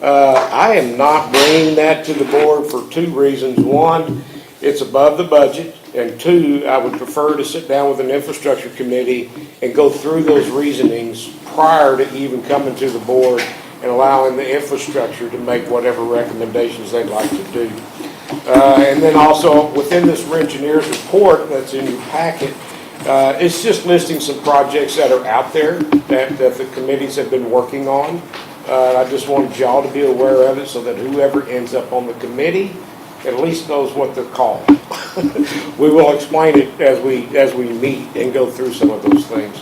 I am not bringing that to the board for two reasons. One, it's above the budget, and two, I would prefer to sit down with an infrastructure committee and go through those reasonings prior to even coming to the board and allowing the infrastructure to make whatever recommendations they'd like to do. And then also, within this engineer's report that's in your packet, it's just listing some projects that are out there that the committees have been working on. I just wanted y'all to be aware of it so that whoever ends up on the committee at least knows what they're called. We will explain it as we meet and go through some of those things.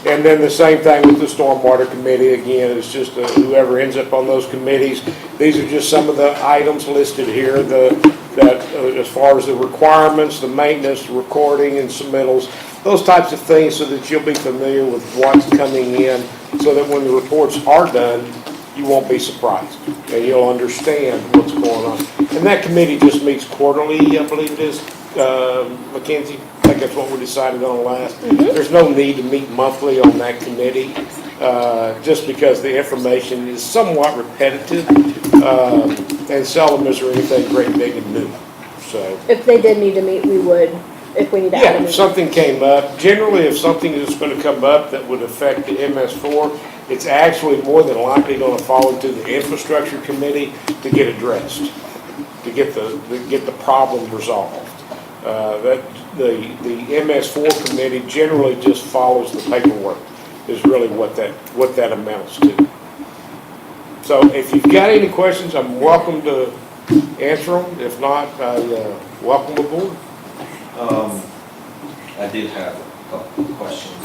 And then the same thing with the Stormwater Committee. Again, it's just whoever ends up on those committees. These are just some of the items listed here as far as the requirements, the maintenance, the recording and submittals, those types of things, so that you'll be familiar with what's coming in, so that when the reports are done, you won't be surprised and you'll understand what's going on. And that committee just meets quarterly, I believe it is, Mackenzie. I think that's what we decided on last. There's no need to meet monthly on that committee, just because the information is somewhat repetitive, and seldom is there anything great, big, and new. So, If they did need to meet, we would, if we need to add a yeah, meeting. if something came up, generally if something is going to come up that would affect the MS4, it's actually more than likely going to fall into the infrastructure committee to get addressed, to get the problem resolved. The MS4 committee generally just follows the paperwork, is really what that amounts to. So if you've got any questions, I'm welcome to answer them. If not, welcome aboard. I did have a couple of questions.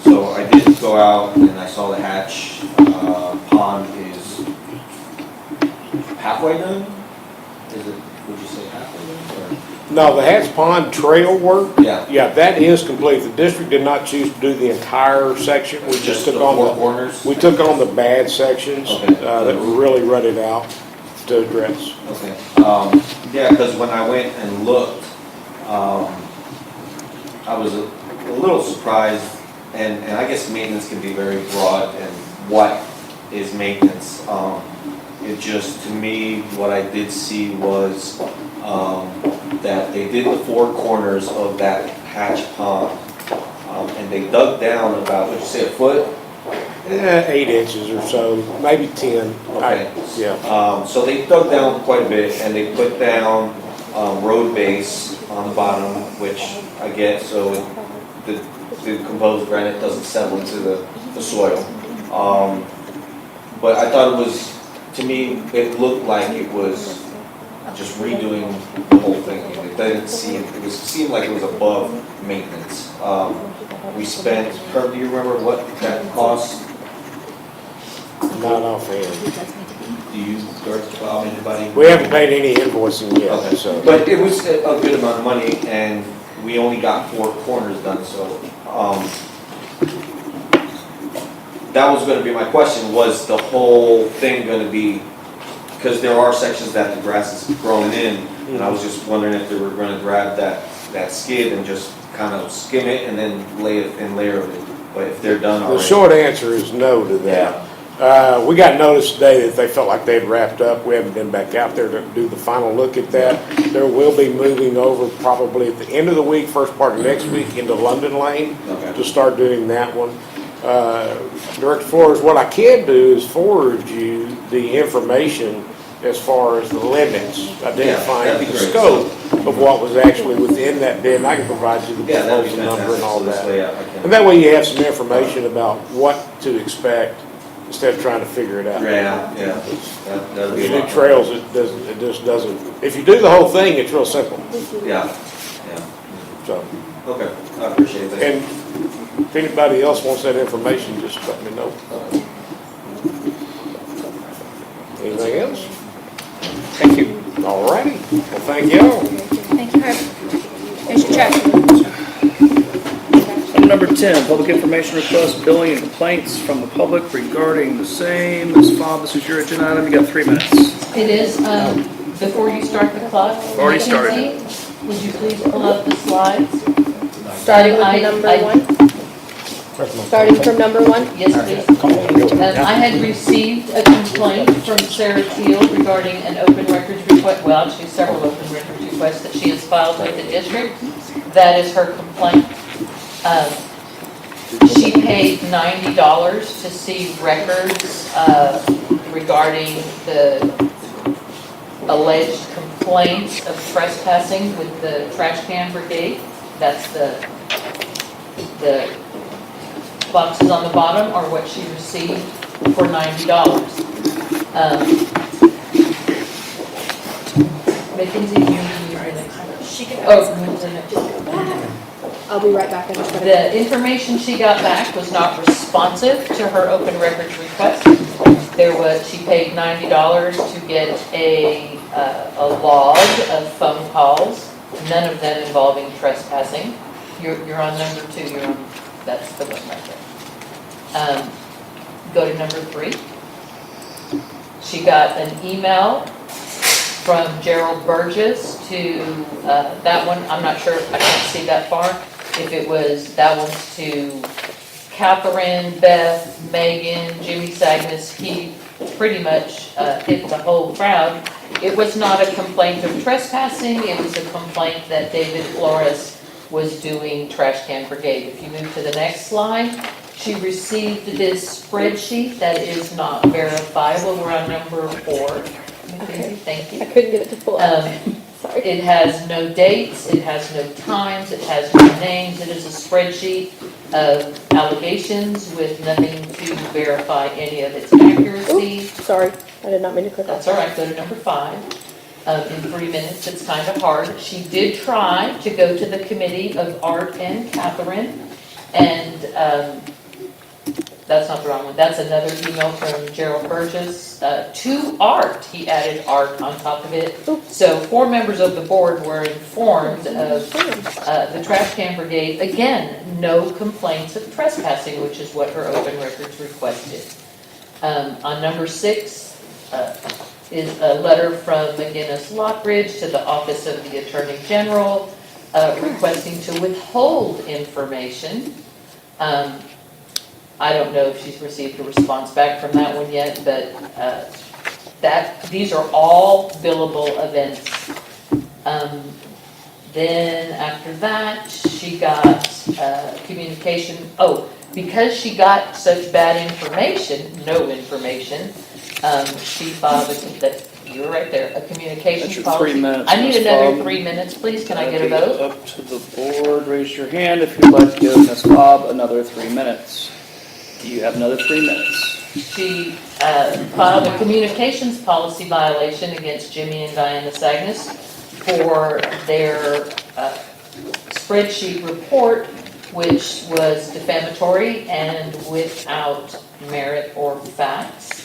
So I did go out and I saw the hatch pond is halfway done? Is it, would you say halfway done? Or? No, the Hatch Pond trail work, Yeah. yeah, that is complete. The district did not choose to do the entire section. We just took the on four corners? We took on the bad sections Okay. that were really rutted out to address. Okay. Yeah, because when I went and looked, I was a little surprised, and I guess maintenance can be very broad, and what is maintenance? It just, to me, what I did see was that they did the four corners of that hatch pond, and they dug down about, would you say, a foot? 8 inches or so, maybe 10. Okay. Yeah. So they dug down quite a bit, and they put down road base on the bottom, which I get, so the composed granite doesn't settle into the soil. But I thought it was, to me, it looked like it was just redoing the whole thing. It didn't seem, it seemed like it was above maintenance. We spent, Kurt, do you remember what that cost? Not offhand. Do you, Kurt, anybody? We haven't paid any invoicing yet, Okay. so. But it was a good amount of money, and we only got 4 corners done, so, that was gonna be my question, was the whole thing gonna be, because there are sections that the grass is growing in, and I was just wondering if they were gonna grab that skid and just kind of skim it and then lay it in layer of it, but if they're done already. The short answer is no to that. We got notice today that they felt like they'd wrapped up. We haven't been back out there to do the final look at that. There will be moving over probably at the end of the week, first part of next week, into London Lane to start doing that one. Director Flores, what I can do is forward you the information as far as the limits, identifying the scope of what was actually within that bid. And I can provide you the proposal number and all that. And that way you have some information about what to expect instead of trying to figure it out. That'll be If a you lot. do trails, it just doesn't, if you do the whole thing, it's real simple. Yeah. So, Okay, I appreciate that. and if anybody else wants that information, just let me know. Anything else? Thank you. All righty. Well, thank y'all. Thank you, Herb. There's your check. Item number 10, public information request, billing and complaints from the public regarding the same. Ms. Fobb, this is your agenda item. You got 3 minutes. It is, before you start the clock. Already started. Mackenzie, would you please pull up the slides? Starting with number one? Starting from number one? Yes, please. I had received a complaint from Sarah Teal regarding an open records request, well, actually several open records requests that she has filed with the district. That is her complaint. She paid $90 to see records regarding the alleged complaints of trespassing with the trash can brigade. That's the boxes on the bottom are what she received for $90. Mackenzie, you need the next one. She can. Move to the next one. I'll be right back. I just gotta- The information she got back was not responsive to her open records request. She paid $90 to get a log of phone calls, none of them involving trespassing. You're on number 2, that's the one right there. Go to number 3. She got an email from Gerald Burgess to, that one, I'm not sure, I can't see that far. If it was, that one's to Catherine, Beth, Megan, Jimmy Sagnas, he pretty much hit the whole crowd. It was not a complaint of trespassing, it was a complaint that David Flores was doing trash can brigade. If you move to the next slide, she received this spreadsheet that is not verifiable. We're on number 4. Okay. Thank you. I couldn't get it to pull up. Sorry. It has no dates, it has no times, it has no names. It is a spreadsheet of allegations with nothing to verify any of its accuracy. Sorry, I did not mean to click off. That's all right, go to number 5. In 3 minutes, it's kind of hard. She did try to go to the committee of Art and Catherine, and that's not the wrong one. That's another email from Gerald Burgess to Art. He added Art on top of it. So 4 members of the board were informed of the trash can brigade. Again, no complaints of trespassing, which is what her open records requested. On number 6, is a letter from McGinnis Lockridge to the Office of the Attorney General requesting to withhold information. I don't know if she's received a response back from that one yet, but these are all billable events. Then after that, she got communication. because she got such bad information, no information, she filed you were right there, a communications That's your policy. 3 minutes. I need Ms. another Bob. 3 minutes, please. Can I get a That'd be vote? Up to the board, raise your hand if you'd like to give Ms. Bob another 3 minutes. You have another 3 minutes. She filed a communications policy violation against Jimmy and Diana Sagnas for their spreadsheet report, which was defamatory and without merit or facts.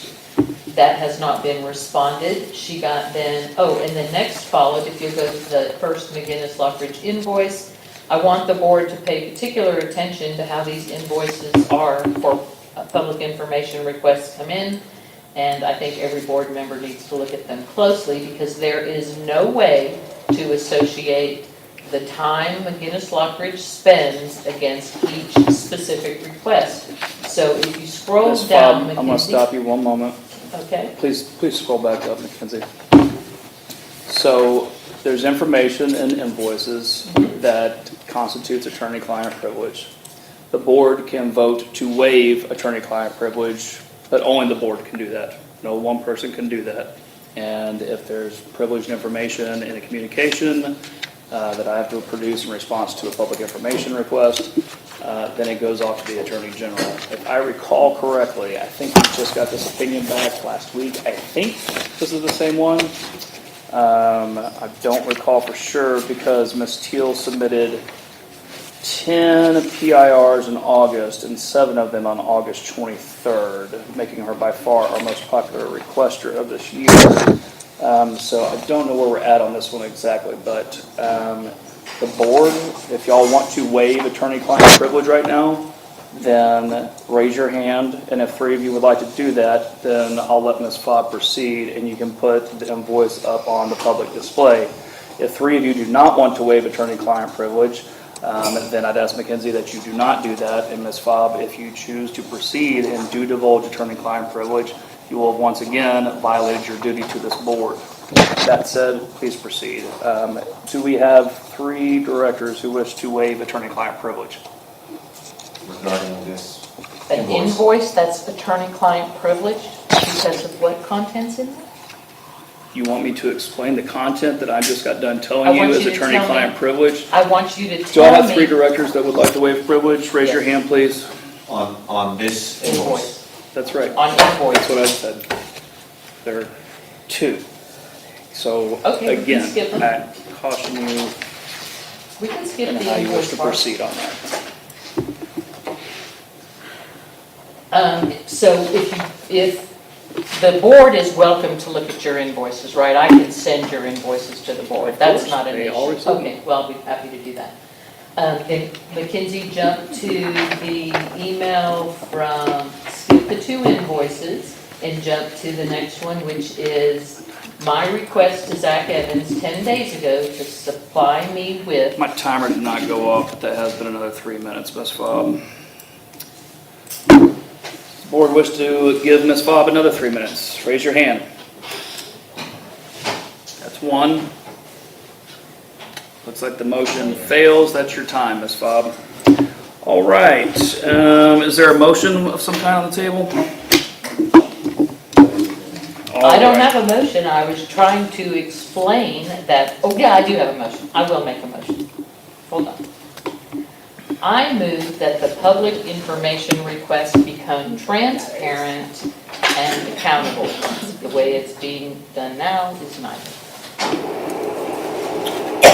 That has not been responded. She got then, and the next followed, if you go to the first McGinnis Lockridge invoice, I want the board to pay particular attention to how these invoices are for public information requests come in, and I think every board member needs to look at them closely because there is no way to associate the time McGinnis Lockridge spends against each specific request. So if you scroll Ms. down, Bob, Mackenzie. I'm going to stop you one moment. Okay. Please scroll back up, Mackenzie. So there's information in invoices that constitutes attorney-client privilege. The board can vote to waive attorney-client privilege, but only the board can do that. No one person can do that. And if there's privileged information in a communication that I have to produce in response to a public information request, then it goes off to the Attorney General. If I recall correctly, I think we just got this opinion back last week. I think this is the same one. I don't recall for sure because Ms. Teal submitted 10 PIRs in August and 7 of them on August 23rd, making her by far our most popular requester of this year. So I don't know where we're at on this one exactly, but the board, if y'all want to waive attorney-client privilege right now, then raise your hand, and if 3 of you would like to do that, then I'll let Ms. Fobb proceed, and you can put the invoice up on the public display. If 3 of you do not want to waive attorney-client privilege, then I'd ask Mackenzie that you do not do that, and Ms. Fobb, if you choose to proceed and do divulge attorney-client privilege, you will have once again violated your duty to this board. That said, please proceed. Do we have 3 directors who wish to waive attorney-client privilege? Regarding this An invoice that's attorney-client privilege because of what contents in it? You want me to explain the content that I just got done I telling want you you is to tell attorney-client me. privilege? I want you to Do I tell have 3 me directors that would like to waive privilege? Raise your hand, please. on this invoice, That's right. on invoice. That's what I said. There are 2. So Okay, we can again, skip them. I caution you We can skip in the how you wish invoice to part. proceed on that. So if the board is welcome to look at your invoices, right? I can send your invoices to the board. Of That's course, not an they issue. all receive them. Okay, well, I'll be happy to do that. Then Mackenzie, jump to the email from, skip the 2 invoices and jump to the next one, which is my request to Zach Evans 10 days ago to supply me with. My timer did not go off, but that has been another 3 minutes, Ms. Fobb. Board wish to give Ms. Fobb another 3 minutes. Raise your hand. That's 1. Looks like the motion fails. That's your time, Ms. Fobb. All right. Is there a motion of some kind on the table? I don't have a motion. I was trying to explain that, oh yeah, I do have a motion. I will make a motion. Hold on. I move that the public information request become transparent and accountable. The way it's being done now is neither.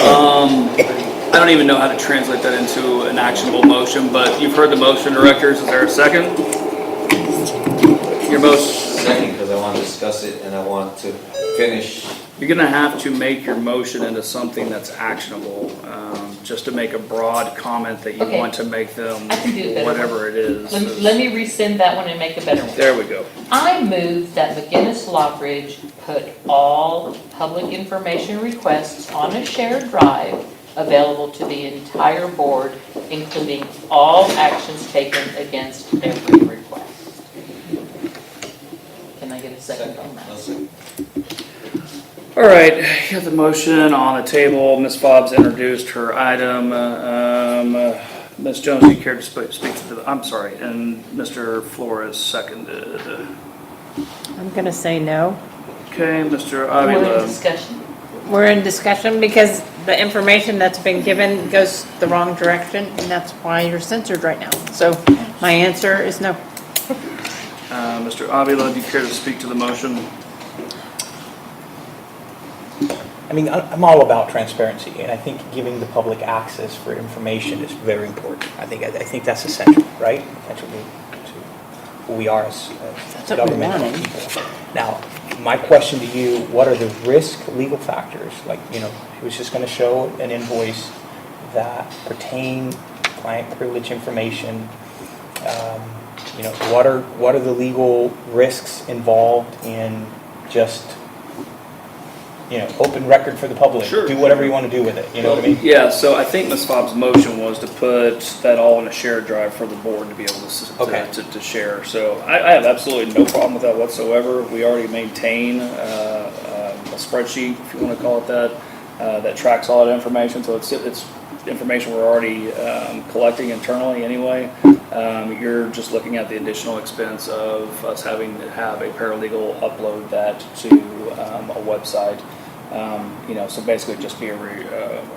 I don't even know how to translate that into an actionable motion, but you've heard the motion, directors. Is there a second? Your motion. Second, because I want to discuss it and I want to finish. You're going to have to make your motion into something that's actionable, just to make a broad comment that you Okay. want to make them, I can do it better. whatever it is. Let me rescind that one and make a better one. There we go. I move that McGinnis Lockridge put all public information requests on a shared drive available to the entire board, including all actions taken against every request. Can I get a second on that? All right, you have the motion on the table. Ms. Fobb's introduced her item. Ms. Jones, do you care to speak to the, I'm sorry, and Mr. Flores seconded. I'm going to say no. Okay, Mr. More Avila. discussion? We're in discussion because the information that's been given goes the wrong direction, and that's why you're censored right now. So my answer is no. Mr. Avila, do you care to speak to the motion? I mean, I'm all about transparency, and I think giving the public access for information is very important. I think that's essential, right? Essential to who we are as what we governmental want. people. Now, my question to you, what are the legal factors? Like, he was just going to show an invoice that pertain client privilege information. What are the legal risks involved in just open record for the public? Sure. Do whatever you want to do with it. You know what I mean? Yeah, so I think Ms. Fobb's motion was to put that all in a shared drive for the board to be able to share. So I have absolutely no problem with that whatsoever. We already maintain a spreadsheet, if you want to call it that, that tracks all that information. So it's information we're already collecting internally anyway. You're just looking at the additional expense of us having to have a paralegal upload that to a website. So basically just be a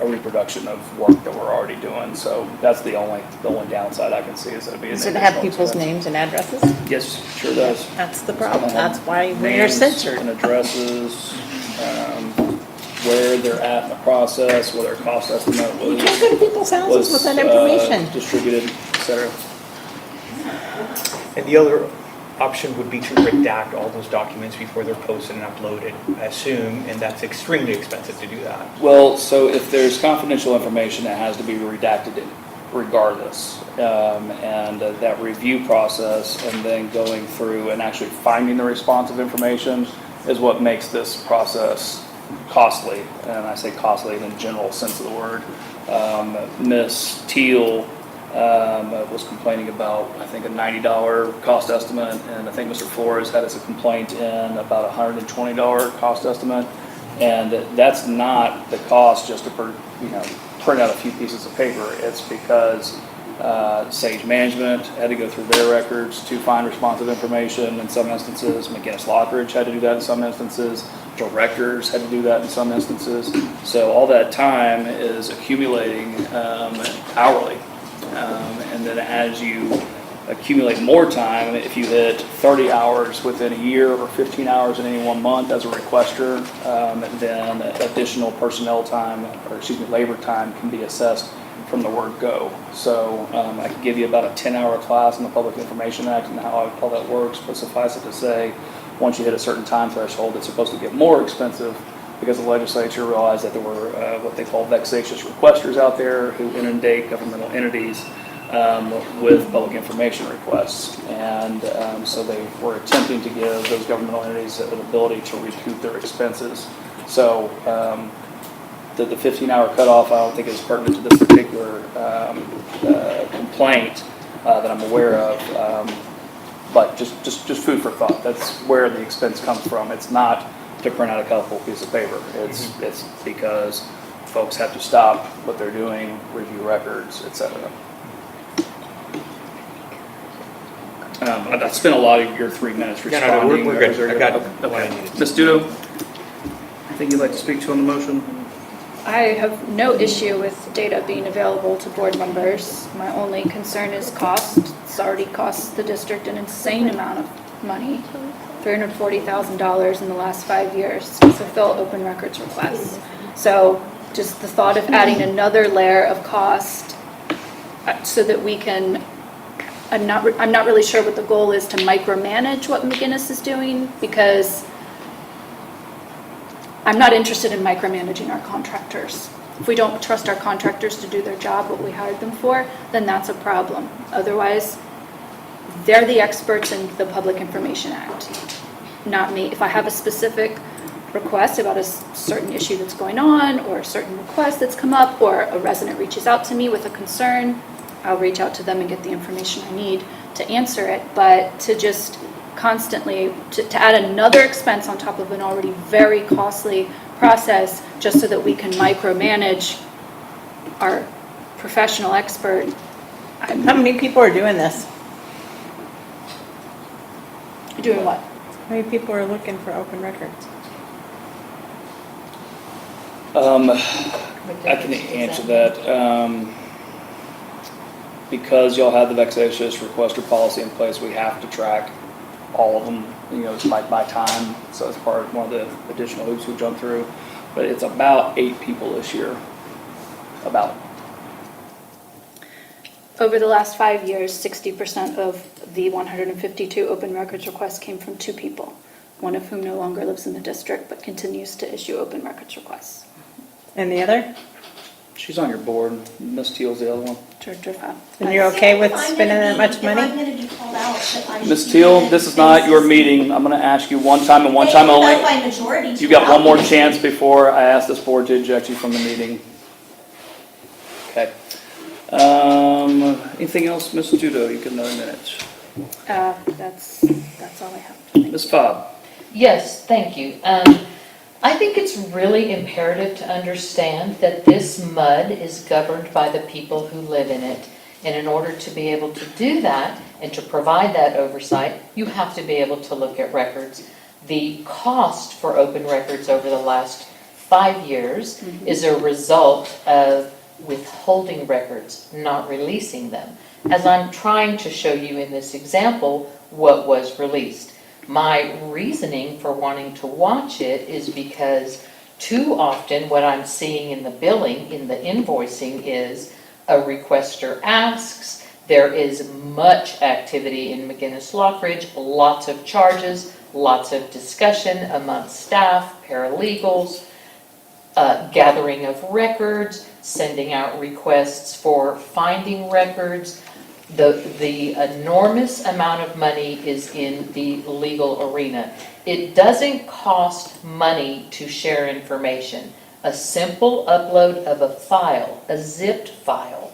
reproduction of work that we're already doing. So that's the only downside I can see is that it'd be an Does it have additional people's expense. names and addresses? Yes, sure does. That's the problem. That's why we are Names censored. and addresses, where they're at in the process, what their cost estimate was. You can't go to people's houses with that information. Distributed, et cetera. And the other option would be to redact all those documents before they're posted and uploaded, I assume, and that's extremely expensive to do that. Well, so if there's confidential information, it has to be redacted regardless. And that review process and then going through and actually finding the responsive information is what makes this process costly. And I say costly in the general sense of the word. Ms. Teal was complaining about, I think, a $90 cost estimate, and I think Mr. Flores had as a complaint in about a $120 cost estimate, and that's not the cost just to print out a few pieces of paper. It's because Sage Management had to go through their records to find responsive information in some instances. McGinnis Lockridge had to do that in some instances. Directors had to do that in some instances. So all that time is accumulating hourly. And then as you accumulate more time, if you hit 30 hours within a year or 15 hours in any one month as a requester, then additional personnel time, labor time can be assessed from the word go. So I could give you about a 10-hour class in the Public Information Act and how that works, but suffice it to say, once you hit a certain time threshold, it's supposed to get more expensive because the legislature realized that there were what they call vexatious requesters out there who inundate governmental entities with public information requests. And so they were attempting to give those governmental entities an ability to recoup their expenses. So the 15-hour cutoff I don't think is pertinent to this particular complaint that I'm aware of. But just food for thought. That's where the expense comes from. It's not to print out a colorful piece of paper. It's because folks have to stop what they're doing, review records, etc. I spent a lot of your 3 minutes responding. We're good. I got Okay. what I needed. Ms. Dudo, I think you'd like to speak to on the motion? I have no issue with data being available to board members. My only concern is cost. It's already cost the district an insane amount of money, $340,000 in the last 5 years to fulfill open records requests. So just the thought of adding another layer of cost so that we can, I'm not really sure what the goal is to micromanage what McGinnis is doing, because I'm not interested in micromanaging our contractors. If we don't trust our contractors to do their job, what we hired them for, then that's a problem. Otherwise, they're the experts in the Public Information Act, not me. If I have a specific request about a certain issue that's going on, or a certain request that's come up, or a resident reaches out to me with a concern, I'll reach out to them and get the information I need to answer it. But to just constantly, to add another expense on top of an already very costly process just so that we can micromanage our professional expert, How many people are doing this? Doing what? How many people are looking for open records? I can answer that. Because y'all have the vexatious requester policy in place, we have to track all of them, it's by time. So it's part of one of the additional hoops we jump through. But it's about 8 people this year. About. Over the last 5 years, 60% of the 152 open records requests came from 2 people, one of whom no longer lives in the district but continues to issue open records requests. And the other? She's on your board. Miss Teal's the other one. Director Fab. And you're okay with spending that much money? If I'm going to be called out, that I should Miss be Teal, in this is not your meeting. I'm going to ask you one time and one time only. They vote by majority. You got one more chance before I ask this board to eject you from the meeting. Okay. Anything else, Ms. Judo? You get another minute. That's all I have. Ms. Fobb. Yes, thank you. I think it's really imperative to understand that this MUD is governed by the people who live in it. And in order to be able to do that and to provide that oversight, you have to be able to look at records. The cost for open records over the last 5 years is a result of withholding records, not releasing them. As I'm trying to show you in this example, what was released. My reasoning for wanting to watch it is because too often what I'm seeing in the billing, in the invoicing, is a requester asks, there is much activity in McGinnis Lockridge, lots of charges, lots of discussion amongst staff, paralegals, gathering of records, sending out requests for finding records. The enormous amount of money is in the legal arena. It doesn't cost money to share information. A simple upload of a file, a zipped file,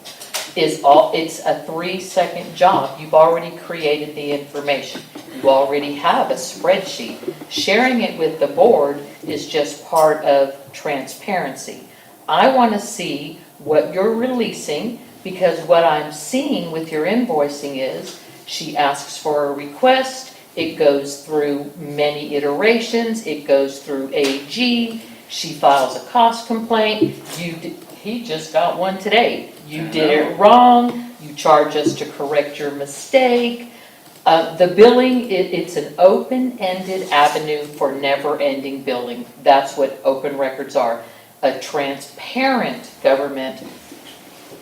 it's a 3-second job. You've already created the information. You already have a spreadsheet. Sharing it with the board is just part of transparency. I want to see what you're releasing, because what I'm seeing with your invoicing is she asks for a request, it goes through many iterations, it goes through AG, she files a cost complaint, he just got one today. You did it wrong, you charge us to correct your mistake. The billing, it's an open-ended avenue for never-ending billing. That's what open records are. A transparent government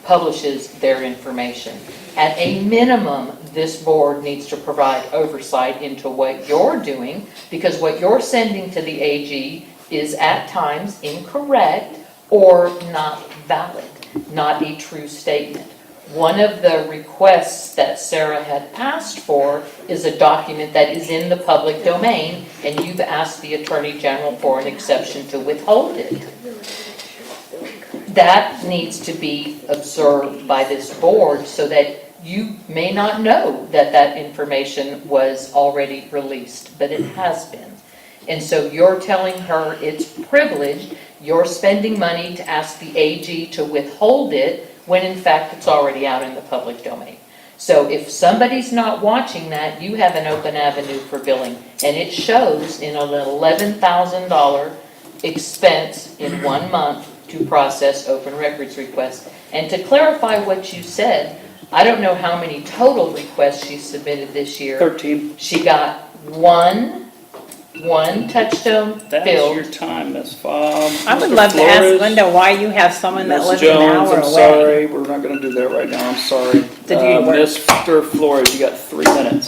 publishes their information. At a minimum, this board needs to provide oversight into what you're doing, because what you're sending to the AG is at times incorrect or not valid, not a true statement. One of the requests that Sarah had asked for is a document that is in the public domain, and you've asked the Attorney General for an exception to withhold it. That needs to be observed by this board so that you may not know that that information was already released, but it has been. And so you're telling her it's privileged, you're spending money to ask the AG to withhold it, when in fact it's already out in the public domain. So if somebody's not watching that, you have an open avenue for billing. And it shows in an $11,000 expense in 1 month to process open records requests. And to clarify what you said, I don't know how many total requests she submitted this year. 13. She got one touchstone That's filled. your time, Ms. Fobb. I would Mr. love to ask Flores, Linda why you have someone that Ms. lives Jones, an hour I'm away. sorry, we're not going to do that right now. I'm sorry. Did you work? Mr. Flores, you got 3 minutes.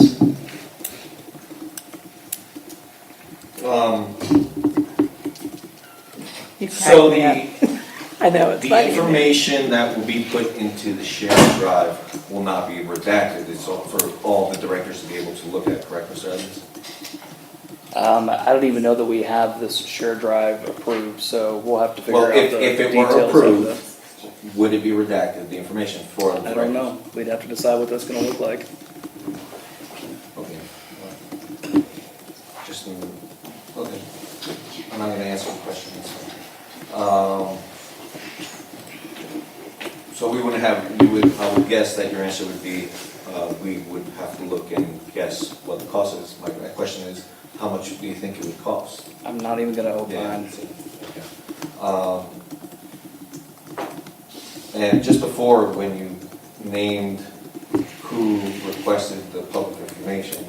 You So cracked me up. I know, it's the funny. information that will be put into the shared drive will not be redacted. It's all for all the directors to be able to look at, correct, Mr. Evans? I don't even know that we have this shared drive approved, so we'll have to figure Well, out if the it details were of approved, it. would it be redacted, the information for the I directors? don't know. We'd have to decide what that's going to look like. Okay. Just, okay. I'm not gonna answer the questions. So So we wouldn't have, I would guess that your answer would be, we would have to look and guess what the cost is. My question is, how much do you think it would cost? I'm not even gonna opine. And just before, when you named who requested the public information,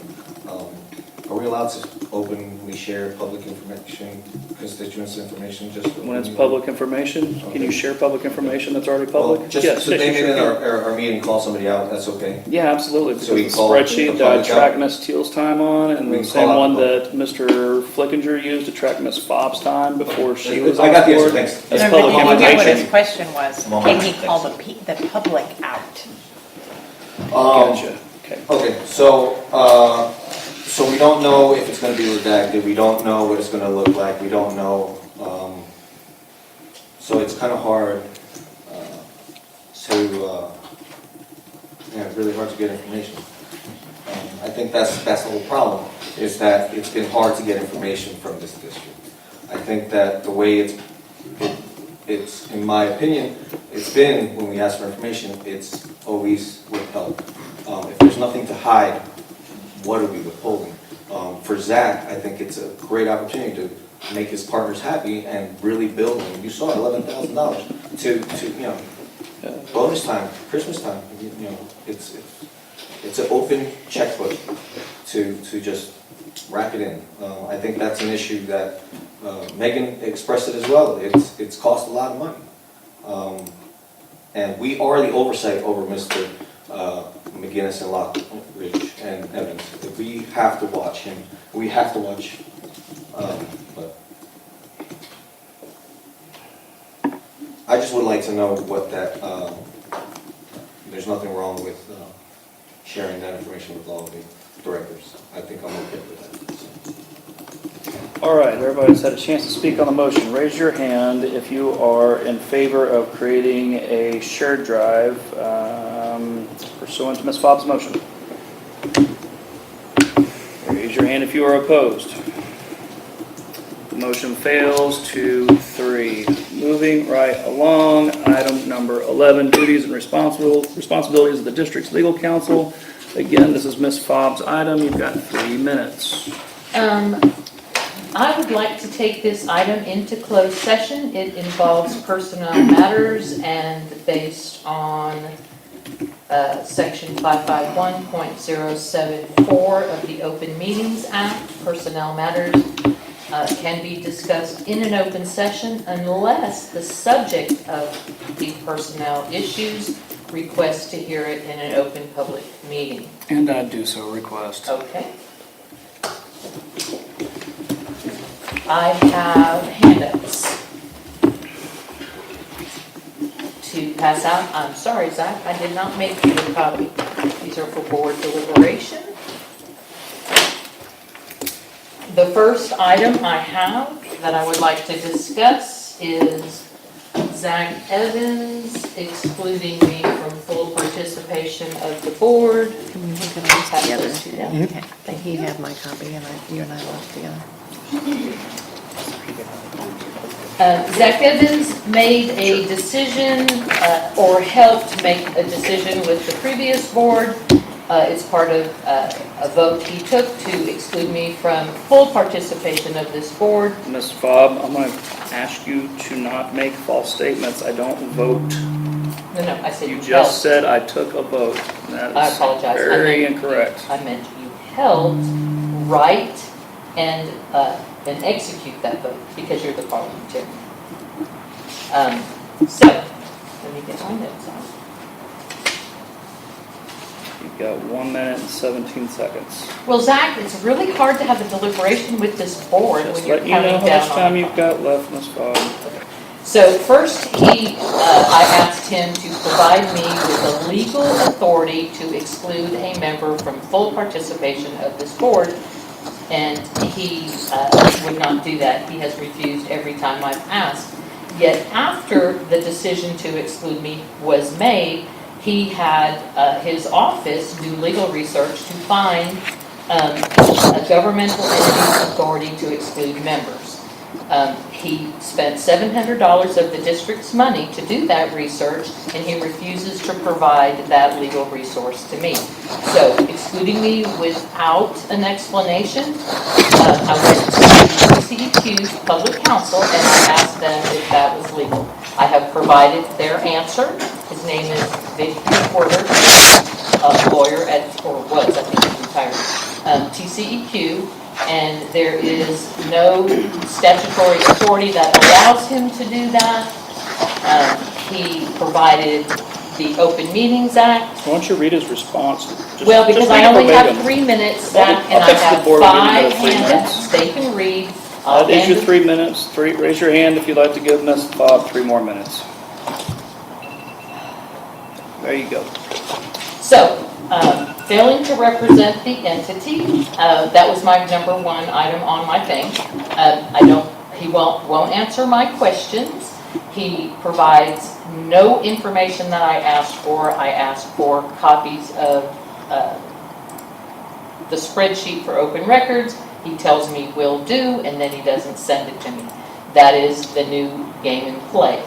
are we allowed to openly share public information, constituents' information, just? When it's public information, can you share public information that's already public? Well, just Yes, so yes, they you may sure in can. our meeting call somebody out, that's okay? Yeah, absolutely, So we because the call spreadsheet the that I public track out? Ms. Teal's time on, and We the can same call out one the that Mr. Flickinger used to track Ms. Fobb's time before she was I on got the answer, board. thanks. That's No, public but you get what his information. question was, I'm on can my- he call the public out? Gotcha, okay. Okay, so we don't know if it's gonna be redacted, we don't know what it's gonna look like, we don't know, so it's kinda hard it's really hard to get information. I think that's the whole problem, is that it's been hard to get information from this district. I think that the way it's, in my opinion, it's been, when we ask for information, it's always withheld. If there's nothing to hide, what are we withholding? For Zach, I think it's a great opportunity to make his partners happy and really build them. You saw $11,000 to bonus time, Christmas time. It's an open checkbook to just rack it in. I think that's an issue that Megan expressed it as well. It's cost a lot of money. And we are the oversight over Mr. McGinnis and Lockridge and Evans. We have to watch him. We have to watch. But I just would like to know what that. There's nothing wrong with sharing that information with all of the directors. I think I'm okay with that. All right, everybody's had a chance to speak on the motion. Raise your hand if you are in favor of creating a shared drive pursuant to Ms. Fobb's motion. Raise your hand if you are opposed. The motion fails 2-3. Moving right along, item number 11, duties and responsibilities of the district's legal counsel. Again, this is Ms. Fobb's item. You've got 3 minutes. I would like to take this item into closed session. It involves personnel matters, and based on Section 551.074 of the Open Meetings Act, personnel matters can be discussed in an open session unless the subject of the personnel issues requests to hear it in an open public meeting. And I do so request. Okay. I have handouts to pass out. I'm sorry, Zach, I did not make you a copy. These are for board deliberation. The first item I have that I would like to discuss is Zach Evans excluding me from full participation of the board. Can we look at those together? Yeah. Okay. And he had my copy and you and I left together. Zach Evans made a decision or helped make a decision with the previous board. It's part of a vote he took to exclude me from full participation of this board. Ms. Fobb, I'm going to ask you to not make false statements. I don't vote. No, I said You helped. just said I took a vote. That I is apologize. very incorrect. I meant you helped write and execute that vote because you're the parliamentarian. So, let me get my notes on. You've got 1 minute and 17 seconds. Well, Zach, it's really hard to have a deliberation with this board Just when you're let you know counting how down much on time the you've got left, Ms. Fobb. So first, I asked him to provide me with the legal authority to exclude a member from full participation of this board, and he would not do that. He has refused every time I've asked. Yet after the decision to exclude me was made, he had his office do legal research to find a governmental entity's authority to exclude members. He spent $700 of the district's money to do that research, and he refuses to provide that legal resource to me. So excluding me without an explanation, I went to CEQ's public counsel and I asked them if that was legal. I have provided their answer. His name is Victor Porter, a lawyer at, or was, I think he's retired, TCEQ. And there is no statutory authority that allows him to do that. He provided the Open Meetings Act. Why don't you read his response? Well, because I only have 3 minutes, Zach, and I text the have board, we'll give 5 you another 3 handouts. They can read. That is your 3 minutes. Raise your hand if you'd like to give Ms. Bob 3 more minutes. There you go. So, failing to represent the entity, that was my number 1 item on my thing. He won't answer my questions. He provides no information that I asked for. I asked for copies of the spreadsheet for open records. He tells me will do, and then he doesn't send it to me. That is the new game in play.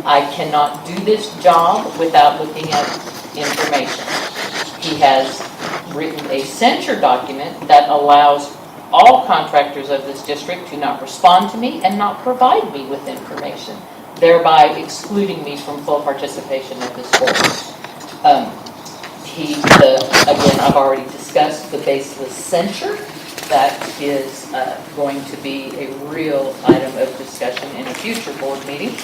I cannot do this job without looking at information. He has written a censure document that allows all contractors of this district to not respond to me and not provide me with information, thereby excluding me from full participation at this board. Again, I've already discussed the baseless censure. That is going to be a real item of discussion in a future board meeting.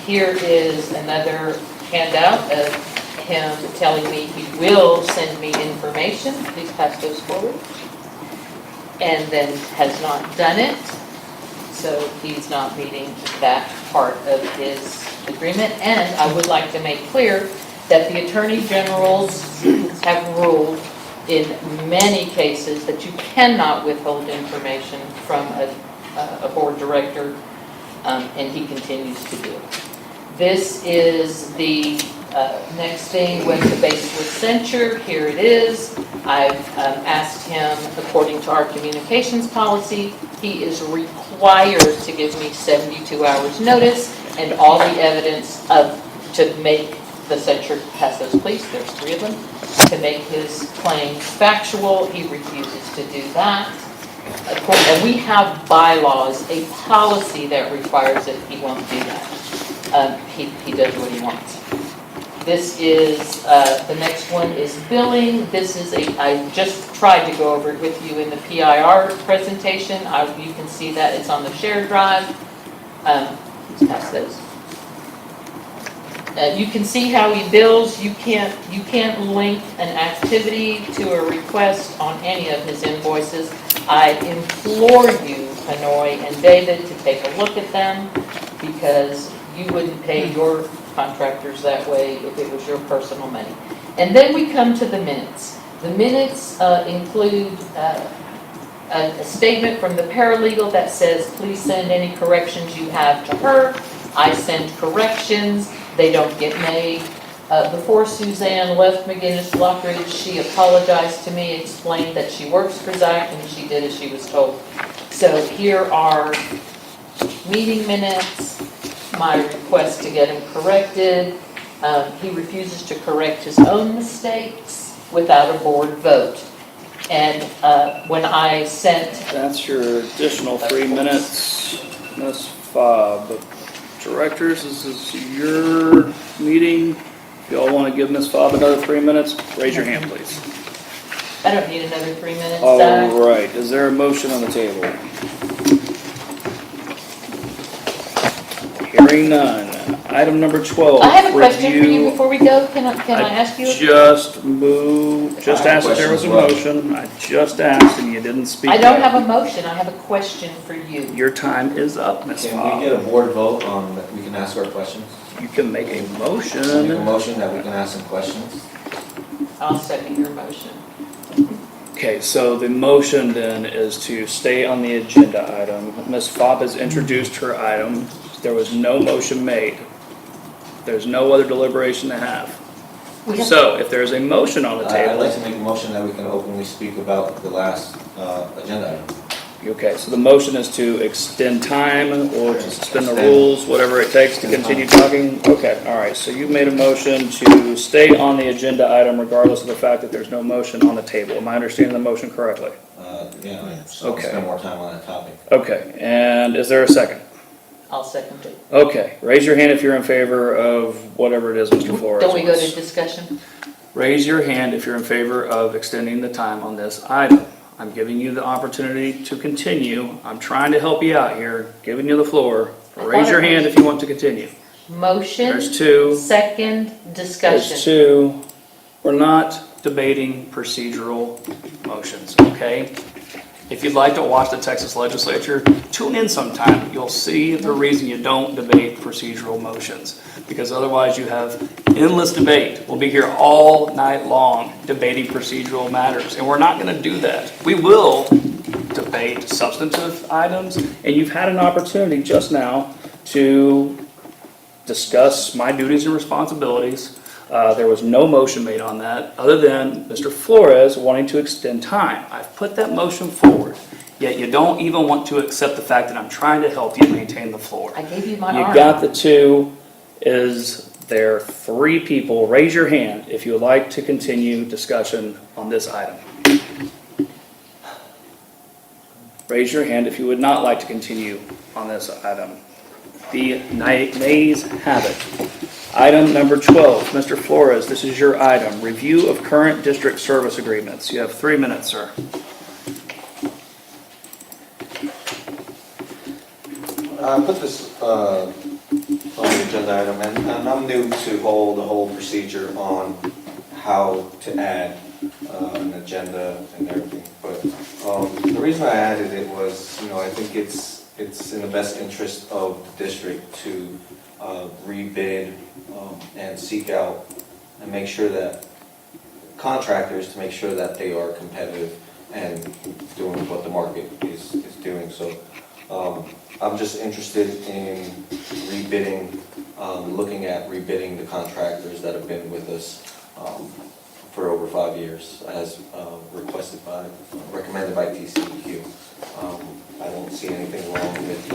Here is another handout of him telling me he will send me information. Please pass those forward. And then has not done it. So he's not meeting that part of his agreement. And I would like to make clear that the Attorney Generals have ruled in many cases that you cannot withhold information from a board director, and he continues to do it. This is the next thing with the baseless censure. Here it is. I've asked him, according to our communications policy, he is required to give me 72 hours notice and all the evidence to make the censure, pass those please, there's 3 of them, to make his claim factual. He refuses to do that. Of course, and we have bylaws, a policy that requires it. He won't do that. He does what he wants. This is, the next one is billing. This is I just tried to go over it with you in the PIR presentation. You can see that it's on the shared drive. Let's pass those. You can see how he bills. You can't link an activity to a request on any of his invoices. I implore you, Hanoi and David, to take a look at them, because you wouldn't pay your contractors that way if it was your personal money. And then we come to the minutes. The minutes include a statement from the paralegal that says, please send any corrections you have to her. I send corrections. They don't get made. Before Suzanne left McGinnis Lockridge, she apologized to me, explained that she works for Zach, and she did as she was told. So here are meeting minutes, my request to get him corrected. He refuses to correct his own mistakes without a board vote. And when I sent... That's your additional 3 minutes, Ms. Fobb. Directors, this is your meeting. If you all want to give Ms. Fobb another 3 minutes, raise your hand, please. I don't need another 3 minutes, All Zach. right, is there a motion on the table? Hearing none. Item number 12. I have a question for you before we go. Can I ask you? Just asked if there was a motion. I just asked and you didn't speak. I don't have a motion. I have a question for you. Your time is up, Ms. Fobb. Can we get a board vote on that we can ask our questions? You can make a motion. Make a motion that we can ask some questions. I'll second your motion. Okay, so the motion then is to stay on the agenda item. Ms. Fobb has introduced her item. There was no motion made. There's no other deliberation to have. So if there's a motion on the table. I'd like to make a motion that we can openly speak about the last agenda item. Okay, so the motion is to extend time or to suspend the rules, whatever it takes to continue talking? Okay, all right, so you made a motion to stay on the agenda item regardless of the fact that there's no motion on the table. Am I understanding the motion correctly? Yeah, so I'll Okay. spend more time on that topic. Okay, and is there a second? I'll second it. Okay, raise your hand if you're in favor of whatever it is Mr. Flores Don't we go to wants. discussion? Raise your hand if you're in favor of extending the time on this item. I'm giving you the opportunity to continue. I'm trying to help you out here, giving you the floor. Raise your hand if you want to continue. Motion. There's two. Second, There's discussion. two. We're not debating procedural motions, okay? If you'd like to watch the Texas legislature, tune in sometime. You'll see the reason you don't debate procedural motions. Because otherwise you have endless debate. We'll be here all night long debating procedural matters. And we're not going to do that. We will debate substantive items. And you've had an opportunity just now to discuss my duties and responsibilities. There was no motion made on that, other than Mr. Flores wanting to extend time. I've put that motion forward, yet you don't even want to accept the fact that I'm trying to help you maintain the floor. I gave you my You arm. got the two. Is there three people? Raise your hand if you would like to continue discussion on this item. Raise your hand if you would not like to continue on this item. The nays have it. Item number 12, Mr. Flores, this is your item. Review of current district service agreements. You have 3 minutes, sir. I put this on the agenda item, and I'm new to the whole procedure on how to add an agenda and everything. But the reason I added it was, I think it's in the best interest of the district to rebid and seek out and make sure that contractors, to make sure that they are competitive and doing what the market is doing. So I'm just interested in rebidding, looking at rebidding the contractors that have been with us for over 5 years, as recommended by TCEQ. I don't see anything wrong with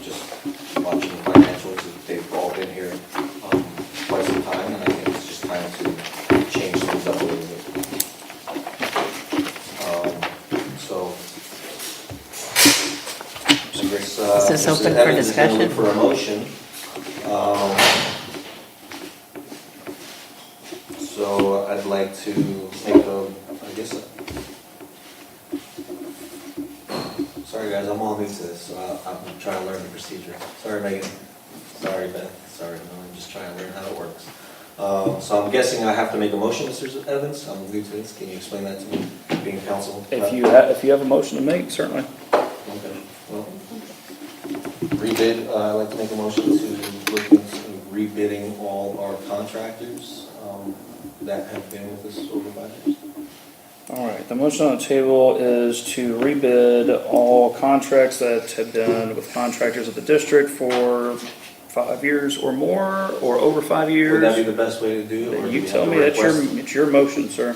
just watching the financials. They've all been here quite some time, and I think it's just time to change things up a little bit. So I guess Is this open for Evans is gonna look discussion? for a motion. So I'd like to make sorry guys, I'm all new to this, so I'm trying to learn the procedure. Sorry Megan, sorry Beth, sorry, no, I'm just trying to learn how it works. So I'm guessing I have to make a motion, Mr. Evans, I'm new to this, can you explain that to me, being counsel? If you have a motion to make, certainly. Okay, well, rebid, I'd like to make a motion to look into rebidding all our contractors that have been with us over 5 years. All right, the motion on the table is to rebid all contracts that have been with contractors of the district for 5 years or more, or over 5 years. Would that be the best way to do it? Or do You we tell have to me, request- it's your motion, sir.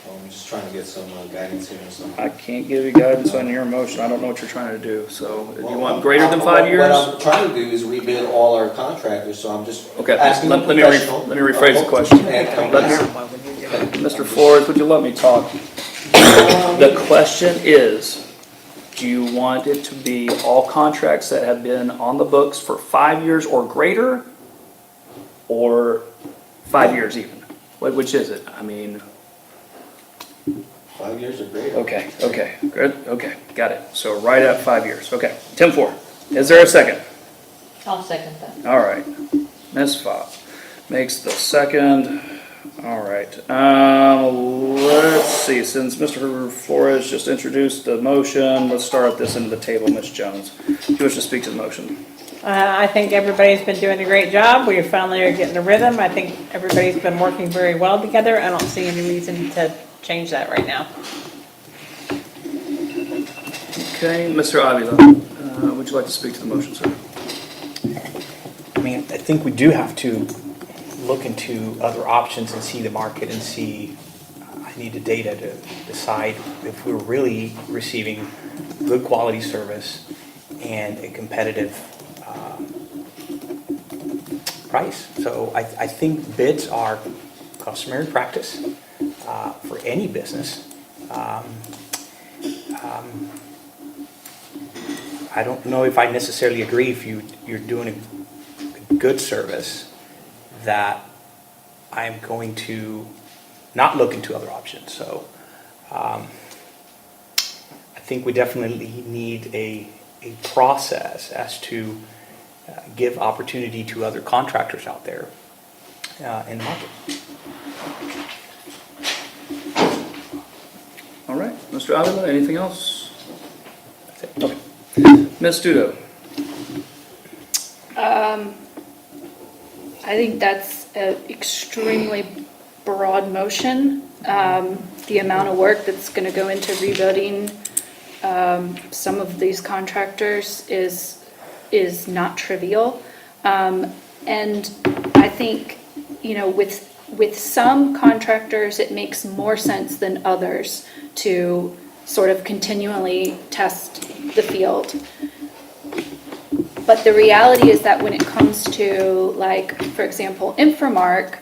I'm just trying to get some guidance here or something. I can't give you guidance on your motion. I don't know what you're trying to do. So if you want greater than 5 years? What I'm trying to do is rebid all our contractors, so I'm just Okay, asking let the me professional. let me rephrase the question. Mr. Flores, would you let me talk? The question is, do you want it to be all contracts that have been on the books for 5 years or greater? Or 5 years even? Which is it? I mean, 5 years or greater. okay, good, okay, got it. So right at 5 years, okay. Tim Ford, is there a second? I'll second that. All right, Ms. Fobb makes the second. All right, let's see, since Mr. Flores just introduced the motion, let's start at this end of the table, Ms. Jones. Do you wish to speak to the motion? I think everybody's been doing a great job. We finally are getting a rhythm. I think everybody's been working very well together. I don't see any reason to change that right now. Okay, Mr. Avila, would you like to speak to the motion, sir? I mean, I think we do have to look into other options and see the market and see, I I need the data to decide if we're really receiving good quality service and a competitive price. So I think bids are customary practice for any business. I don't know if I necessarily agree if you're doing a good service that I'm going to not look into other options. So I think we definitely need a process as to give opportunity to other contractors out there in the market. All right, Mr. Avila, anything else? That's it. Okay. Ms. Studo? I think that's an extremely broad motion. The amount of work that's going to go into rebuilding some of these contractors is not trivial. And I think, with some contractors, it makes more sense than others to sort of continually test the field. But the reality is that when it comes to, like, for example, Infomark,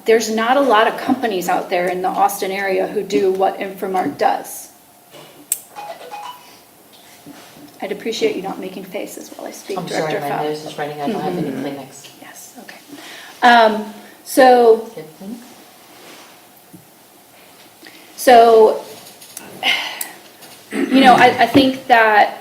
there's not a lot of companies out there in the Austin area who do what Infomark does. I'd appreciate you not making faces while I speak, I'm Director sorry, my Fowl. nose is running. I don't have any Kleenex. Yes, okay. So, I think that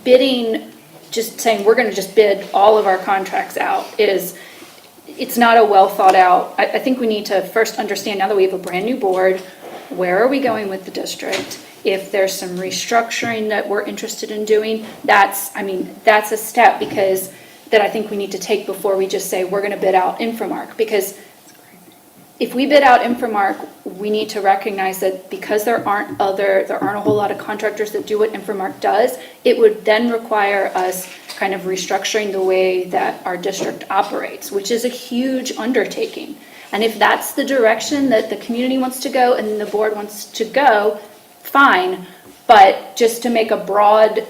bidding, just saying we're going to just bid all of our contracts out it's not a well thought out. I think we need to first understand, now that we have a brand new board, where are we going with the district? If there's some restructuring that we're interested in doing, that's a step that I think we need to take before we just say we're going to bid out Infomark. Because if we bid out Infomark, we need to recognize that because there aren't a whole lot of contractors that do what Infomark does, it would then require us kind of restructuring the way that our district operates, which is a huge undertaking. And if that's the direction that the community wants to go and the board wants to go, fine. But just to make a broad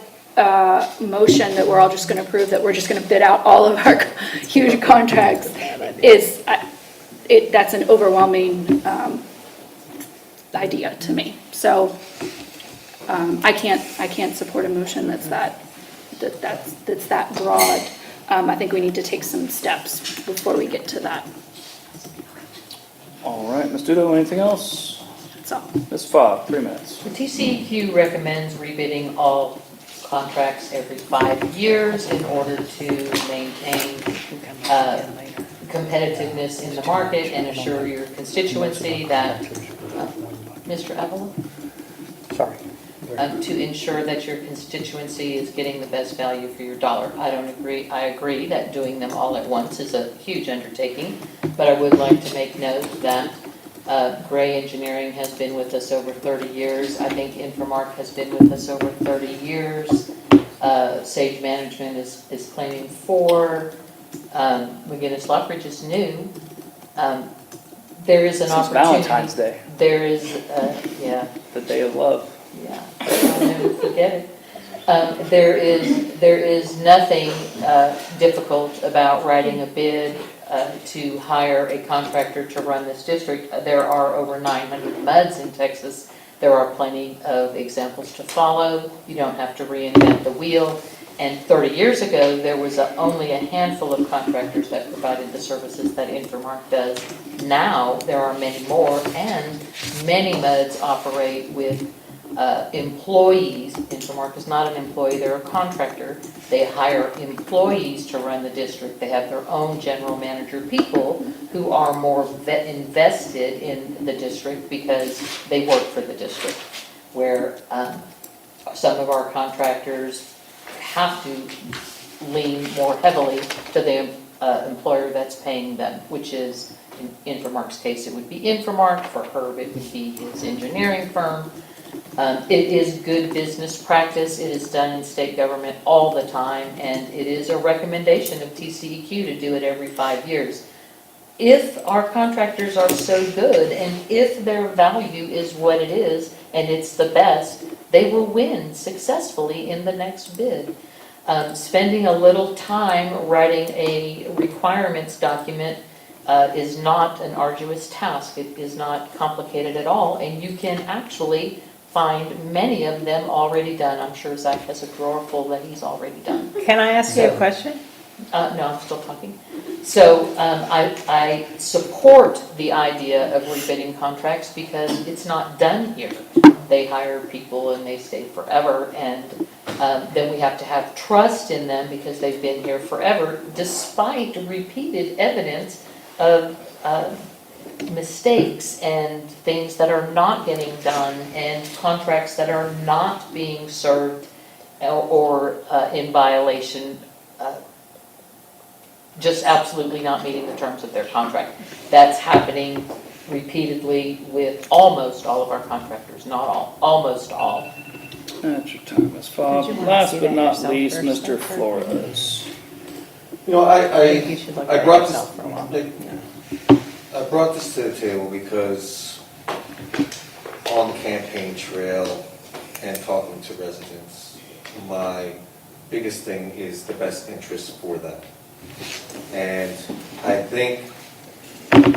motion that we're all just going to approve that we're just going to bid out all of our huge contracts that's an overwhelming idea to me. So I can't support a motion that's that broad. I think we need to take some steps before we get to that. All right, Ms. Dudo, anything else? That's all. Ms. Fogg, 3 minutes. The TCEQ recommends rebidding all contracts every 5 years in order to maintain competitiveness in the market and assure your constituency that, Mr. Avila? Sorry. To ensure that your constituency is getting the best value for your dollar. I agree that doing them all at once is a huge undertaking, but I would like to make note that Gray Engineering has been with us over 30 years. I think Infomark has been with us over 30 years. Sage Management is claiming 4. McGinnis Lockridge is new. There is an Since opportunity. Valentine's Day. There is, yeah. The day of love. Yeah, I'll never forget it. There is nothing difficult about writing a bid to hire a contractor to run this district. There are over 900 MUDs in Texas. There are plenty of examples to follow. You don't have to reinvent the wheel. And 30 years ago, there was only a handful of contractors that provided the services that Infomark does. Now, there are many more, and many MUDs operate with employees. Infomark is not an employee, they're a contractor. They hire employees to run the district. They have their own general manager, people who are more invested in the district because they work for the district, where some of our contractors have to lean more heavily to the employer that's paying them, which is, in Infomark's case, it would be Infomark. For Herb, it would be his engineering firm. It is good business practice. It is done in state government all the time, and it is a recommendation of TCEQ to do it every 5 years. if our contractors are so good and if their value is what it is and it's the best, they will win successfully in the next bid. Spending a little time writing a requirements document is not an arduous task. It is not complicated at all, and you can actually find many of them already done. I'm sure Zach has a drawer full that he's already done. Can I ask you a question? No, I'm still talking. So I support the idea of rebidding contracts because it's not done here. They hire people and they stay forever, and then we have to have trust in them because they've been here forever, despite repeated evidence of mistakes and things that are not getting done and contracts that are not being served or in violation, just absolutely not meeting the terms of their contract. That's happening repeatedly with almost all of our contractors, not all, almost all. That's your time, Ms. Fogg. Last but not least, Mr. Flores. You know, You should look I at brought yourself for a while. I brought this to the table because on the campaign trail and talking to residents, my biggest thing is the best interest for them. And I think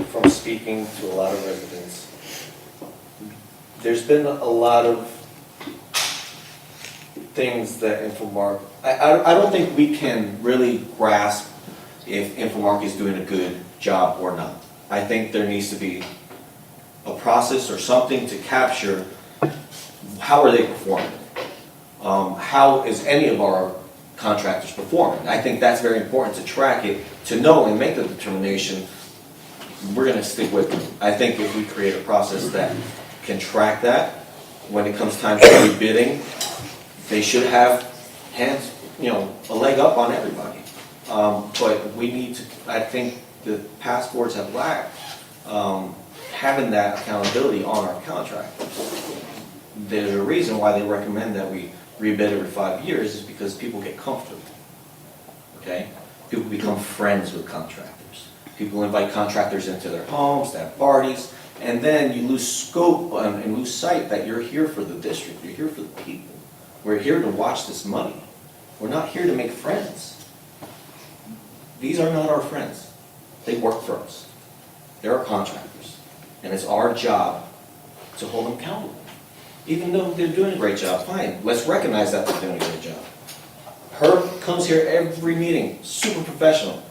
from speaking to a lot of residents, there's been a lot of things that Infomark, I don't think we can really grasp if Infomark is doing a good job or not. I think there needs to be a process or something to capture how are they performing. How is any of our contractors performing? I think that's very important to track it, to know and make the determination we're going to stick with them. I think if we create a process that can track that, when it comes time for rebidding, they should have hands, a leg up on everybody. But we need to, I think the past boards have lacked having that accountability on our contractors. There's a reason why they recommend that we rebid every 5 years is because people get comfortable, okay? People become friends with contractors. People invite contractors into their homes, to have parties, and then you lose scope and lose sight that you're here for the district, you're here for the people. We're here to watch this money. We're not here to make friends. These are not our friends. They work for us. They're our contractors. And it's our job to hold them accountable. Even though they're doing a great job, fine. Let's recognize that they're doing a great job. Herb comes here every meeting, super professional.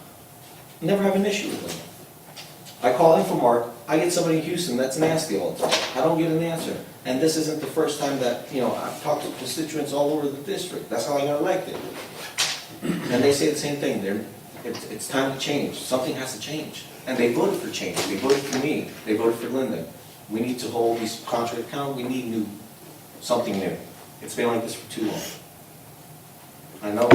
Never have an issue with him. I call Infomark, I get somebody in Houston that's nasty all the time. I don't get an answer. And this isn't the first time that, I've talked to constituents all over the district. That's how I got elected. And they say the same thing. It's time to change. Something has to change. And they voted for change. They voted for me. They voted for Linda. We need to hold these contracts accountable. We need something new. It's been like this for too long. I know.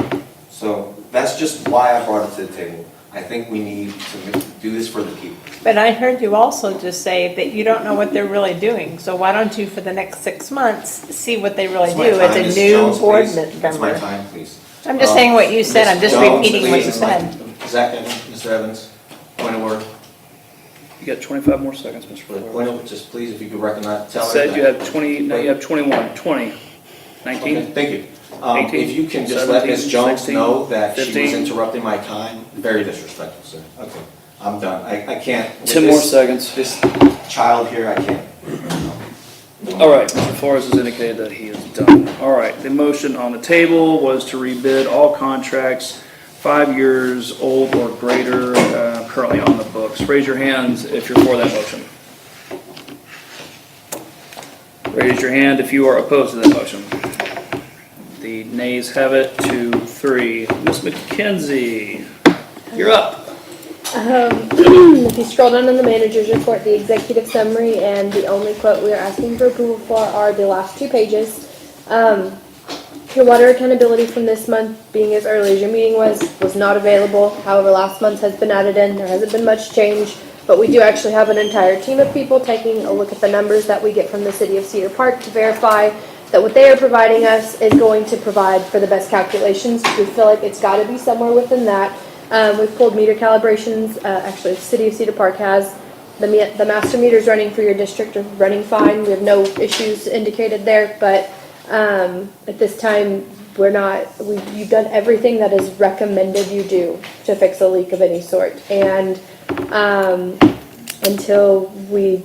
So that's just why I brought it to the table. I think we need to do this for the people. But I heard you also just say that you don't know what they're really doing. So why don't you, for the next 6 months, see what they really do as a new board member? It's my time, please. I'm just saying what you said. I'm just repeating what you said. Zach and Mr. Evans, point of order. You got 25 more seconds, Mr. Flores. Point of, just please, if you could recognize, tell Said you have 20, no, you have 21, 20, 19. Okay, thank you. 18, If you can just let Ms. Jones 16, know that she was 15. interrupting my time, very disrespectful, sir. Okay, I'm done. I can't. with 10 more seconds. This child here, I can't. All right, Mr. Flores has indicated that he is done. All right, the motion on the table was to rebid all contracts 5 years old or greater currently on the books. Raise your hands if you're for that motion. Raise your hand if you are opposed to that motion. The nays have it, 2, 3. Ms. McKenzie, you're up. If you scroll down in the manager's report, the executive summary and the only quote we are asking for approval for are the last 2 pages. Your water accountability from this month, being as early as your meeting was not available. However, last month has been added in. There hasn't been much change, but we do actually have an entire team of people taking a look at the numbers that we get from the city of Cedar Park to verify that what they are providing us is going to provide for the best calculations. We feel like it's got to be somewhere within that. We've pulled meter calibrations, actually, the city of Cedar Park has. The master meters running for your district are running fine. We have no issues indicated there, but at this time, you've done everything that is recommended you do to fix a leak of any sort. And until we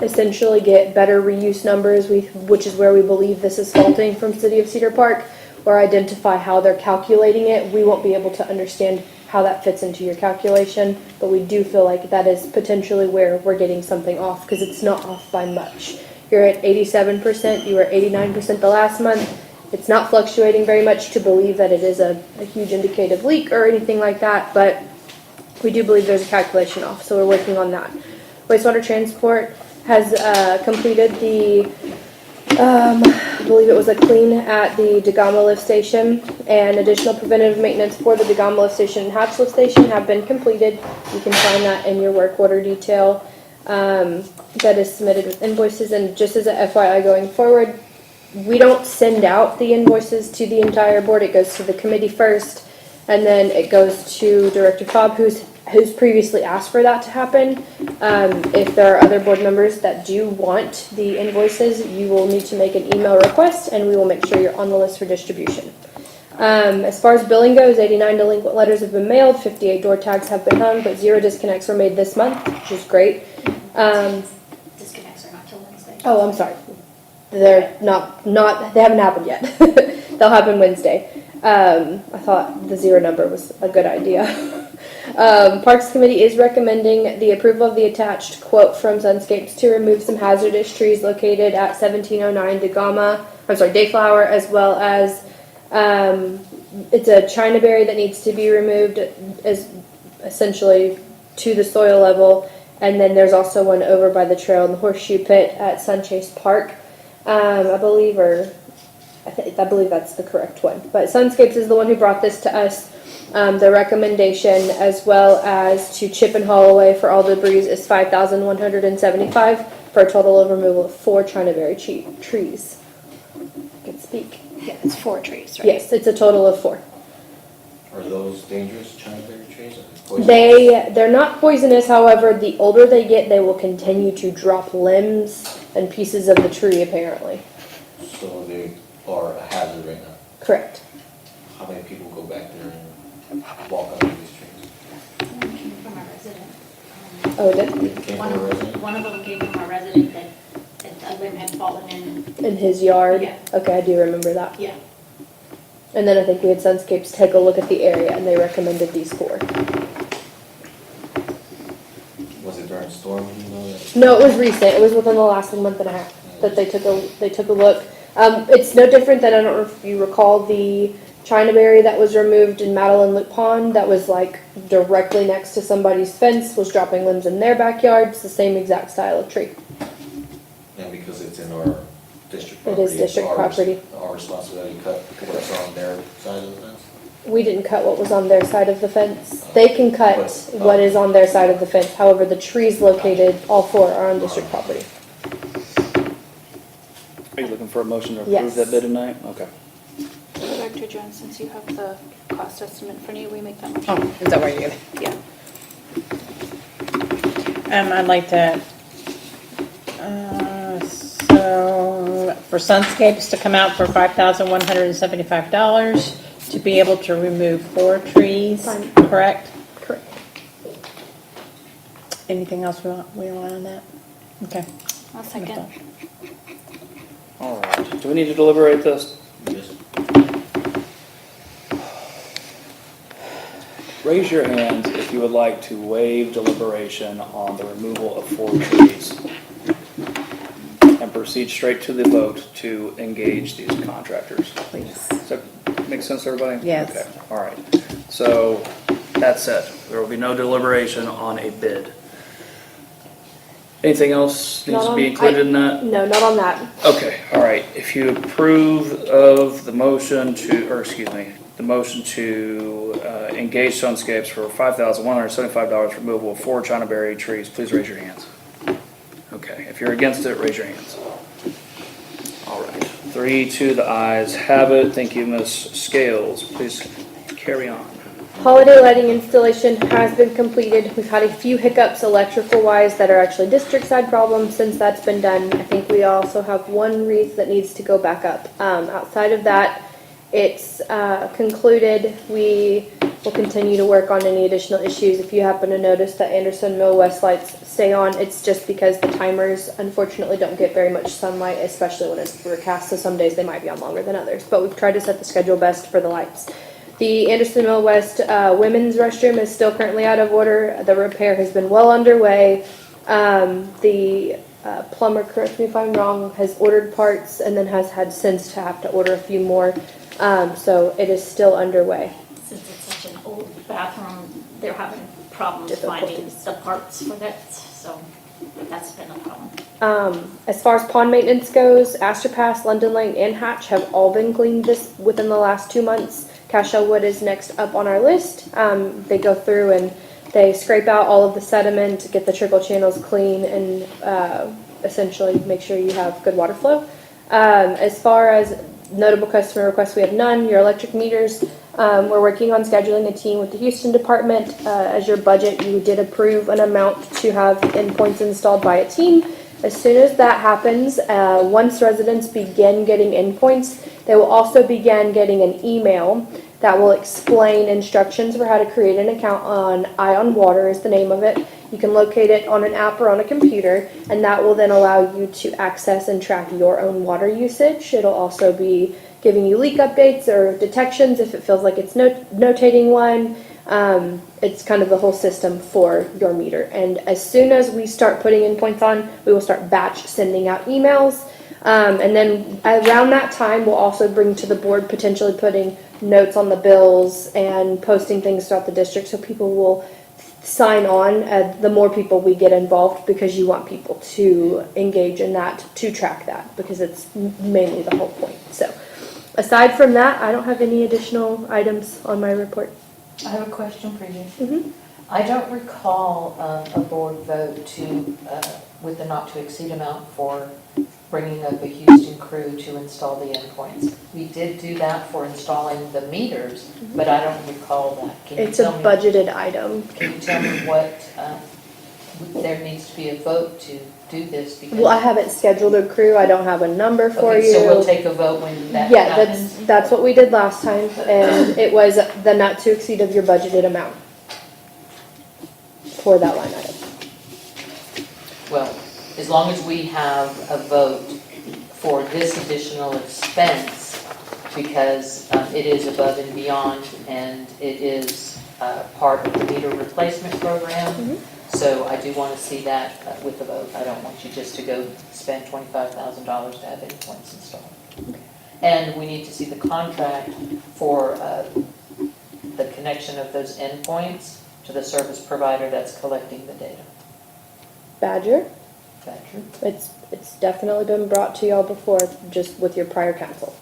essentially get better reuse numbers, which is where we believe this is faulting from City of Cedar Park, or identify how they're calculating it, we won't be able to understand how that fits into your calculation, but we do feel like that is potentially where we're getting something off, because it's not off by much. You're at 87%, you were 89% the last month. It's not fluctuating very much to believe that it is a huge indicative leak or anything like that, but we do believe there's a calculation off, so we're working on that. Wastewater Transport has completed the I believe it was a clean at the Degama lift station, and additional preventative maintenance for the Degama lift station and Hatch lift station have been completed. You can find that in your work order detail that is submitted with invoices. And just as a FYI going forward, we don't send out the invoices to the entire board. It goes to the committee first, and then it goes to Director Fobb, who's previously asked for that to happen. If there are other board members that do want the invoices, you will need to make an email request, and we will make sure you're on the list for distribution. As far as billing goes, 89 delinquent letters have been mailed, 58 door tags have been hung, but 0 disconnects were made this month, which is great. Disconnects are not till Wednesday. Oh, I'm sorry. They're not, they haven't happened yet. They'll happen Wednesday. I thought the 0 number was a good idea. Parks Committee is recommending the approval of the attached quote from Sunscapes to remove some hazardous trees located at 1709 Dayflower, as well as it's a chinaberry that needs to be removed as essentially to the soil level, and then there's also one over by the trail in the horseshoe pit at Sunchase Park, I believe that's the correct one. But Sunscapes is the one who brought this to us. The recommendation, as well as to chip and haul away for all debris, is $5,175 for a total of removal of 4 chinaberry trees. I can speak. Yeah, it's 4 trees, right? Yes, it's a total of 4. Are those dangerous chinaberry trees? Are they poisonous? They're not poisonous, however, the older they get, they will continue to drop limbs and pieces of the tree, apparently. So they are a hazard right now. Correct. How many people go back there and walk under these trees? One came from a resident. Oh, it did? Came from a resident? One of them came from a resident that a limb had fallen in. In his yard? Yeah. Okay, I do remember that. Yeah. And then I think we had Sunscapes take a look at the area, and they recommended these 4. Was it during a storm? You know that? No, it was recent. It was within the last month and a half that they took a look. It's no different than, I don't know if you recall, the chinaberry that was removed in Madeline Loop Pond that was like directly next to somebody's fence, was dropping limbs in their backyard. It's the same exact style of tree. And because it's in our district It property. is district property. Our responsibility to cut what's on their side of the fence? We didn't cut what was on their side of the fence. They can cut what is on their side of the fence. However, the trees located, all 4 are on district property. Are you looking for a motion to approve Yes. that bid tonight? Okay. Director Jones, since you have the cost estimate in front of you, we make that motion. Oh, is that what you're gonna? Yeah. I'd like to, so for Sunscapes to come out for $5,175 to be able to remove 4 trees, Fine. correct? Correct. Anything else we want on that? Okay. I'll second. All right. Do we need to deliberate this? Yes. Raise your hands if you would like to waive deliberation on the removal of 4 trees and proceed straight to the vote to engage these contractors. Please. Does that make sense to everybody? Yes. Okay, all right. So, that said, there will be no deliberation on a bid. Anything else needs to be included in that? No, not on that. Okay, all right. If you approve of the motion to engage Sunscapes for $5,175 removal of 4 chinaberry trees, please raise your hands. Okay, if you're against it, raise your hands. All right, 3 to the ayes have it. Thank you, Ms. Scales. Please carry on. Holiday lighting installation has been completed. We've had a few hiccups electrical wise that are actually district side problems since that's been done. I think we also have one wreath that needs to go back up. Outside of that, it's concluded. We will continue to work on any additional issues. If you happen to notice that Anderson Mill West lights stay on, it's just because the timers unfortunately don't get very much sunlight, especially when it's overcast, so some days they might be on longer than others. But we've tried to set the schedule best for the lights. The Anderson Mill West women's restroom is still currently out of order. The repair has been well underway. The plumber, correct me if I'm wrong, has ordered parts and then has had since to have to order a few more. So it is still underway. Since it's such an old bathroom, they're having problems finding the parts for that, so that's been a problem. As far as pond maintenance goes, Astor Pass, London Lane, and Hatch have all been cleaned within the last 2 months. Cashel Wood is next up on our list. They go through and they scrape out all of the sediment, get the trickle channels clean, and essentially make sure you have good water flow. As far as notable customer requests, we have none. Your electric meters, we're working on scheduling a team with the Houston department. As your budget, you did approve an amount to have endpoints installed by a team. As soon as that happens, once residents begin getting endpoints, they will also begin getting an email that will explain instructions for how to create an account on Ion Water is the name of it. You can locate it on an app or on a computer, and that will then allow you to access and track your own water usage. It'll also be giving you leak updates or detections if it feels like it's notating one. It's kind of the whole system for your meter. And as soon as we start putting endpoints on, we will start batch sending out emails. And then around that time, we'll also bring to the board potentially putting notes on the bills and posting things throughout the district so people will sign on. The more people we get involved, because you want people to engage in that, to track that, because it's mainly the whole point. So aside from that, I don't have any additional items on my report. I have a question for you. I don't recall a board vote with the not to exceed amount for bringing up a Houston crew to install the endpoints. We did do that for installing the meters, but I don't recall that. It's a budgeted item. Can you tell me what, there needs to be a vote to do this? Because Well, I haven't scheduled a crew. I don't have a number for okay, you. so we'll take a vote when that Yeah, happens? that's what we did last time, and it was the not to exceed of your budgeted amount for that line item. Well, as long as we have a vote for this additional expense, because it is above and beyond, and it is part of the meter replacement program. So I do want to see that with the vote. I don't want you just to go spend $25,000 to have endpoints installed. And we need to see the contract for the connection of those endpoints to the service provider that's collecting the data. Badger? Badger. It's definitely been brought to y'all before, just with your prior council.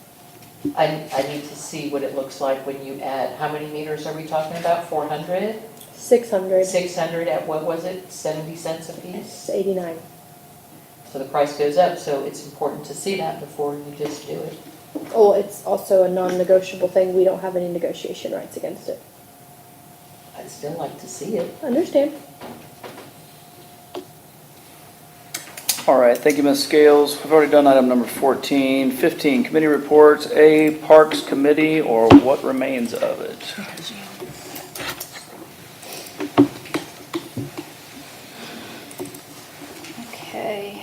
I need to see what it looks like when you add, how many meters are we talking about? 400? 600. 600 at what was it? 70 cents a piece? 89. So the price goes up, so it's important to see that before you just do it. Oh, it's also a non-negotiable thing. We don't have any negotiation rights against it. I'd still like to see it. Understand. All right, thank you, Ms. Scales. We've already done item number 14. 15, committee reports, A, Parks Committee, or what remains of it? Okay.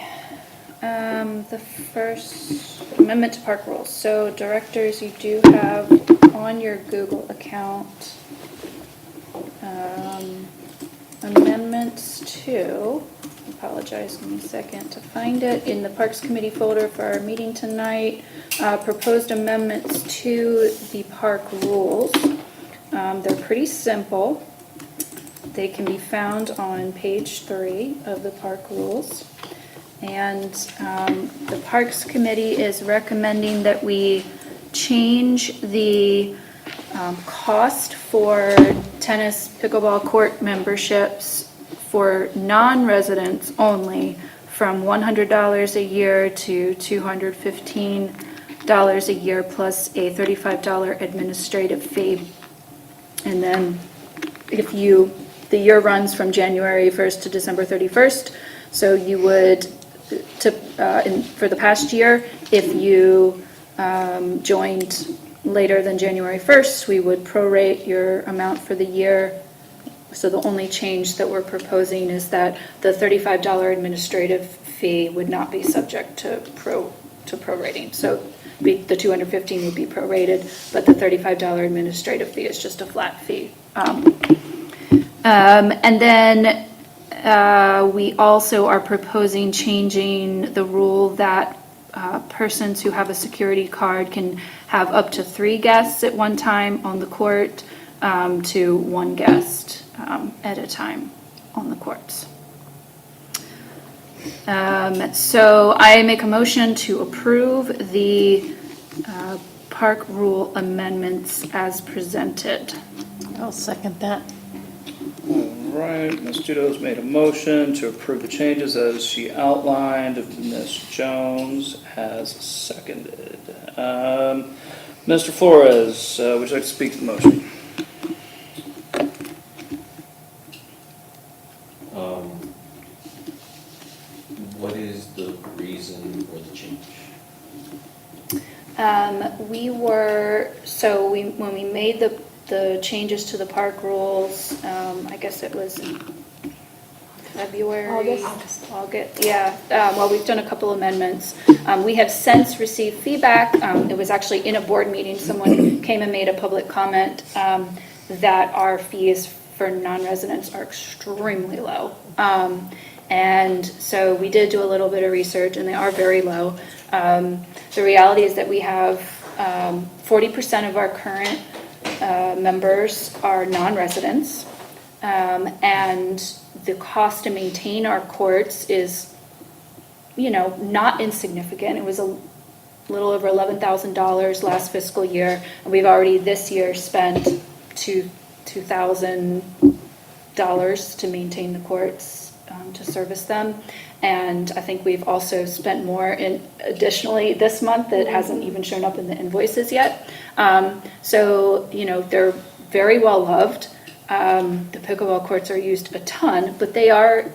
The first amendment to park rules. So directors, you do have on your Google account amendments to, apologize, give me a second to find it, in the Parks Committee folder for our meeting tonight, proposed amendments to the park rules. They're pretty simple. They can be found on page 3 of the park rules. And the Parks Committee is recommending that we change the cost for tennis pickleball court memberships for non-residents only from $100 a year to $215 a year plus a $35 administrative fee. And then the year runs from January 1st to December 31st. So you would, for the past year, if you joined later than January 1st, we would prorate your amount for the year. So the only change that we're proposing is that the $35 administrative fee would not be subject to prorating. So the $215 would be prorated, but the $35 administrative fee is just a flat fee. And then we also are proposing changing the rule that persons who have a security card can have up to 3 guests at one time on the court to 1 guest at a time on the courts. So I make a motion to approve the park rule amendments as presented. I'll second that. All right, Ms. Dudo's made a motion to approve the changes as she outlined. Ms. Jones has seconded. Mr. Flores, would you like to speak to the motion? What is the reason for the change? When we made the changes to the park rules, I guess it was in February. August, yeah. Well, we've done a couple amendments. We have since received feedback. It was actually in a board meeting. Someone came and made a public comment that our fees for non-residents are extremely low. And so we did do a little bit of research, and they are very low. The reality is that we have 40% of our current members are non-residents, and the cost to maintain our courts is, not insignificant. It was a little over $11,000 last fiscal year, and we've already this year spent $2,000 to maintain the courts, to service them. And I think we've also spent more additionally this month that hasn't even shown up in the invoices yet. So, they're very well loved. The pickleball courts are used a ton, but they are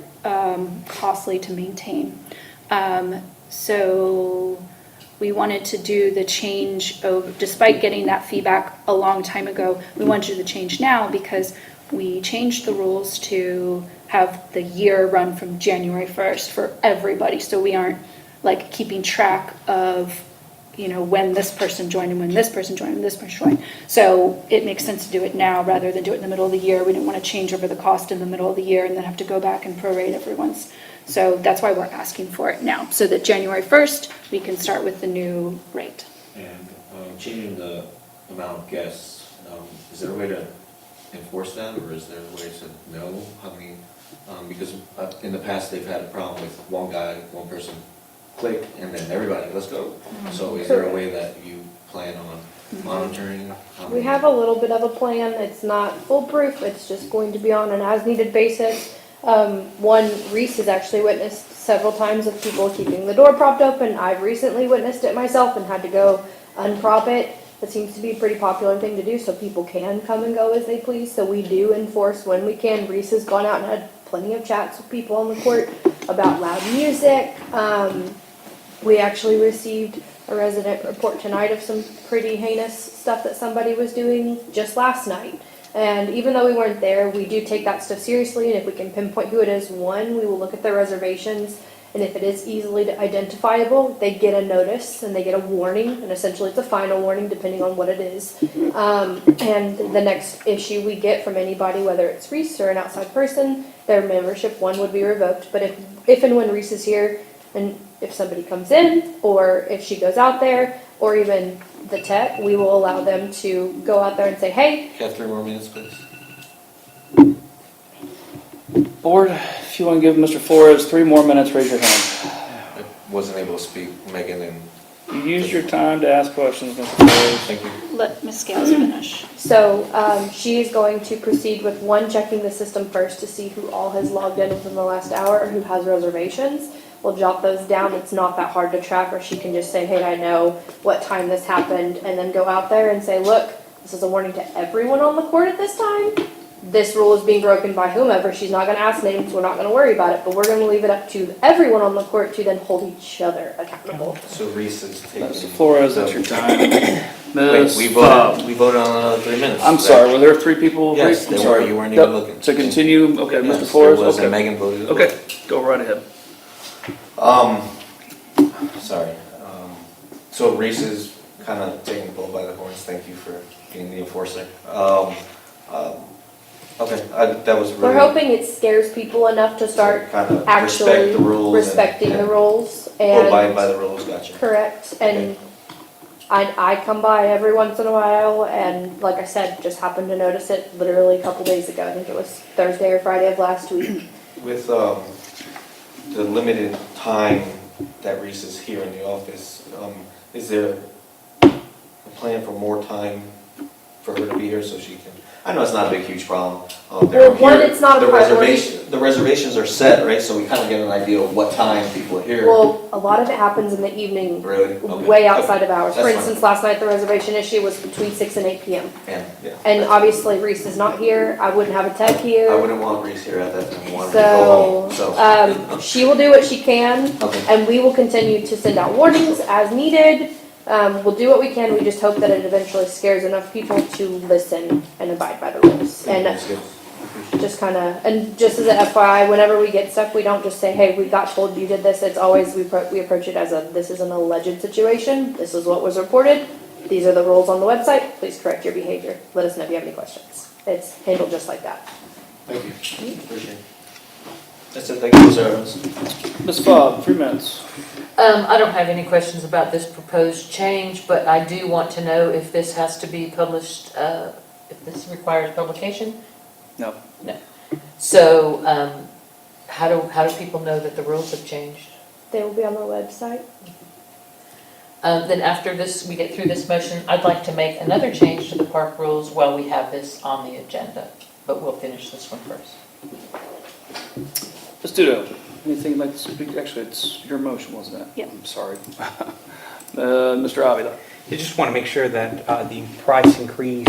costly to maintain. So we wanted to do the change despite getting that feedback a long time ago, we wanted to do the change now because we changed the rules to have the year run from January 1st for everybody. So we aren't like keeping track of, when this person joined and when this person joined and this person joined. So it makes sense to do it now rather than do it in the middle of the year. We didn't want to change over the cost in the middle of the year and then have to go back and prorate everyone's. So that's why we're asking for it now, so that January 1st, we can start with the new rate. And changing the amount of guests, is there a way to enforce that, or is there a way to know how many? Because in the past, they've had a problem with one person click, and then everybody, let's go. So is there a way that you plan on monitoring? We have a little bit of a plan. It's not foolproof. It's just going to be on an as-needed basis. Reese has actually witnessed several times of people keeping the door propped open. I've recently witnessed it myself and had to go unprop it. It seems to be a pretty popular thing to do, so people can come and go as they please. So we do enforce when we can. Reese has gone out and had plenty of chats with people on the court about loud music. We actually received a resident report tonight of some pretty heinous stuff that somebody was doing just last night. And even though we weren't there, we do take that stuff seriously, and if we can pinpoint who it is, we will look at their reservations, and if it is easily identifiable, they get a notice and they get a warning, and essentially it's a final warning depending on what it is. And the next issue we get from anybody, whether it's Reese or an outside person, their membership, would be revoked. But if and when Reese is here, and if somebody comes in, or if she goes out there, or even the tech, we will allow them to go out there and say, hey. Can I have 3 more minutes, please? Board, if you want to give Mr. Flores 3 more minutes, raise your hand. I wasn't able to speak, Megan, and... You used your time to ask questions, Mr. Flores. Thank you. Let Ms. Scales finish. So she is going to proceed with checking the system first to see who all has logged in within the last hour or who has reservations. We'll jot those down. It's not that hard to track, or she can just say, hey, I know what time this happened, and then go out there and say, look, this is a warning to everyone on the court at this time. This rule is being broken by whomever. She's not gonna ask names, we're not gonna worry about it, but we're gonna leave it up to everyone on the court to then hold each other accountable. So Reese is taking. Mr. Flores, that's your time. Wait, Ms. we Bob. voted on another 3 minutes. I'm sorry, were there 3 people? Yes, I'm there sorry. were. You weren't even Yep. looking. To continue, okay, Yes, Mr. Flores, there was, okay. and Megan voted as well. Okay, go right ahead. Sorry. So Reese is kind of taking the bull by the horns. Thank you for being the enforcer. Okay, that was really. We're hoping it scares people enough to start kind of actually respect the rules respecting and, the rules Or abide and, by the rules, gotcha. correct, and I come by every once in a while, and like I said, just happened to notice it literally a couple days ago. I think it was Thursday or Friday of last week. With the limited time that Reese is here in the office, is there a plan for more time for her to be here so she can? I know it's not a big, huge problem. Well, one, it's not a the priority. the reservations are set, right? So we kind of get an idea of what time people are here. Well, a lot of it happens in the evening, Really? Okay. way outside of hours. That's For fine. instance, last night the reservation issue was between 6 and 8 p.m. Yeah. And obviously Reese is not here. I wouldn't have a tech here. I wouldn't want Reese here at that time. I want her to go So, home. she will do what she can, Okay. and we will continue to send out warnings as needed. We'll do what we can. We just hope that it eventually scares enough people to listen and abide by the rules. And That's good. just kind of, and just as a FYI, whenever we get stuff, we don't just say, hey, we got told you did this. It's always, we approach it as this is an alleged situation. This is what was reported. These are the rules on the website. Please correct your behavior. Let us know if you have any questions. It's handled just like that. Thank you. Appreciate it. That's it. Thank you, Mr. Evans. Ms. Bob, 3 minutes. I don't have any questions about this proposed change, but I do want to know if this has to be published, if this requires publication? No. No. So, how do people know that the rules have changed? They will be on the website. Then after this, we get through this motion, I'd like to make another change to the park rules while we have this on the agenda, but we'll finish this one first. Ms. Dudo, anything you'd like to speak? Actually, it's your motion, wasn't it? Yep. I'm sorry. Mr. Avila. I just want to make sure that the price increase,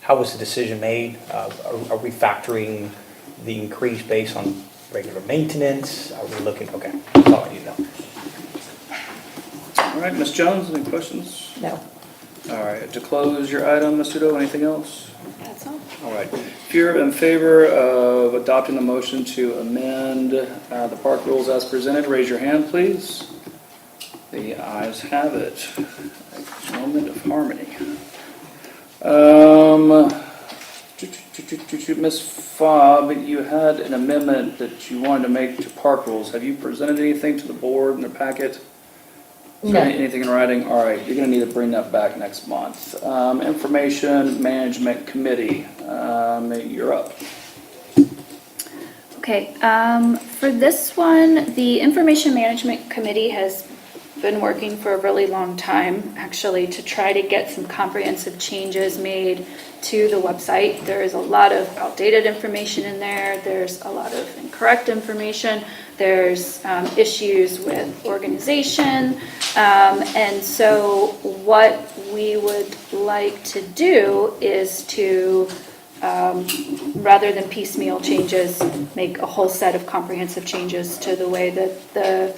how was the decision made? Are we factoring the increase based on regular maintenance? Are we looking, okay, that's all I need to know. All right, Ms. Jones, any questions? No. All right, to close your item, Ms. Dudo, anything else? That's all. All right. If you're in favor of adopting the motion to amend the park rules as presented, raise your hand, please. The ayes have it. A moment of harmony. Ms. Fobb, you had an amendment that you wanted to make to park rules. Have you presented anything to the board in their packet? Is there No. anything in writing? All right, you're going to need to bring that back next month. Information Management Committee, you're up. Okay, for this one, the Information Management Committee has been working for a really long time, actually, to try to get some comprehensive changes made to the website. There is a lot of outdated information in there. There's a lot of incorrect information. There's issues with organization. And so what we would like to do is to, rather than piecemeal changes, make a whole set of comprehensive changes to the way that the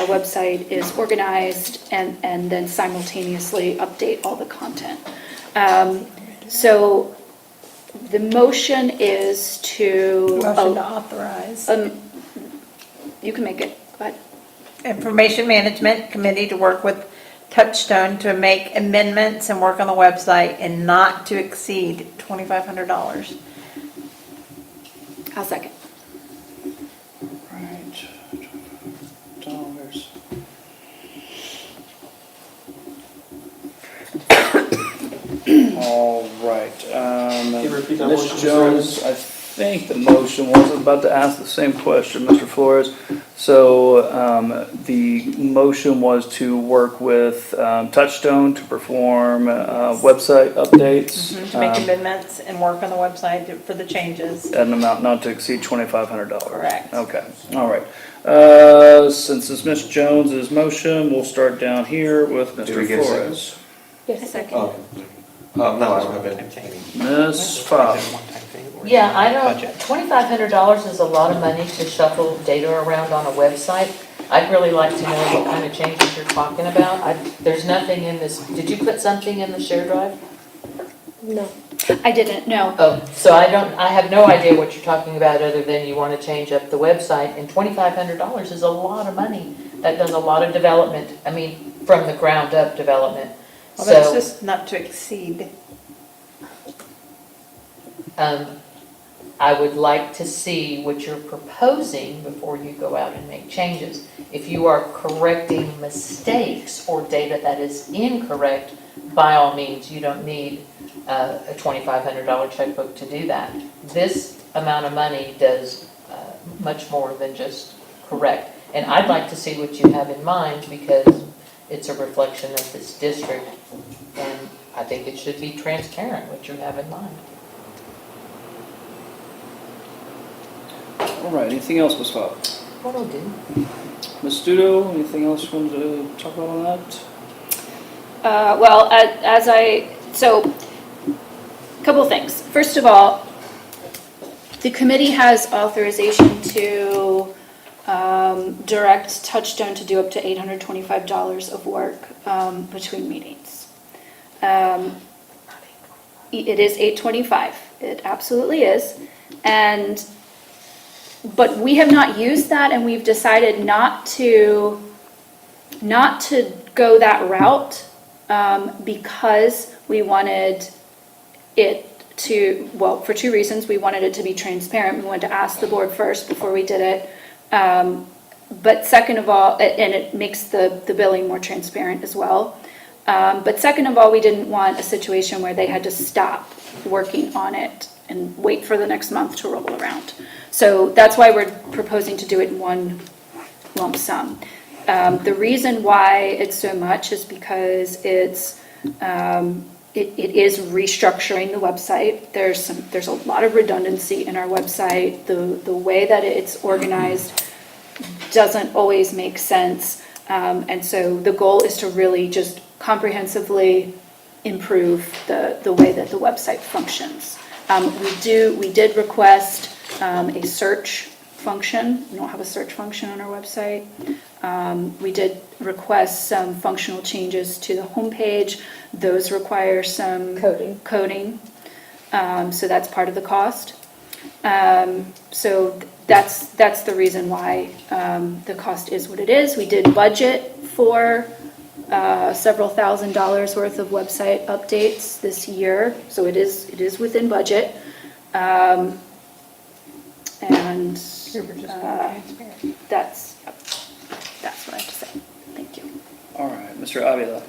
website is organized and then simultaneously update all the content. So the motion is to... Motion to authorize. You can make it, go ahead. Information Management Committee to work with Touchstone to make amendments and work on the website and not to exceed $2,500. I'll second. Right. Dollars. All right. Can you repeat that Ms. motion, Mr. Jones, I think the motion was about to ask the same question, Mr. Flores. So the motion was to work with Touchstone to perform website updates. To make amendments and work on the website for the changes. At an amount not to exceed $2,500. Correct. Okay, all right. Since it's Ms. Jones's motion, we'll start down here with Did Mr. we get Flores. Yes, Second. Okay. No, I don't have any. Ms. Fox? Yeah, I don't, Budget. $2,500 is a lot of money to shuffle data around on a website. I'd really like to know what kind of changes you're talking about. There's nothing in this, did you put something in the share drive? No. I didn't, no. Oh, so I have no idea what you're talking about other than you want to change up the website, and $2,500 is a lot of money. That does a lot of development, I mean, from the ground up development. Well, that's So, just not to exceed. I would like to see what you're proposing before you go out and make changes. If you are correcting mistakes or data that is incorrect, by all means, you don't need a $2,500 checkbook to do that. This amount of money does much more than just correct. And I'd like to see what you have in mind because it's a reflection of this district. And I think it should be transparent what you have in mind. All right, anything else, Ms. Fox? What'll do? Ms. Studo, anything else you wanted to talk about on that? Well, so, a couple of things. First of all, the committee has authorization to direct Touchstone to do up to $825 of work between meetings. It is $825. It absolutely is. But we have not used that, and we've decided not to go that route because we wanted it to, well, for two reasons. We wanted it to be transparent. We wanted to ask the board first before we did it. But second of all, and it makes the billing more transparent as well. But second of all, we didn't want a situation where they had to stop working on it and wait for the next month to roll around. So that's why we're proposing to do it in one lump sum. The reason why it's so much is because it is restructuring the website. There's a lot of redundancy in our website. The way that it's organized doesn't always make sense. And so the goal is to really just comprehensively improve the way that the website functions. We did request a search function. We don't have a search function on our website. We did request some functional changes to the homepage. Those require some coding. So that's part of the cost. So that's the reason why the cost is what it is. We did budget for several $1,000s worth of website updates this year, so it is within budget. And that's what I have to say. Thank you. All right, Mr. Avila.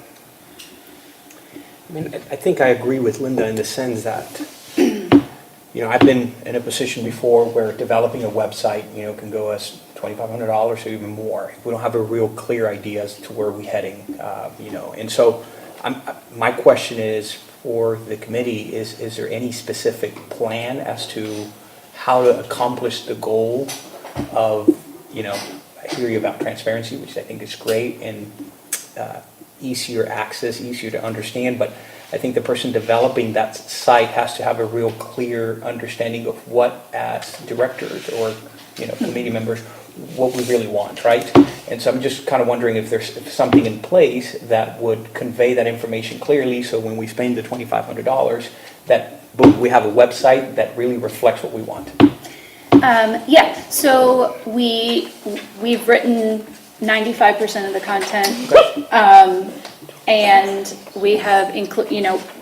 I mean, I think I agree with Linda in the sense that, I've been in a position before where developing a website, can go as $2,500 or even more. If we don't have a real clear idea as to where we're heading, And so my question is for the committee, is there any specific plan as to how to accomplish the goal of, I hear you about transparency, which I think is great, and easier access, easier to understand, but I think the person developing that site has to have a real clear understanding of what, as directors or committee members, what we really want, right? And so I'm just kind of wondering if there's something in place that would convey that information clearly, so when we spend the $2,500, that we have a website that really reflects what we want. Yeah, so we've written 95% of the content, and we have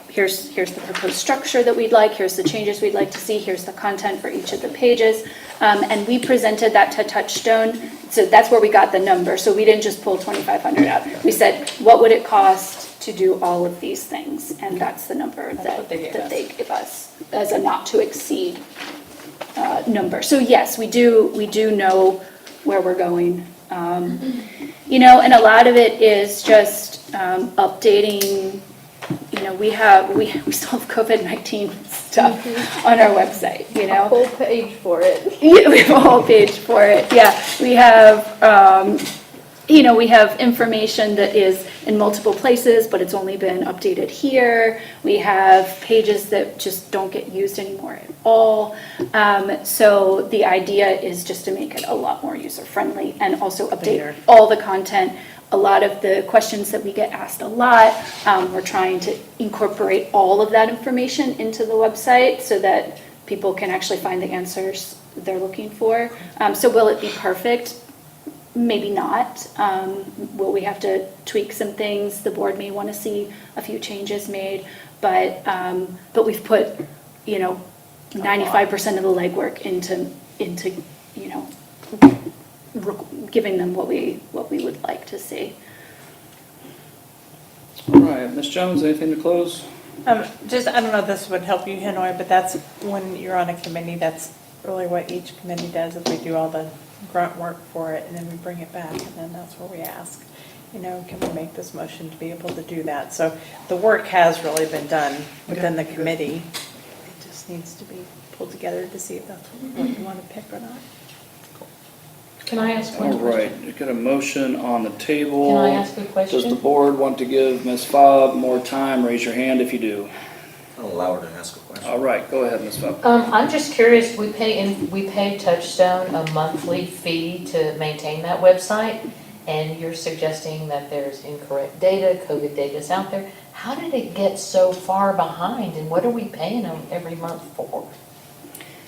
here's the proposed structure that we'd like, here's the changes we'd like to see, here's the content for each of the pages, and we presented that to Touchstone, so that's where we got the number. So we didn't just pull 2,500 out. We said, what would it cost to do all of these things? And that's the number that they gave us as a not to exceed number. So yes, we do know where we're going. And a lot of it is just updating. We still have COVID-19 stuff on our website. A whole page for it. Yeah, we have a whole page for it. Yeah, we have we have information that is in multiple places, but it's only been updated here. We have pages that just don't get used anymore at all. So the idea is just to make it a lot more user-friendly and also update all the content. A lot of the questions that we get asked a lot, we're trying to incorporate all of that information into the website so that people can actually find the answers they're looking for. So will it be perfect? Maybe not. Will we have to tweak some things? The board may want to see a few changes made, but we've put, 95% of the legwork into giving them what we would like to see. All right, Ms. Jones, anything to close? I don't know if this would help you, Hanoi, but that's when you're on a committee, that's really what each committee does, is we do all the grunt work for it, and then we bring it back, and then that's where we ask, can we make this motion to be able to do that? So the work has really been done within the committee. It just needs to be pulled together to see if that's what you want to pick or not. Can I ask All one question? right, we've got a motion on the table. Can I ask a question? Does the board want to give Ms. Fobb more time? Raise your hand if you do. I'll allow her to ask a question. All right, go ahead, Ms. Fobb. I'm just curious, we pay Touchstone a monthly fee to maintain that website, and you're suggesting that there's incorrect data, COVID data's out there. How did it get so far behind, and what are we paying them every month for?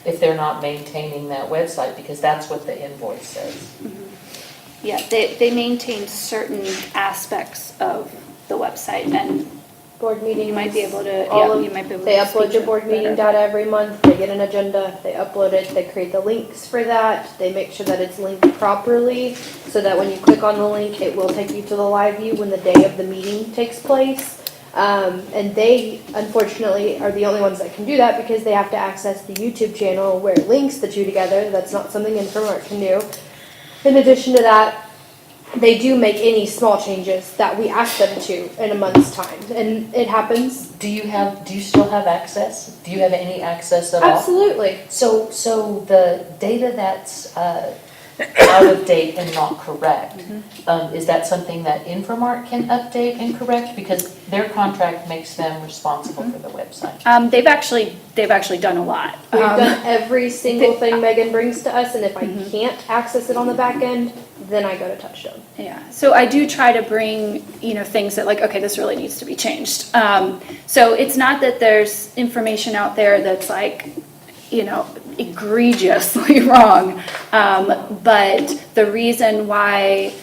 If they're not maintaining that website, because that's what the invoice says. Mm-hmm. Yeah, they maintain certain aspects of the website, and Board meeting, you might be able to, they upload speak your to board it meeting better. data every month, they get an agenda, they upload it, they create the links for that, they make sure that it's linked properly, so that when you click on the link, it will take you to the live view when the day of the meeting takes place. And they, unfortunately, are the only ones that can do that because they have to access the YouTube channel where it links the two together. That's not something Infomart can do. In addition to that, they do make any small changes that we ask them to in a month's time, and it happens. Do you still have access? Do you have any access at all? Absolutely. So the data that's out of date and not correct, is that something that Infomart can update and correct? Because their contract makes them responsible for the website. They've actually done a lot. We've done every single thing Megan brings to us, and if I can't access it on the back end, then I go to Touchstone. Yeah, so I do try to bring, things that okay, this really needs to be changed. So it's not that there's information out there that's egregiously wrong. But the reason why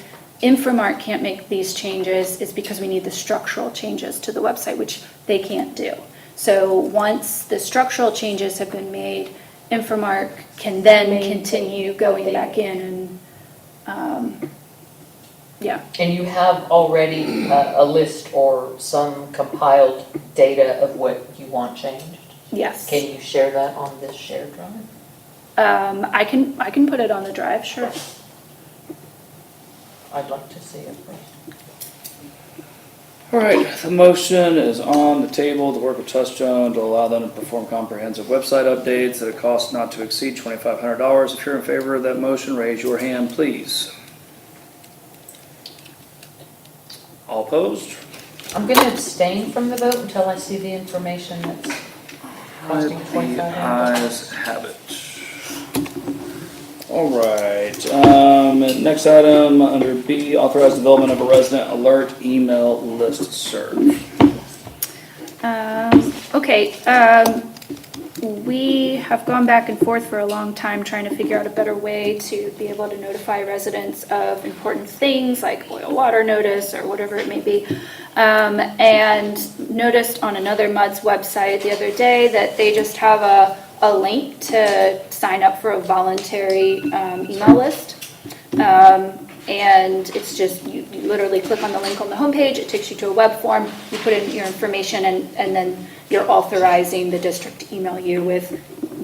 Infomart can't make these changes is because we need the structural changes to the website, which they can't do. So once the structural changes have been made, Infomart can then continue going back in and, yeah. And you have already a list or some compiled data of what you want changed? Yes. Can you share that on this shared drive? I can put it on the drive, sure. I'd like to see it first. All right, the motion is on the table to work with Touchstone to allow them to perform comprehensive website updates at a cost not to exceed $2,500. If you're in favor of that motion, raise your hand, please. All opposed? I'm going to abstain from the vote until I see the information that's costing $2,500. The ayes have it. All right, next item under B, authorize development of a resident alert email list serve. We have gone back and forth for a long time trying to figure out a better way to be able to notify residents of important things like oil water notice or whatever it may be. And noticed on another MUD's website the other day that they just have a link to sign up for a voluntary email list. And it's just, you literally click on the link on the homepage, it takes you to a web form, you put in your information, and then you're authorizing the district to email you with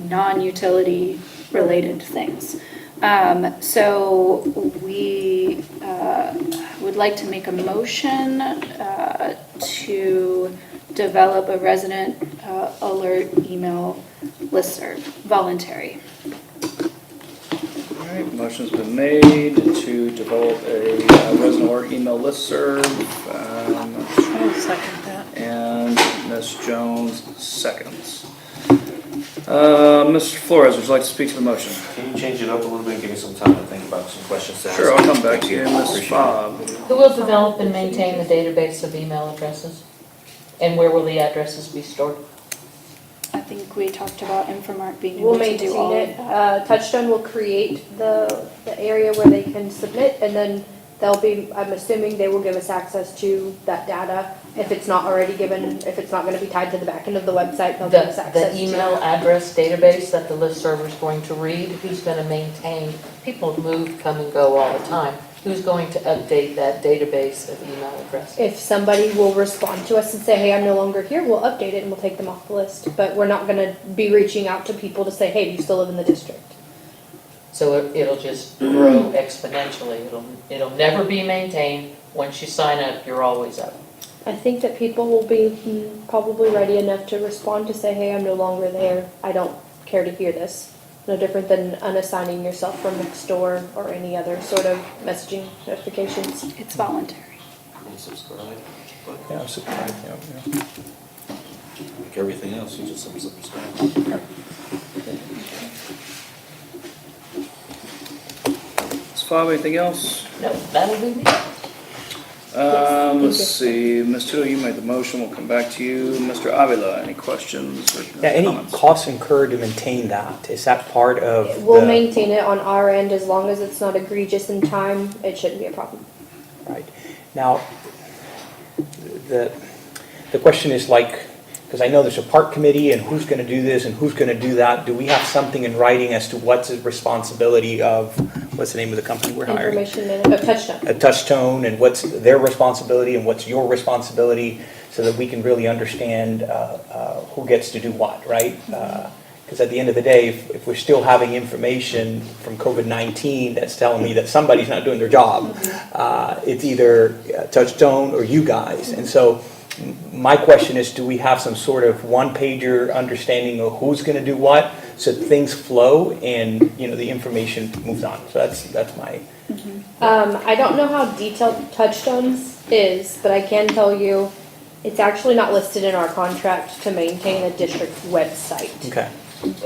non-utility related things. So we would like to make a motion to develop a resident alert email listserv, voluntary. All right, motion's been made to develop a resident alert email listserv. I'll second that. And Ms. Jones seconds. Mr. Flores, would you like to speak to the motion? Can you change it up a little bit and give me some time to think about some questions to ask? Sure, I'll come back to you, Ms. Appreciate it. Bob. Who will develop and maintain the database of email addresses? And where will the addresses be stored? I think we talked about Infomart being We'll able to do maintain all it. of Touchstone will create the area where they can submit, and then they'll be, I'm assuming they will give us access to that data. If it's not already given, if it's not gonna be tied to the back end of the website, they'll give us access The to email address database that the list server's going to read, who's gonna maintain, people move, come and go all the time. Who's going to update that database of email addresses? If somebody will respond to us and say, hey, I'm no longer here, we'll update it and we'll take them off the list. But we're not gonna be reaching out to people to say, hey, do you still live in the district? So it'll just grow exponentially. It'll never be maintained. Once you sign up, you're always up. I think that people will be probably ready enough to respond to say, hey, I'm no longer there. I don't care to hear this. No different than unassigning yourself from Nextdoor or any other sort of messaging notifications. It's voluntary. Unsubscribe, but Yeah, subscribe, yeah. like everything else, you just unsubscribe. Ms. Bob, anything else? No, that'll be me. Let's see, Ms. Tito, you made the motion, we'll come back to you. Mr. Avila, any questions or Yeah, any comments? costs incurred to maintain that? Is that part of We'll the- maintain it on our end as long as it's not egregious in time. It shouldn't be a problem. Right. Now, the question is like, because I know there's a park committee and who's going to do this and who's going to do that. Do we have something in writing as to what's the responsibility of, what's the name of the company we're hiring? Information management, Touchstone. A Touchstone, and what's their responsibility and what's your responsibility, so that we can really understand who gets to do what, right? Because at the end of the day, if we're still having information from COVID-19 that's telling me that somebody's not doing their job, it's either Touchstone or you guys. And so my question is, do we have some sort of one-pager understanding of who's going to do what, so things flow and, the information moves on? So that's my... I don't know how detailed Touchstone's is, but I can tell you it's actually not listed in our contract to maintain a district website. Okay.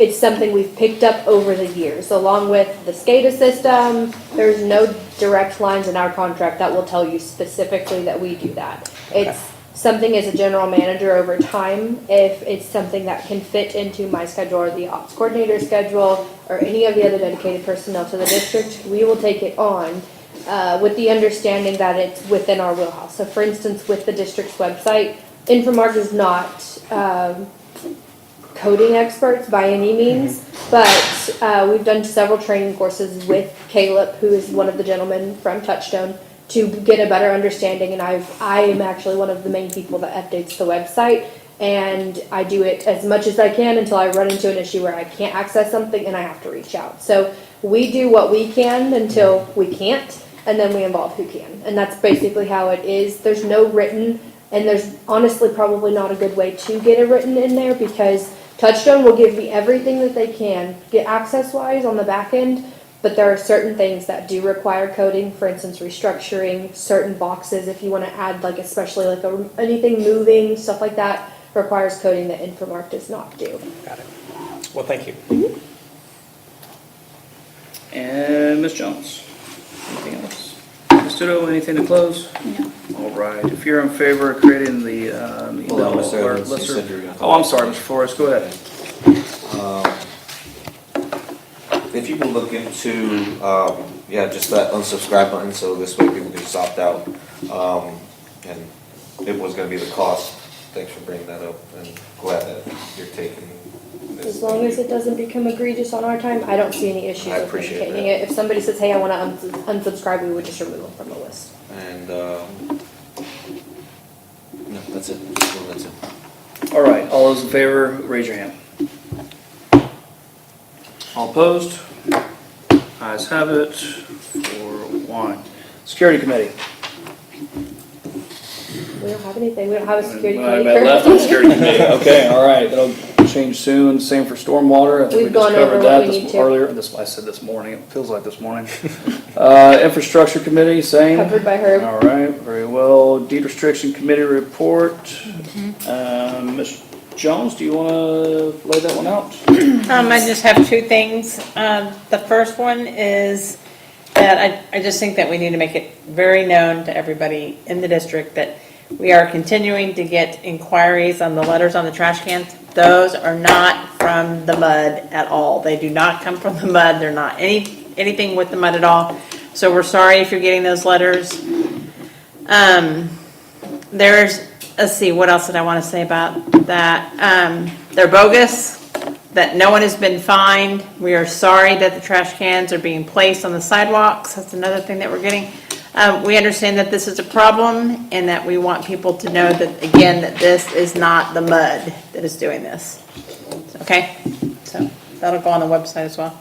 It's something we've picked up over the years. Along with the SCADA system, there's no direct lines in our contract that will tell you specifically that we do that. It's something as a general manager over time, if it's something that can fit into my schedule or the ops coordinator schedule or any of the other dedicated personnel to the district, we will take it on with the understanding that it's within our wheelhouse. So for instance, with the district's website, Infomark is not coding experts by any means, but we've done several training courses with Caleb, who is one of the gentlemen from Touchstone, to get a better understanding, and I am actually one of the main people that updates the website, and I do it as much as I can until I run into an issue where I can't access something and I have to reach out. So we do what we can until we can't, and then we involve who can, and that's basically how it is. There's no written, and there's honestly probably not a good way to get it written in there, because Touchstone will give me everything that they can get access-wise on the back end, but there are certain things that do require coding. For instance, restructuring certain boxes. If you want to add, like, especially like anything moving, stuff like that, requires coding that Infomark does not do. Got it. Well, thank you. And Ms. Jones, anything else? Ms. Tito, anything to close? No. All right, if you're in favor of creating the email Mr. alert Evans, you listserv. said you were gonna Oh, I'm sorry, Mr. Flores, go ahead. If you can look into, just that unsubscribe button, so this way people can just opt out. And it was gonna be the cost. Thanks for bringing that up, and glad that you're taking this. As long as it doesn't become egregious on our time, I don't see any issues I with appreciate maintaining that. it. If somebody says, hey, I want to unsubscribe, we would just remove them from the list. And, no, that's it. Well, that's it. All right, all those in favor, raise your hand. All opposed? Ayes have it, 4-1. Security Committee. We don't have anything. We don't have a security I committee left on the currently. Security Committee. Okay, all right, that'll change soon. Same for stormwater. I think we We've just gone over covered what that we this need to. earlier. I said this morning. It feels like this morning. Infrastructure committee, same. Covered by Herb. All right, very well. Deed restriction committee report. Ms. Jones, do you want to lay that one out? I just have two things. The first one is that I just think that we need to make it very known to everybody in the district that we are continuing to get inquiries on the letters on the trash cans. Those are not from the MUD at all. They do not come from the MUD. They're not anything with the MUD at all. So we're sorry if you're getting those letters. Let's see, what else did I want to say about that? They're bogus, that no one has been fined. We are sorry that the trash cans are being placed on the sidewalks. That's another thing that we're getting. We understand that this is a problem and that we want people to know that, again, that this is not the MUD that is doing this. Okay? So that'll go on the website as well.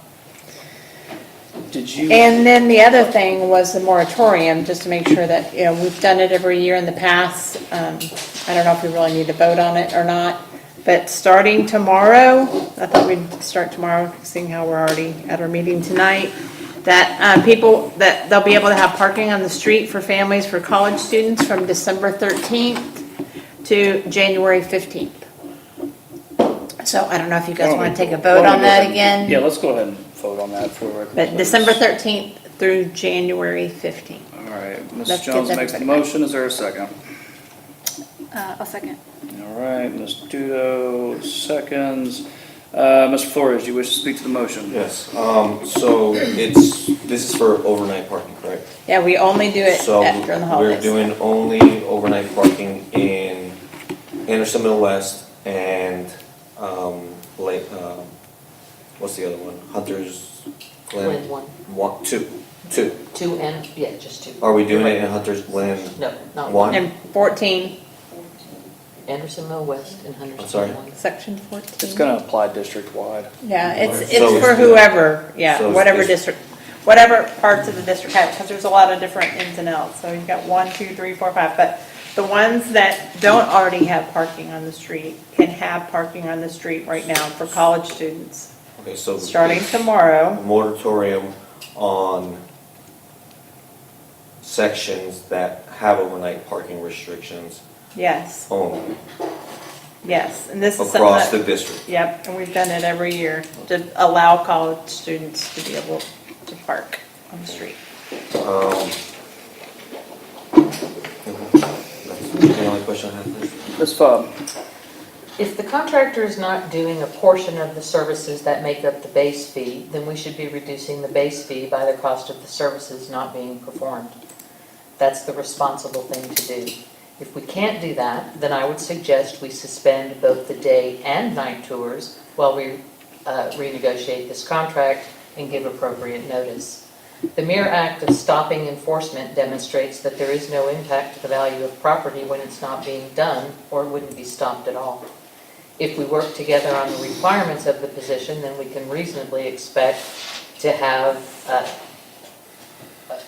Did you? And then the other thing was the moratorium, just to make sure that, we've done it every year in the past. I don't know if we really need to vote on it or not, but starting tomorrow, I thought we'd start tomorrow, seeing how we're already at our meeting tonight, that that they'll be able to have parking on the street for families for college students from December 13th to January 15th. So I don't know if you guys want to take a vote on that again. Yeah, let's go ahead and vote on that for the record. But December 13th through January 15th. All right, Ms. That Jones gives makes the everybody motion. Is there a second? I'll second. All right, Ms. Dudo seconds. Mr. Flores, do you wish to speak to the motion? Yes, so this is for overnight parking, correct? Yeah, we only do it So during the we're holidays. doing only overnight parking in Anderson Middle West and, what's the other one? Hunter's Glen? Glen 1. Two. 2 and, yeah, just 2. Are we doing it in Hunter's Glen? No, not 1? And 14, Anderson Mill West and Henderson. I'm sorry? 1. section 14. It's going to apply district-wide. Yeah, So it's for it's whoever, so whatever it's- district, whatever parts of the district have, because there's a lot of different ins and outs. So you've got 1, 2, 3, 4, 5, but the ones that don't already have parking on the street can have parking on the street right now for college students. Okay, so. Starting tomorrow. Moratorium on sections that have overnight parking restrictions Yes, only yes, and this is something across that. the district. Yep, and we've done it every year to allow college students to be able to park on the street. That's the only question I have. Ms. Fobb? If the contractor is not doing a portion of the services that make up the base fee, then we should be reducing the base fee by the cost of the services not being performed. That's the responsible thing to do. If we can't do that, then I would suggest we suspend both the day and night tours while we renegotiate this contract and give appropriate notice. The mere act of stopping enforcement demonstrates that there is no impact to the value of property when it's not being done, or it wouldn't be stopped at all. If we work together on the requirements of the position, then we can reasonably expect to have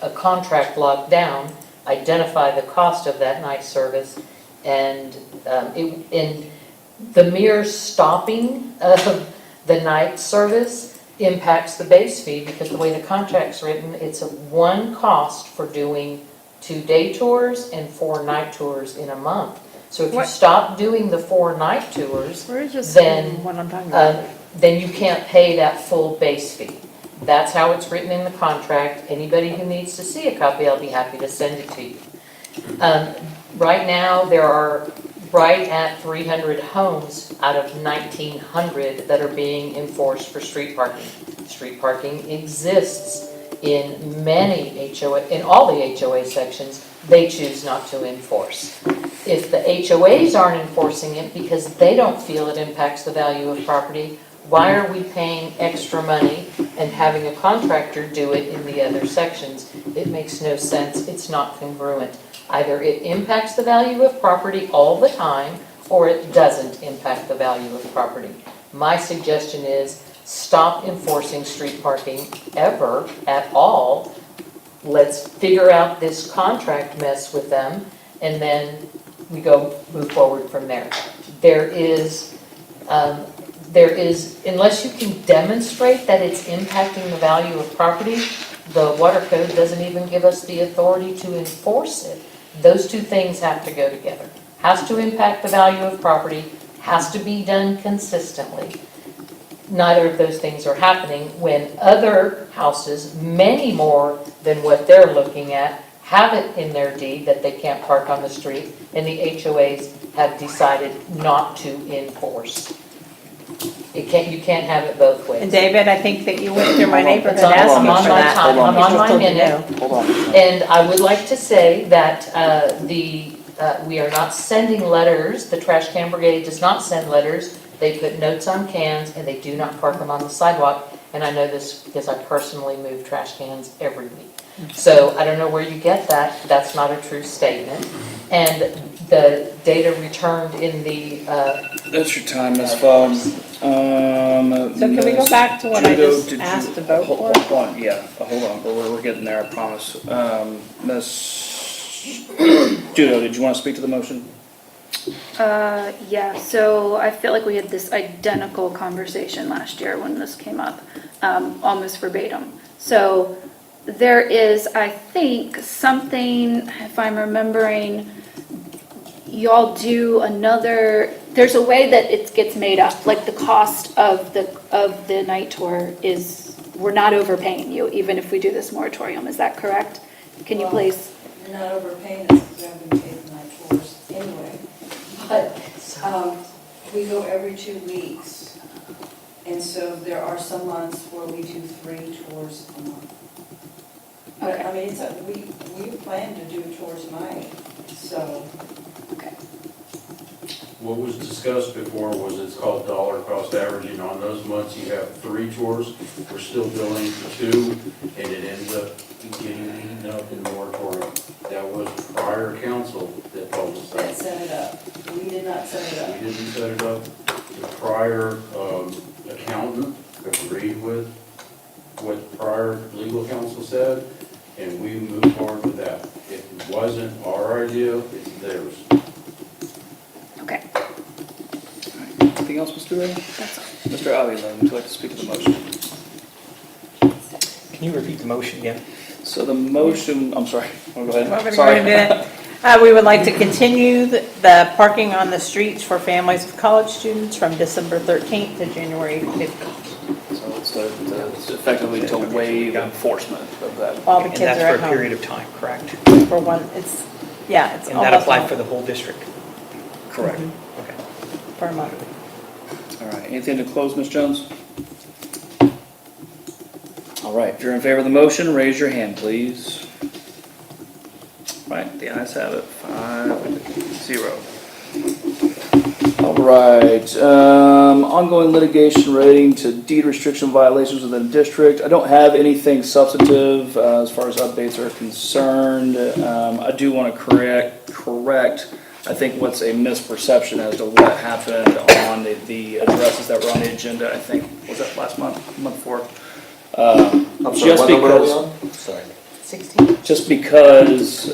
a contract locked down, identify the cost of that night service, and the mere stopping of the night service impacts the base fee, because the way the contract's written, it's a one cost for doing 2 day tours and 4 night tours in a month. So if you stop doing the 4 night tours, then you can't pay that full base fee. That's how it's written in the contract. Anybody who needs to see a copy, I'll be happy to send it to you. Right now, there are right at 300 homes out of 1,900 that are being enforced for street parking. Street parking exists in many HOA, in all the HOA sections. They choose not to enforce. If the HOAs aren't enforcing it because they don't feel it impacts the value of property, why are we paying extra money and having a contractor do it in the other sections? It makes no sense. It's not congruent. Either it impacts the value of property all the time, or it doesn't impact the value of property. My suggestion is stop enforcing street parking ever at all. Let's figure out this contract mess with them, and then we move forward from there. There is there is, unless you can demonstrate that it's impacting the value of property, the water code doesn't even give us the authority to enforce it. Those two things have to go together. Has to impact the value of property, has to be done consistently. Neither of those things are happening when other houses, many more than what they're looking at, have it in their deed that they can't park on the street, and the HOAs have decided not to enforce. You can't have it both ways. And David, I think that you went through my neighborhood It's on- asking I'm on for my that. time. I'm on my Told you minute. no. Hold on. And I would like to say that we are not sending letters, the Trash Can Brigade does not send letters. They put notes on cans and they do not park them on the sidewalk. And I know this because I personally move trash cans every week. So I don't know where you get that. That's not a true statement. And the data returned in the, That's your time, Ms. Fogg. So can we go back to what I just asked to vote for? Hold on, yeah, hold on, we're getting there, I promise. Ms. Judo, did you want to speak to the motion? Yeah, so I feel like we had this identical conversation last year when this came up, almost verbatim. So there is, I think, something, if I'm remembering, y'all do another, there's a way that it gets made up, like the cost of the night tour is, we're not overpaying you, even if we do this moratorium, is that correct? Can you please? You're not overpaying us because we haven't been paid for night tours anyway. But we go every 2 weeks. And so there are some months where we do 3 tours a month. But I mean, we plan to do tours tonight, so. Okay. What was discussed before was it's called dollar cost averaging. On those months, you have 3 tours, we're still billing for 2, and it ends up getting eaten up in the moratorium. That was prior council that told us That that. set it up. We did not set it up. We didn't set it up. The prior accountant agreed with what prior legal counsel said, and we moved forward with that. It wasn't our idea, it's theirs. Okay. Anything else, Mr. Ray? That's all. Mr. Avila, would you like to speak to the motion? Can you repeat the motion again? So the motion, I'm sorry, go ahead. Well, we're Sorry. gonna do it. We would like to continue the parking on the streets for families of college students from December 13th to January 15th. So it's effectively to waive enforcement of that. While the And kids that's are for at a home. period of time, correct? For one, it's, yeah, it's And almost. that applied for the whole district? Correct. Okay. Per month. All right, anything to close, Ms. Jones? All right, if you're in favor of the motion, raise your hand, please. Right, the ayes have it, 5-0. All right, ongoing litigation relating to deed restriction violations within the district. I don't have anything substantive as far as updates are concerned. I do want to correct, I think what's a misperception as to what happened on the addresses that were on the agenda, I think, was that last month, month before? I'm sorry, Just what number are we because- on? Sorry. 16. Just because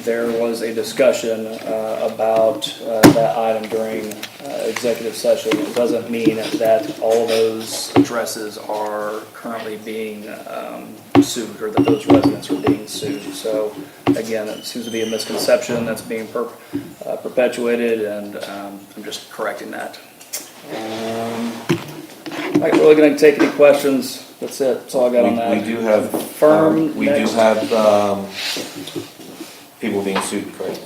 there was a discussion about that item during executive session, it doesn't mean that all those addresses are currently being sued or that those residents are being sued. So again, it seems to be a misconception that's being perpetuated, and I'm just correcting that. All right, we're going to take any questions. That's it. That's all I got on that. We do have, Firm we do next. have people being sued, correct?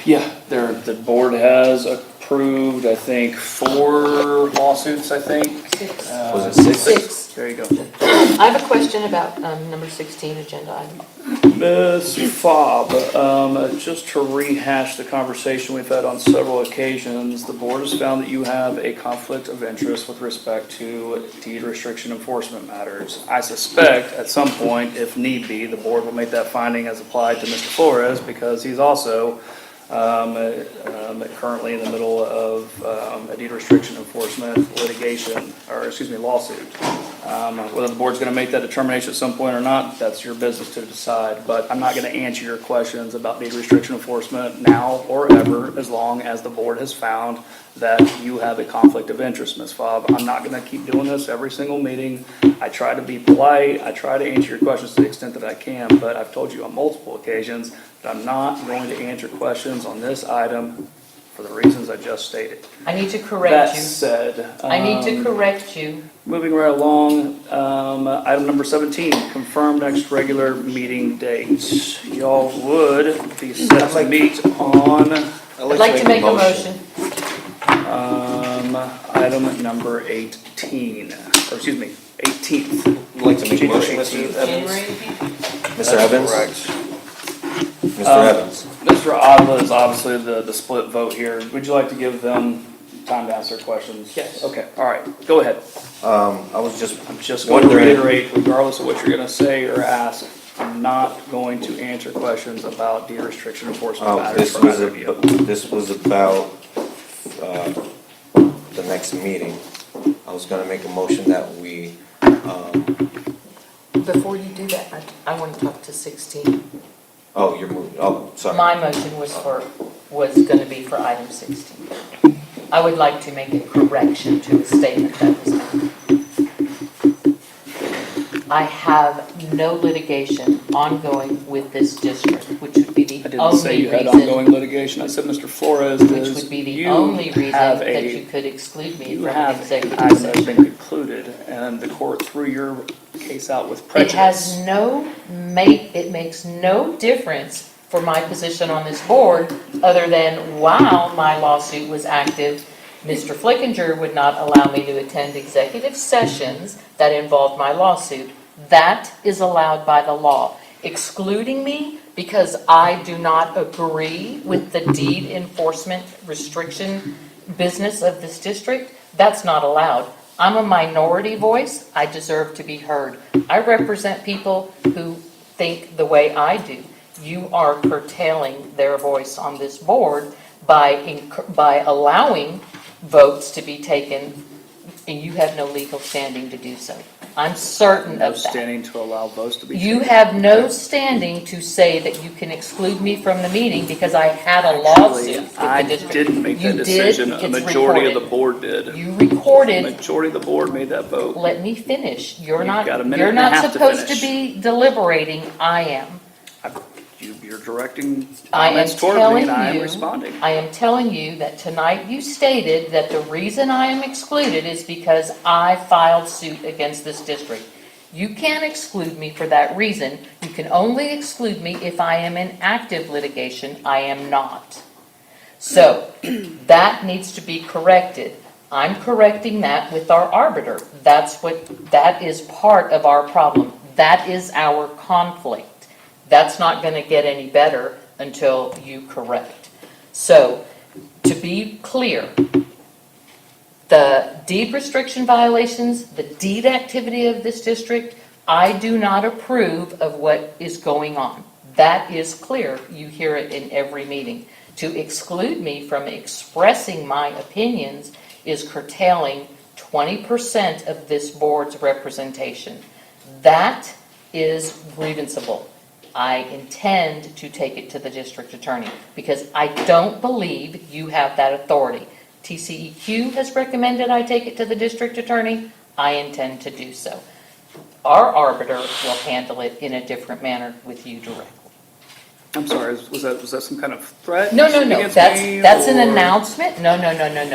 Yeah, the board has approved, I think, 4 lawsuits, I think. 6. Was it 6? 6. There you go. I have a question about number 16 agenda item. Ms. Fobb, just to rehash the conversation we've had on several occasions, the board has found that you have a conflict of interest with respect to deed restriction enforcement matters. I suspect at some point, if need be, the board will make that finding as applied to Mr. Flores because he's also currently in the middle of a deed restriction enforcement litigation, or excuse me, lawsuit. Whether the board's gonna make that determination at some point or not, that's your business to decide. But I'm not gonna answer your questions about deed restriction enforcement now or ever, as long as the board has found that you have a conflict of interest, Ms. Fobb. I'm not gonna keep doing this every single meeting. I try to be polite, I try to answer your questions to the extent that I can, but I've told you on multiple occasions that I'm not going to answer questions on this item for the reasons I just stated. I need to correct That you. said, I need to correct you. moving right along, item number 17, confirm next regular meeting dates. Y'all would be set to meet on, I'd like to make a motion. item number 18, or excuse me, 18th. I'd like to make a motion, January. Mr. Evans? Correct. Mr. Evans. Mr. Adler is obviously the split vote here. Would you like to give them time to answer questions? Yes. Okay, all right, go ahead. I was just I'm just going to wondering- reiterate, regardless of what you're going to say or ask, I'm not going to answer questions about deed restriction enforcement matters for either of you. This was about, the next meeting. I was gonna make a motion that we, Before you do that, I want to talk to 16. oh, you're moving, oh, sorry. My motion was going to be for item 16. I would like to make a correction to a statement that was made. I have no litigation ongoing with this district, which would be I the didn't say only you had reason, ongoing litigation. I said Mr. Flores which is, would be the you only reason have that a, you could exclude me you from an have an executive item that has session. been concluded, and the court threw your case out with It prejudice. has it makes no difference for my position on this board, other than while my lawsuit was active, Mr. Flickinger would not allow me to attend executive sessions that involved my lawsuit. That is allowed by the law. Excluding me because I do not agree with the deed enforcement restriction business of this district, that's not allowed. I'm a minority voice. I deserve to be heard. I represent people who think the way I do. You are curtailing their voice on this board by allowing votes to be taken, and you have no legal standing to do so. I'm certain No of that. standing to allow votes to be You taken. have no standing to say that you can exclude me from the meeting because I had a lawsuit with the I district. didn't make You that did. decision. A It's majority of the recorded. board did. You recorded. Majority of the board made that vote. Let me finish. You're You've not, got a minute you're and a not half to supposed to finish. be deliberating. I am. You're directing I am comments toward me, telling and I am you, responding. I am telling you that tonight you stated that the reason I am excluded is because I filed suit against this district. You can't exclude me for that reason. You can only exclude me if I am in active litigation. I am not. So, that needs to be corrected. I'm correcting that with our arbiter. That is part of our problem. That is our conflict. That's not going to get any better until you correct. So, to be clear, the deed restriction violations, the deed activity of this district, I do not approve of what is going on. That is clear. You hear it in every meeting. To exclude me from expressing my opinions is curtailing 20% of this board's representation. That is grievanceable. I intend to take it to the district attorney because I don't believe you have that authority. TCEQ has recommended I take it to the district attorney. I intend to do so. Our arbiter will handle it in a different manner with you directly. I'm sorry, was that some kind of threat? No. against me, That's an or- announcement. No.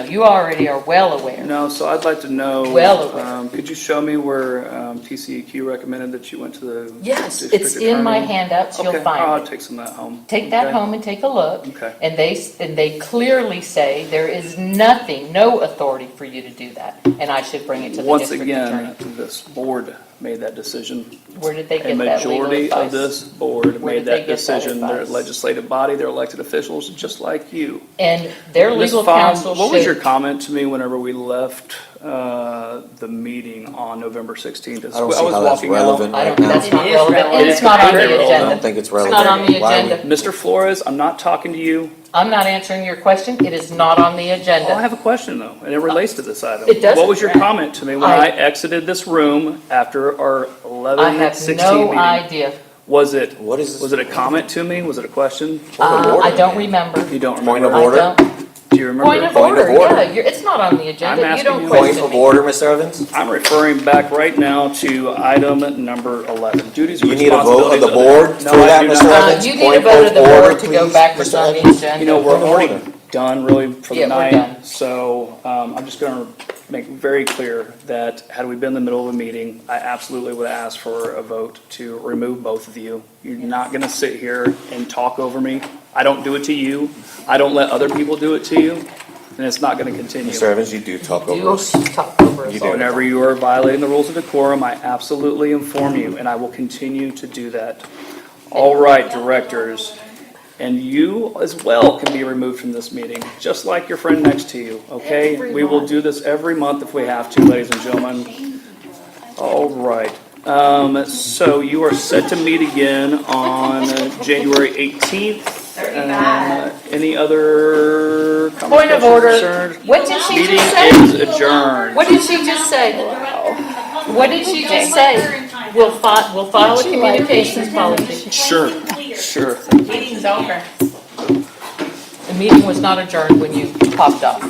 You already are well aware. No, so I'd like to know. Well aware. Could you show me where TCEQ recommended that you went to the Yes, district it's in my attorney? handouts. You'll Okay, find I'll it. take some of that home. Take that Okay. home and take a look. Okay. And they clearly say there is no authority for you to do that. And I should bring it to the Once district again, attorney. this board made that decision. Where did they A get that legal majority of advice? this board Where made did they that get that decision. They're advice? legislative body, they're elected officials, just like you. And their Ms. legal Fogg, counsel what was your should, comment to me whenever we left the meeting on November 16th? I don't see how that's relevant I right don't, now. that's not It is relevant, and relevant. it's not on the It is I agenda. don't think it's It's relevant. not on the Why would- agenda. Mr. Flores, I'm not talking to you. I'm not answering your question, it is not on the Well, I agenda. have a question though, and it relates to this item. It doesn't. What was your comment to me when I- I exited this room after our I 11:16 have no meeting? idea. Was it, What is this? was it a comment to me? Was it a question? I don't remember. You don't Point remember? of order? I don't. Do you remember? Point of Point of order, order. yeah, it's not on the agenda, you asking don't you. Point question of me. order, Mr. Evans? I'm referring back right now to item number 11, duties and You need a vote of responsibilities the board No, for I that, do Mr. not. Evans? You need a Point vote of the order, board to go please, backwards Mr. on the Evans. agenda. You know, we're Point of already order. done really for the Yeah, we're night. done. So I'm just going to make very clear that had we been in the middle of a meeting, I absolutely would ask for a vote to remove both of you. You're not going to sit here and talk over me. I don't do it to you. I don't let other people do it to you. And it's not going to continue. Mr. Evans, you do talk over You us. talk over us You all. do. Whenever you are violating the rules of decorum, I absolutely inform you, and I will continue to do that. All right, directors, and you as well can be removed from this meeting, just like your friend next to you, okay? We will do this every month if we have to, ladies and gentlemen. All right. So you are set to meet again on January 18th. Any other comments, Point of questions, order. concerns? What did she Meeting just say? is adjourned. What did she just say? What did she just say? We'll file a communications policy. Sure, sure. Meeting's over. The meeting was not adjourned when you popped off.